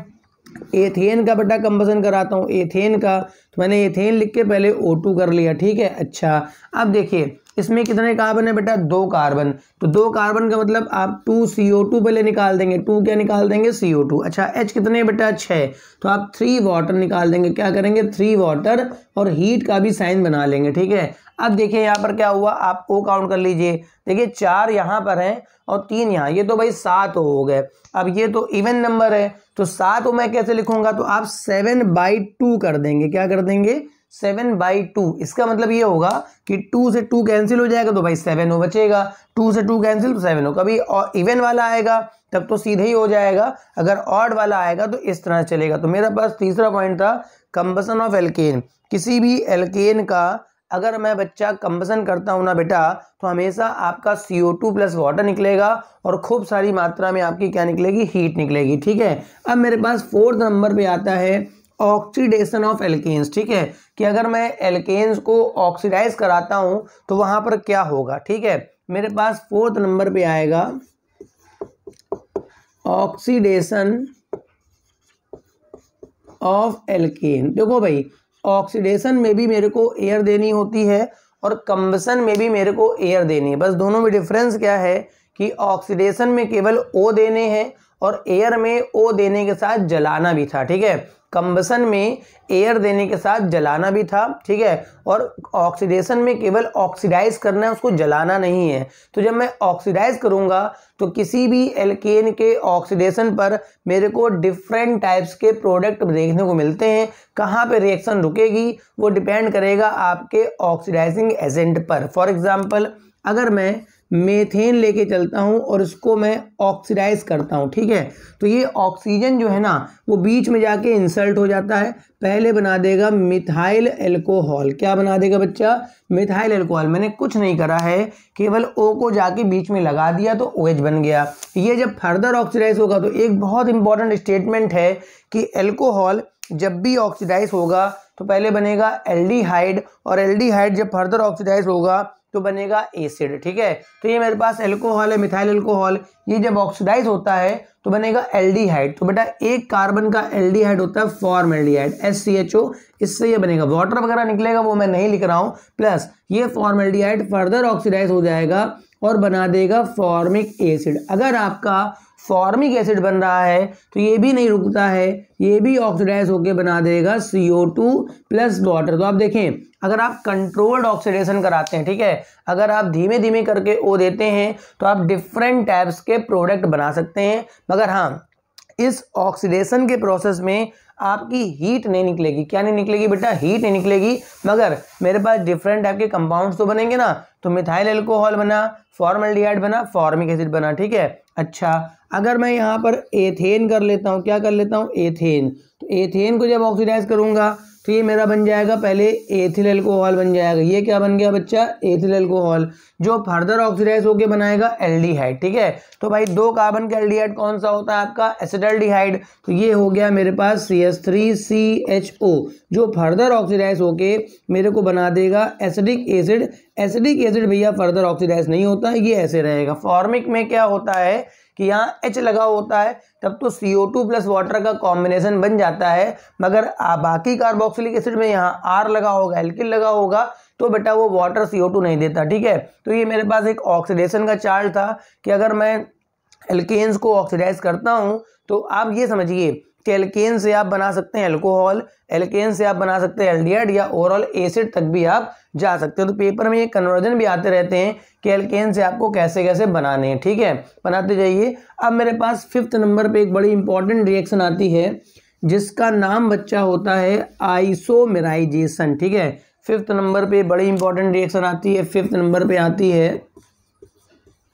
एथेन का बेटा कंबसन कराता हूँ, एथेन का, तो मैंने एथेन लिख के पहले O2 कर लिया, ठीक है। अच्छा, अब देखिए इसमें कितने कार्बन है बेटा, 2 कार्बन, तो 2 कार्बन का मतलब आप 2 CO2 पहले निकाल देंगे, 2 क्या निकाल देंगे, CO2। अच्छा, H कितने बेटा, 6, तो आप 3 वाटर निकाल देंगे। क्या करेंगे, 3 वाटर, और हीट का भी साइन बना लेंगे, ठीक है। अब देखिए यहाँ पर क्या हुआ, आप O काउंट कर लीजिए। देखिए 4 यहाँ पर है और 3 यहाँ, ये तो भाई 7 हो गए। अब ये तो इवन नंबर है, तो 7 मैं कैसे लिखूंगा, तो आप 7/2 कर देंगे। क्या कर देंगे, 7/2। इसका मतलब ये होगा कि 2 से 2 कैंसिल हो जाएगा तो भाई 7 हो बचेगा, 2 से 2 कैंसिल तो 7 हो। कभी इवन वाला आएगा तब तो सीधे ही हो जाएगा, अगर ऑड वाला आएगा तो इस तरह चलेगा। तो मेरा पास तीसरा पॉइंट था कंबसन ऑफ एल्केन। किसी भी एल्केन का अगर मैं बच्चा कंबसन करता हूं ना बेटा, तो हमेशा आपका CO2 प्लस वाटर निकलेगा और खूब सारी मात्रा में आपकी क्या निकलेगी, हीट निकलेगी, ठीक है। अब मेरे पास 4th नंबर पे आता है ऑक्सीडेशन ऑफ एल्केन्स, ठीक है, कि अगर मैं एल्केन्स को ऑक्सीडाइज कराता हूं तो वहां पर क्या होगा, ठीक है। मेरे पास 4th नंबर पे आएगा ऑक्सीडेशन ऑफ एल्केन। देखो भाई, ऑक्सीडेशन में भी मेरे को एयर देनी होती है और कंबसन में भी मेरे को एयर देनी है। बस दोनों में डिफरेंस क्या है कि ऑक्सीडेशन में केवल O देने हैं और एयर में O देने के साथ जलाना भी था, ठीक है। कंबसन में एयर देने के साथ जलाना भी था, ठीक है, और ऑक्सीडेशन में केवल ऑक्सीडाइज करना है, उसको जलाना नहीं है। तो जब मैं ऑक्सीडाइज करूंगा तो किसी भी एल्केन के ऑक्सीडेशन पर मेरे को डिफरेंट टाइप्स के प्रोडक्ट देखने को मिलते हैं। कहाँ पे रिएक्शन रुकेगी वो डिपेंड करेगा आपके ऑक्सीडाइजिंग एजेंट पर। फॉर एग्जाम्पल, अगर मैं मेथेन लेके चलता हूं और इसको मैं ऑक्सीडाइज करता हूं, ठीक है, तो ये ऑक्सीजन जो है ना वो बीच में जाके इंसल्ट हो जाता है, पहले बना देगा मिथाइल एल्कोहल। क्या बना देगा बच्चा, मिथाइल एल्कोहल। मैंने कुछ नहीं करा है, केवल O को जाके बीच में लगा दिया तो OH बन गया। ये जब फर्दर ऑक्सीडाइज होगा तो एक बहुत इंपॉर्टेंट स्टेटमेंट है कि एल्कोहल जब भी ऑक्सीडाइज होगा तो पहले बनेगा एल्डिहाइड, और एल्डिहाइड जब फर्दर ऑक्सीडाइज होगा तो बनेगा एसिड, ठीक है। तो ये मेरे पास एल्कोहल है, मिथाइल एल्कोहल, ये जब ऑक्सीडाइज होता है तो बनेगा एल्डिहाइड। तो बेटा एक कार्बन का एल्डिहाइड होता है फॉर्मल्डिहाइड, SCHO, इससे ये बनेगा। वाटर वगैरह निकलेगा वो मैं नहीं लिख रहा हूँ। प्लस ये फॉर्मल्डिहाइड फर्दर ऑक्सीडाइज हो जाएगा और बना देगा फॉर्मिक एसिड। अगर आपका फॉर्मिक एसिड बन रहा है तो ये भी नहीं रुकता है, ये भी ऑक्सीडाइज होके बना देगा CO2 प्लस वाटर। तो आप देखें, अगर आप कंट्रोल्ड ऑक्सीडेशन कराते हैं, ठीक है, अगर आप धीमे धीमे करके O देते हैं तो आप डिफरेंट टाइप्स के प्रोडक्ट बना सकते हैं। मगर हाँ, इस ऑक्सीडेशन के प्रोसेस में आपकी हीट नहीं निकलेगी। क्या नहीं निकलेगी बेटा? हीट नहीं निकलेगी, मगर मेरे पास डिफरेंट टाइप के कंपाउंड्स तो बनेंगे ना। तो मिथाइल अल्कोहल बना, फॉर्मल्डिहाइड बना, फॉर्मिक एसिड बना, ठीक है। अच्छा, अगर मैं यहाँ पर एथेन कर लेता हूँ, क्या कर लेता हूँ? एथेन। तो एथेन को जब ऑक्सीडाइज करूँगा तो ये मेरा बन जाएगा पहले एथिल अल्कोहल बन जाएगा। ये क्या बन गया बच्चा? एथिल अल्कोहल, जो फर्दर ऑक्सीडाइज होके बनाएगा एल्डिहाइड, ठीक है। तो भाई 2 कार्बन का एल्डिहाइड कौन सा होता है? आपका एसिटाल्डिहाइड। तो ये हो गया मेरे पास CH3CHO, जो फर्दर ऑक्सीडाइज होके मेरे को बना देगा एसिडिक एसिड। एसिडिक एसिड भैया फर्दर ऑक्सीडाइज नहीं होता है, ये ऐसे रहेगा। फॉर्मिक में क्या होता है कि यहाँ H लगा होता है, तब तो CO2 प्लस वाटर का कॉम्बिनेशन बन जाता है, मगर बाकी कार्बोक्सिलिक एसिड में यहाँ R लगा होगा, एल्किल लगा होगा, तो बेटा वो वाटर CO2 नहीं देता, ठीक है। तो ये मेरे पास एक ऑक्सीडेशन का चार्ट था कि अगर मैं एल्केन्स को ऑक्सीडाइज करता हूँ तो आप ये समझिए कि एल्केन से आप बना सकते हैं अल्कोहल, एल्केन से आप बना सकते हैं एल्डिहाइड, या ओवरऑल एसिड तक भी आप जा सकते हो। तो पेपर में ये कन्वर्जन भी आते रहते हैं कि एल्केन से आपको कैसे कैसे बनाने हैं, ठीक है, बनाते जाइए। अब मेरे पास 5th नंबर पे एक बड़ी इंपॉर्टेंट रिएक्शन आती है जिसका नाम बच्चा होता है आइसोमेराइजेशन, ठीक है। 5th नंबर पे बड़ी इंपॉर्टेंट रिएक्शन आती है, 5th नंबर पे आती है,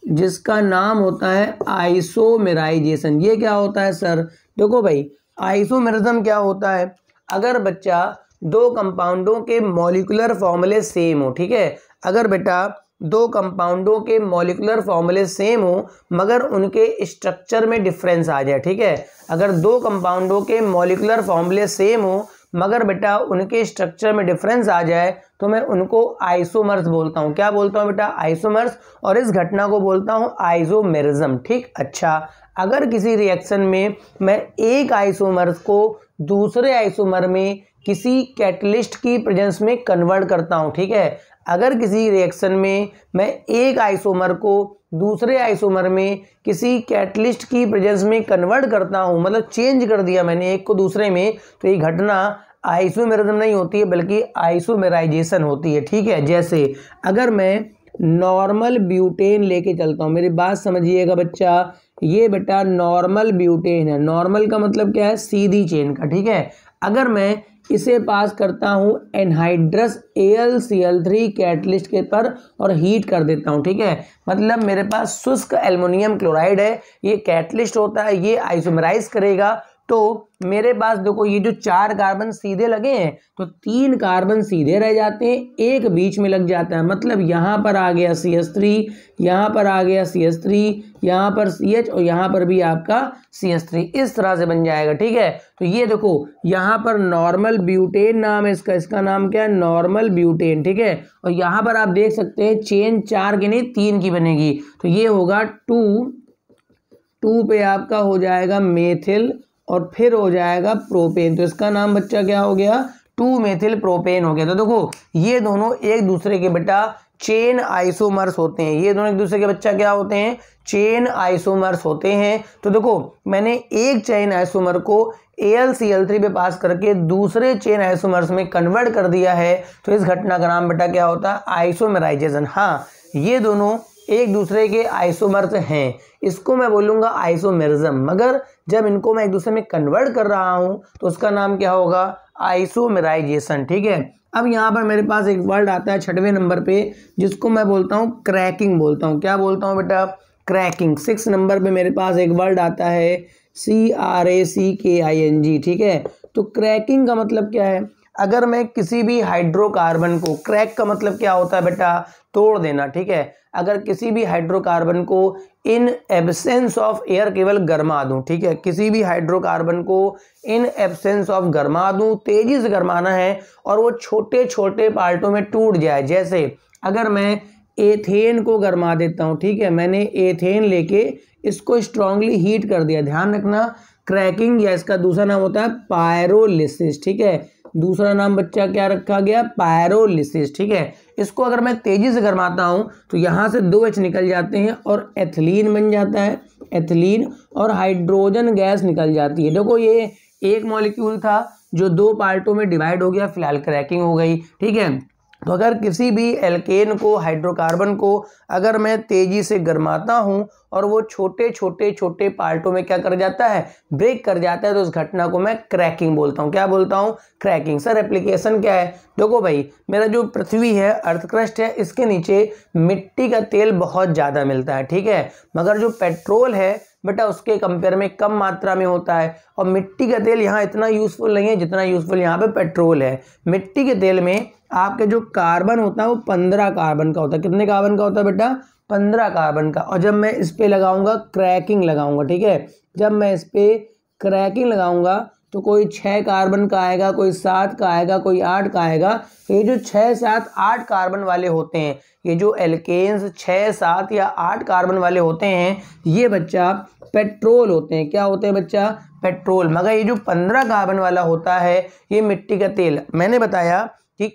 जिसका नाम होता है आइसोमेराइजेशन। ये क्या होता है सर? देखो भाई, आइसोमेरिज्म क्या होता है? अगर बच्चा 2 कंपाउंडों के मॉलिक्यूलर फॉर्मूले सेम हो, ठीक है, अगर बेटा 2 कंपाउंडों के मॉलिक्यूलर फॉर्मूले सेम हो मगर उनके स्ट्रक्चर में डिफरेंस आ जाए, ठीक है, अगर 2 कंपाउंडों के मॉलिक्यूलर फॉर्मूले सेम हो मगर बेटा उनके स्ट्रक्चर में डिफरेंस आ जाए तो मैं उनको आइसोमर्स बोलता हूँ। क्या बोलता हूँ बेटा? आइसोमर्स। और इस घटना को बोलता हूँ आइसोमेरिज्म, ठीक। अच्छा, अगर किसी रिएक्शन में मैं एक आइसोमर्स को दूसरे आइसोमर में किसी कैटलिस्ट की प्रेजेंस में कन्वर्ट करता हूँ, ठीक है, अगर किसी रिएक्शन में मैं एक आइसोमर को दूसरे आइसोमर में किसी कैटलिस्ट की प्रेजेंस में कन्वर्ट करता हूँ, मतलब चेंज कर दिया मैंने एक को दूसरे में, तो ये घटना आइसोमेरिज्म नहीं होती है बल्कि आइसोमेराइजेशन होती है, ठीक है। जैसे अगर मैं नॉर्मल ब्यूटेन लेके चलता हूँ, मेरी बात समझिएगा बच्चा, ये बेटा नॉर्मल ब्यूटेन है। नॉर्मल का मतलब क्या है? सीधी चेन का, ठीक है। अगर मैं इसे पास करता हूँ एनहाइड्रस AlCl3 कैटलिस्ट के पर और हीट कर देता हूँ, ठीक है, मतलब मेरे पास शुष्क एल्युमिनियम क्लोराइड है, ये कैटलिस्ट होता है, ये आइसोमराइज करेगा। तो मेरे पास देखो ये जो 4 कार्बन सीधे लगे हैं तो 3 कार्बन सीधे रह जाते हैं, एक बीच में लग जाता है, मतलब यहाँ पर आ गया CH3, यहाँ पर आ गया CH3, यहाँ पर CH और यहाँ पर भी आपका CH3, इस तरह से बन जाएगा, ठीक है। तो ये देखो यहाँ पर नॉर्मल ब्यूटेन नाम है इसका, इसका नाम क्या है? नॉर्मल ब्यूटेन, ठीक है। और यहाँ पर आप देख सकते हैं चेन 4 की नहीं 3 की बनेगी, तो ये होगा 2 पे आपका हो जाएगा मेथिल और फिर हो जाएगा प्रोपेन, तो इसका नाम बच्चा क्या हो गया? 2 मेथिल प्रोपेन हो गया। तो देखो ये दोनों एक दूसरे के बेटा चेन आइसोमर्स होते हैं, ये दोनों एक दूसरे के बच्चा क्या होते हैं? चेन आइसोमर्स होते हैं। तो देखो मैंने एक चेन आइसोमर को AlCl3 पे पास करके दूसरे चेन आइसोमर्स में कन्वर्ट कर दिया है, तो इस घटना का नाम बेटा क्या होता है? आइसोमेराइजेशन। हाँ, ये दोनों एक दूसरे के आइसोमर्स हैं, इसको मैं बोलूँगा आइसोमेरिज्म, मगर जब इनको मैं एक दूसरे में कन्वर्ट कर रहा हूँ तो उसका नाम क्या होगा? आइसोमेराइजेशन, ठीक है। अब यहाँ पर मेरे पास एक वर्ड आता है 6वें नंबर पे जिसको मैं बोलता हूँ क्रैकिंग बोलता हूँ। क्या बोलता हूँ बेटा? क्रैकिंग। 6 नंबर पे मेरे पास एक वर्ड आता है CRACKING, ठीक है। तो क्रैकिंग का मतलब क्या है? अगर मैं किसी भी हाइड्रोकार्बन को, क्रैक का मतलब क्या होता है बेटा? तोड़ देना, ठीक है। अगर किसी भी हाइड्रोकार्बन को इन एब्सेंस ऑफ एयर केवल गरमा दूं, ठीक है, किसी भी हाइड्रोकार्बन को इन एब्सेंस ऑफ गरमा दूं, तेजी से गरमाना है और वो छोटे छोटे पार्टों में टूट जाए। जैसे अगर मैं एथेन को गरमा देता हूं, ठीक है, मैंने एथेन लेके इसको स्ट्रांगली हीट कर दिया, ध्यान रखना क्रैकिंग या इसका दूसरा नाम होता है पायरोलिसिस, ठीक है। दूसरा नाम बच्चा क्या रखा गया? पायरोलिसिस, ठीक है। इसको अगर मैं तेजी से गरमाता हूं तो यहां से 2 H निकल जाते हैं और एथिलीन बन जाता है। एथिलीन और हाइड्रोजन गैस निकल जाती है। देखो ये एक मॉलिक्यूल था जो दो पार्टों में डिवाइड हो गया, फिलहाल क्रैकिंग हो गई, ठीक है। तो अगर किसी भी एल्केन को, हाइड्रोकार्बन को अगर मैं तेजी से गरमाता हूं और वो छोटे छोटे छोटे पार्टों में क्या कर जाता है, ब्रेक कर जाता है, तो उस घटना को मैं क्रैकिंग बोलता हूं। क्या बोलता हूं? क्रैकिंग। सर एप्लीकेशन क्या है? देखो भाई, मेरा जो पृथ्वी है, अर्थ क्रस्ट है, इसके नीचे मिट्टी का तेल बहुत ज़्यादा मिलता है, ठीक है, मगर जो पेट्रोल है बेटा उसके कंपेयर में कम मात्रा में होता है। और मिट्टी का तेल यहाँ इतना यूज़फुल नहीं है जितना यूज़फुल यहाँ पे पेट्रोल है। मिट्टी के तेल में आपके जो कार्बन होता है वो 15 कार्बन का होता है। कितने कार्बन का होता है बेटा? 15 कार्बन का। और जब मैं इस पे लगाऊंगा क्रैकिंग लगाऊंगा, ठीक है, जब मैं इस पे क्रैकिंग लगाऊंगा तो कोई 6 कार्बन का आएगा, कोई 7 का आएगा, कोई 8 का आएगा। तो ये जो 6, 7, 8 कार्बन वाले होते हैं, ये जो एल्केन्स 6, 7 या 8 कार्बन वाले होते हैं, ये बच्चा पेट्रोल होते हैं। क्या होते हैं बच्चा? पेट्रोल। मगर ये जो 15 कार्बन वाला होता है ये मिट्टी का तेल। मैंने बताया कि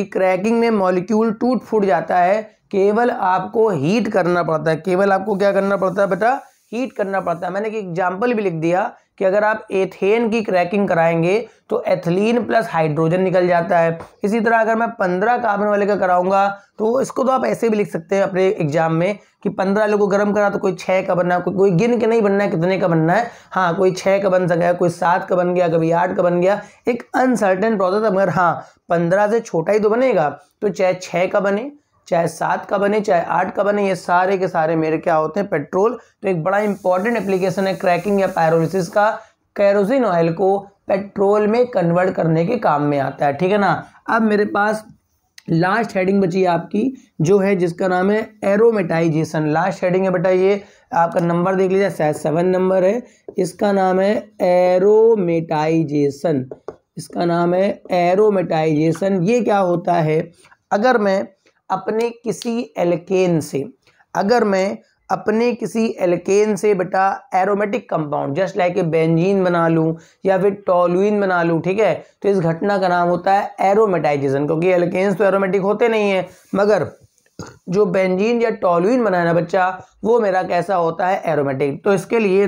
क्रैकिंग में मॉलिक्यूल टूट फूट जाता है, केवल आपको हीट करना पड़ता है। केवल आपको क्या करना पड़ता है बेटा? हीट करना पड़ता है। मैंने एक एग्जाम्पल भी लिख दिया कि अगर आप एथेन की क्रैकिंग कराएंगे तो एथिलीन प्लस हाइड्रोजन निकल जाता है। इसी तरह अगर मैं 15 कार्बन वाले का कराऊंगा तो इसको तो आप ऐसे भी लिख सकते हैं अपने एग्जाम में कि 15 वाले को गर्म करा तो कोई 6 का बनना है, कोई गिन के नहीं बनना है कितने का बनना है, हाँ कोई 6 का बन सका, कोई 7 का बन गया, कभी 8 का बन गया, एक अनसर्टेन प्रोसेस। मगर हाँ 15 से छोटा ही तो बनेगा, तो चाहे 6 का बने, चाहे 7 का बने, चाहे 8 का बने, ये सारे के सारे मेरे क्या होते हैं? पेट्रोल। तो एक बड़ा इंपॉर्टेंट एप्लीकेशन है क्रैकिंग या पायरोलिसिस का। केरोसिन ऑयल को पेट्रोल में कन्वर्ट करने के काम में आता है, ठीक है ना। अब मेरे पास लास्ट हेडिंग बची है आपकी, जो है जिसका नाम है एरोमेटाइजेशन। लास्ट हेडिंग है बेटा, ये आपका नंबर देख लीजिए, शायद 7 नंबर है। इसका नाम है एरोमेटाइजेशन। इसका नाम है एरोमेटाइजेशन। ये क्या होता है? अगर मैं अपने किसी एल्केन से बेटा aromatic compound just like benzene बना लूं या फिर टॉलुइन बना लूं, ठीक है, तो इस घटना का नाम होता है एरोमेटाइजेशन। क्योंकि एल्केन्स तो एरोमेटिक होते नहीं है, मगर जो बेंजीन या टॉलुइन बनाना है बच्चा, वो मेरा कैसा होता है? एरोमेटिक। तो इसके लिए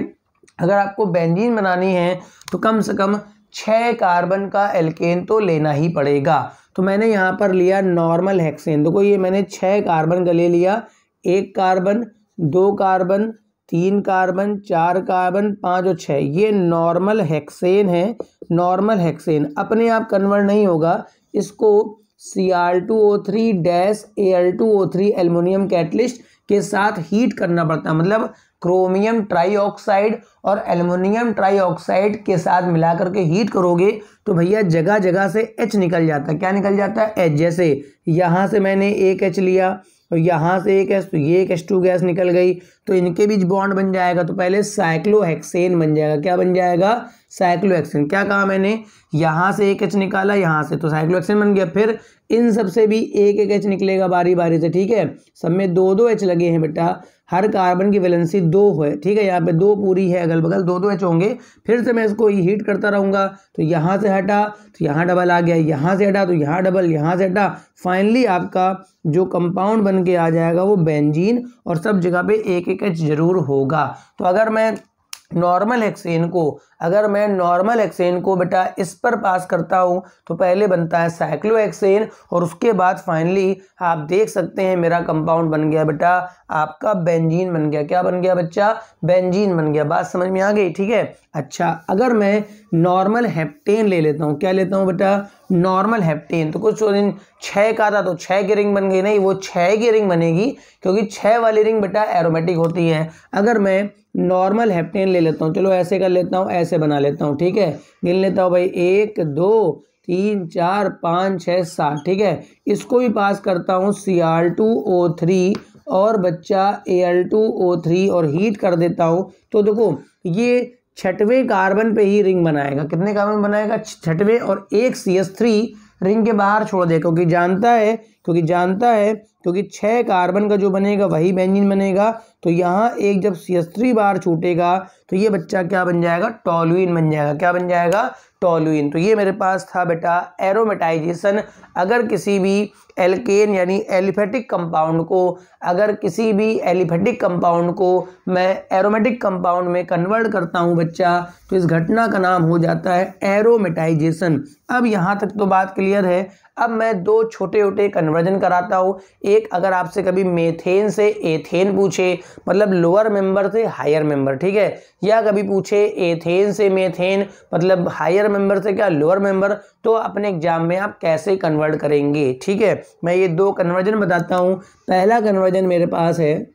अगर आपको बेंजीन बनानी है तो कम से कम 6 कार्बन का एल्केन तो लेना ही पड़ेगा। तो मैंने यहाँ पर लिया नॉर्मल हेक्सेन। देखो ये मैंने 6 कार्बन का ले लिया, 1 कार्बन, 2 कार्बन, 3 कार्बन, 4 कार्बन, 5 और 6, ये नॉर्मल हेक्सेन है। नॉर्मल हेक्सेन अपने आप कन्वर्ट नहीं होगा, इसको Cr2O3-Al2O3 एल्युमिनियम कैटलिस्ट के साथ हीट करना पड़ता है। मतलब क्रोमियम ट्राईऑक्साइड और एल्युमिनियम ट्राईऑक्साइड के साथ मिलाकर के हीट करोगे तो भैया जगह जगह से H निकल जाता है। क्या निकल जाता है? H। जैसे यहाँ से मैंने एक H लिया और यहाँ से एक H, तो ये एक H2 गैस निकल गई, तो इनके बीच बॉन्ड बन जाएगा। तो पहले साइक्लोहेक्सेन बन जाएगा। क्या बन जाएगा? साइक्लोहेक्सेन। क्या कहा मैंने? यहाँ से एक H निकाला, यहाँ से, तो साइक्लोहेक्सेन बन गया। फिर इन सब से भी एक एक H निकलेगा बारी बारी से, ठीक है। सब में 2-2 H लगे हैं बेटा, हर कार्बन की वैलेंसी 2 है, ठीक है, यहाँ पे 2 पूरी है, अगल बगल 2-2 H होंगे। फिर से मैं इसको हीट करता रहूँगा, तो यहाँ से हटा तो यहाँ डबल आ गया, यहाँ से हटा तो यहाँ डबल, यहाँ से हटा, फाइनली आपका जो कंपाउंड बन के आ जाएगा वो बेंजीन, और सब जगह पे एक एक H जरूर होगा। तो अगर मैं नॉर्मल हेक्सेन को बेटा इस पर पास करता हूँ तो पहले बनता है साइक्लोहेक्सेन, और उसके बाद फाइनली आप देख सकते हैं मेरा कंपाउंड बन गया बेटा आपका बेंजीन बन गया। क्या बन गया बच्चा? बेंजीन बन गया। बात समझ में आ गई? ठीक है। अच्छा, अगर मैं नॉर्मल हेप्टेन ले लेता हूँ, क्या लेता हूँ बेटा? Normal heptane. तो कुछ दिन 6 का था तो 6 की रिंग बन गई, नहीं, वो 6 की रिंग बनेगी क्योंकि 6 वाली रिंग बेटा एरोमेटिक होती है। अगर मैं नॉर्मल हेप्टेन ले लेता हूँ, चलो ऐसे कर लेता हूँ, ऐसे बना लेता हूँ, ठीक है, गिन लेता हूँ भाई, 1 2 3 4 5 6 7, ठीक है। इसको भी पास करता हूँ Cr2O3 और बच्चा Al2O3 और हीट कर देता हूँ, तो देखो ये 6वें कार्बन पे ही रिंग बनाएगा। कितने कार्बन बनाएगा? 6वें, और एक CH3 रिंग के बाहर छोड़ दे, क्योंकि जानता है क्योंकि जानता है, क्योंकि 6 कार्बन का जो बनेगा वही बेंजीन बनेगा। तो यहाँ एक जब CH3 बार छूटेगा तो ये बच्चा क्या बन जाएगा, टॉलुइन बन जाएगा। क्या बन जाएगा, टॉलुइन। तो ये मेरे पास था बेटा एरोमेटाइजेशन। अगर किसी भी एल्केन यानी एलिफेटिक कंपाउंड को, अगर किसी भी एलिफेटिक कंपाउंड को मैं एरोमेटिक कंपाउंड में कन्वर्ट करता हूँ बच्चा, तो इस घटना का नाम हो जाता है एरोमेटाइजेशन। अब यहाँ तक तो बात क्लियर है। अब मैं 2 छोटे छोटे कन्वर्जन कराता हूँ। एक, अगर आपसे कभी मेथेन से एथेन पूछे, मतलब लोअर मेंबर से हायर मेंबर, ठीक है, या कभी पूछे एथेन से मेथेन, मतलब हायर मेंबर से क्या लोअर मेंबर, तो अपने एग्जाम में आप कैसे कन्वर्ट करेंगे, ठीक है। मैं ये 2 कन्वर्जन बताता हूँ। पहला कन्वर्जन मेरे पास है,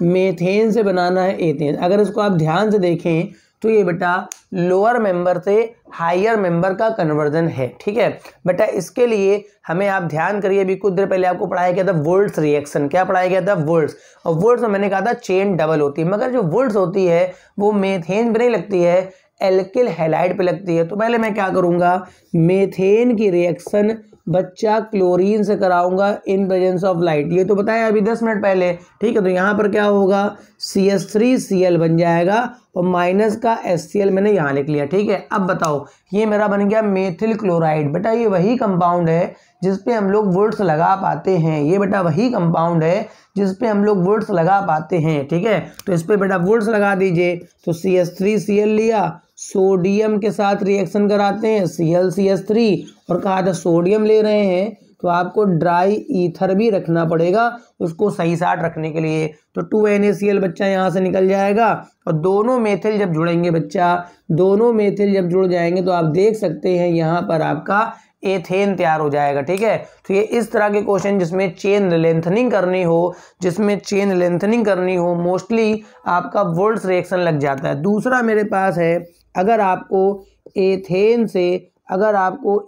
मेथेन से बनाना है एथेन। अगर इसको आप ध्यान से देखें तो ये बेटा लोअर मेंबर से हायर मेंबर का कन्वर्जन है, ठीक है बेटा। इसके लिए हमें आप ध्यान करिए, अभी कुछ देर पहले आपको पढ़ाया गया था वोल्ट्स रिएक्शन। क्या पढ़ाया गया था, वोल्ट्स। और वोल्ट्स में मैंने कहा था चेन डबल होती है, मगर जो वोल्ट्स होती है वो मेथेन पे नहीं लगती है, एल्किल हैलाइड पे लगती है। तो पहले मैं क्या करूंगा, मेथेन की रिएक्शन बच्चा क्लोरीन से कराऊंगा इन प्रेजेंस ऑफ लाइट। ये तो बताया अभी 10 मिनट पहले, ठीक है। तो यहाँ पर क्या होगा, CH3Cl बन जाएगा और माइनस का HCl मैंने यहाँ लिख लिया, ठीक है। अब बताओ, ये मेरा बन गया मेथिल क्लोराइड। बेटा ये वही कंपाउंड है जिसपे हम लोग वोल्ट्स लगा पाते हैं। ये बेटा वही कंपाउंड है जिसपे हम लोग वोल्ट्स लगा पाते हैं, ठीक है। तो इस पे बेटा वोल्ट्स लगा दीजिए। तो CH3Cl लिया, सोडियम के साथ रिएक्शन कराते हैं, ClCH3, और कहा था सोडियम ले रहे हैं तो आपको ड्राई ईथर भी रखना पड़ेगा उसको सही साट रखने के लिए। तो 2NaCl बच्चा यहाँ से निकल जाएगा। और दोनों मेथिल जब जुड़ेंगे बच्चा, दोनों मेथिल जब जुड़ जाएंगे तो आप देख सकते हैं यहाँ पर आपका एथेन तैयार हो जाएगा, ठीक है। तो ये इस तरह के क्वेश्चन जिसमें चेन लेंथनिंग करनी हो, जिसमें चेन लेंथनिंग करनी हो, मोस्टली आपका वोल्ट्स रिएक्शन लग जाता है। दूसरा मेरे पास है, अगर आपको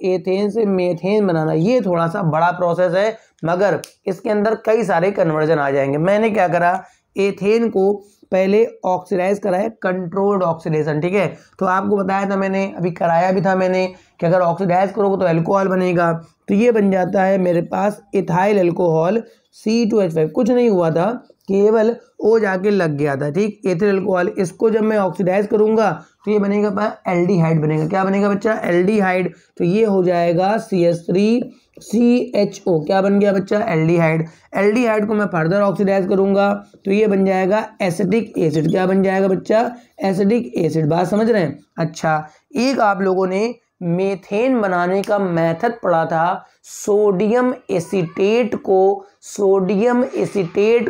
एथेन से मेथेन बनाना, ये थोड़ा सा बड़ा प्रोसेस है, मगर इसके अंदर कई सारे कन्वर्जन आ जाएंगे। मैंने क्या करा, एथेन को पहले ऑक्सीडाइज कराया, कंट्रोल्ड ऑक्सीडेशन, ठीक है। तो आपको बताया था मैंने, अभी कराया भी था मैंने, कि अगर ऑक्सीडाइज करोगे तो अल्कोहल बनेगा। तो ये बन जाता है मेरे पास इथाइल अल्कोहल C2H5। कुछ नहीं हुआ था, केवल O जाके लग गया था, ठीक। एथिल अल्कोहल, इसको जब मैं ऑक्सीडाइज करूंगा तो ये बनेगा एल्डिहाइड बनेगा। क्या बनेगा बच्चा, एल्डिहाइड। तो ये हो जाएगा CH3CHO। क्या बन गया बच्चा, एल्डिहाइड। एल्डिहाइड को मैं फर्दर ऑक्सीडाइज करूंगा तो ये बन जाएगा एसिटिक एसिड। क्या बन जाएगा बच्चा, एसिडिक एसिड। बात समझ रहे हैं। अच्छा, एक आप लोगों ने मेथेन बनाने का मेथड पढ़ा था, सोडियम एसीटेट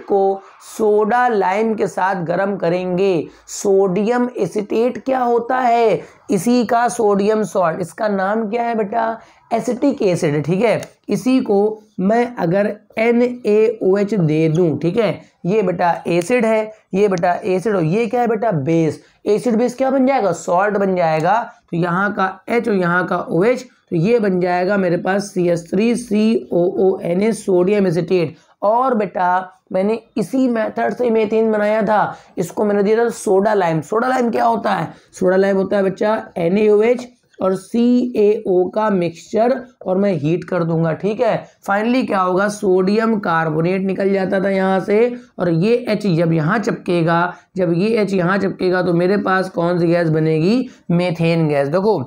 को सोडा लाइम के साथ गर्म करेंगे। सोडियम एसीटेट क्या होता है, इसी का सोडियम सॉल्ट, इसका नाम क्या है बेटा, एसिटिक एसिड, ठीक है। इसी को मैं अगर NaOH दे दूं, ठीक है, ये बेटा एसिड है, ये बेटा एसिड, और ये क्या है बेटा, बेस। एसिड बेस क्या बन जाएगा, सॉल्ट बन जाएगा। तो यहाँ का H और यहाँ का OH, तो ये बन जाएगा मेरे पास CH3COONA, सोडियम एसीटेट। और बेटा मैंने इसी मेथड से मेथेन बनाया था, इसको मैंने दिया था सोडा लाइम। सोडा लाइम क्या होता है, सोडा लाइम होता है बच्चा NaOH और CaO का मिक्सचर, और मैं हीट कर दूंगा, ठीक है। फाइनली क्या होगा, सोडियम कार्बोनेट निकल जाता था यहाँ से, और ये H जब यहाँ चिपकेगा, जब ये H यहाँ चिपकेगा तो मेरे पास कौन सी गैस बनेगी, मेथेन गैस। देखो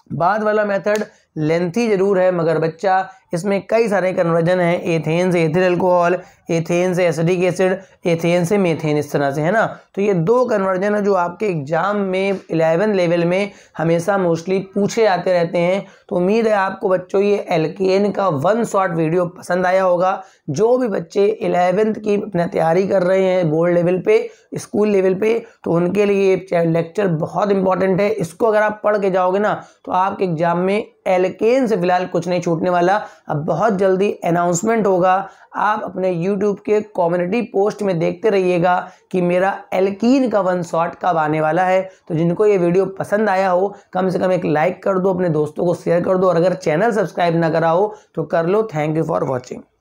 बाद वाला मेथड लेंथी जरूर है, मगर बच्चा इसमें कई सारे कन्वर्जन हैं, एथेन से एथिल अल्कोहल, एथेन से एसिटिक एसिड, एथेन से मेथेन, इस तरह से, है ना। तो ये 2 कन्वर्जन है जो आपके एग्जाम में 11 लेवल में हमेशा मोस्टली पूछे जाते रहते हैं। तो उम्मीद है आपको बच्चों ये एल्केन का 1 शॉट वीडियो पसंद आया होगा। जो भी बच्चे 11th की अपना तैयारी कर रहे हैं बोर्ड लेवल पे, स्कूल लेवल पे, तो उनके लिए लेक्चर बहुत इंपॉर्टेंट है। इसको अगर आप पढ़ के जाओगे ना तो आपके एग्जाम में एल्केन से फिलहाल कुछ नहीं छूटने वाला। अब बहुत जल्दी अनाउंसमेंट होगा, आप अपने YouTube के कम्युनिटी पोस्ट में देखते रहिएगा कि मेरा एल्कीन का 1 शॉट कब आने वाला है। तो जिनको ये वीडियो पसंद आया हो कम से कम एक लाइक कर दो, अपने दोस्तों को शेयर कर दो, और अगर चैनल सब्सक्राइब ना करा हो तो कर लो। Thank you for watching.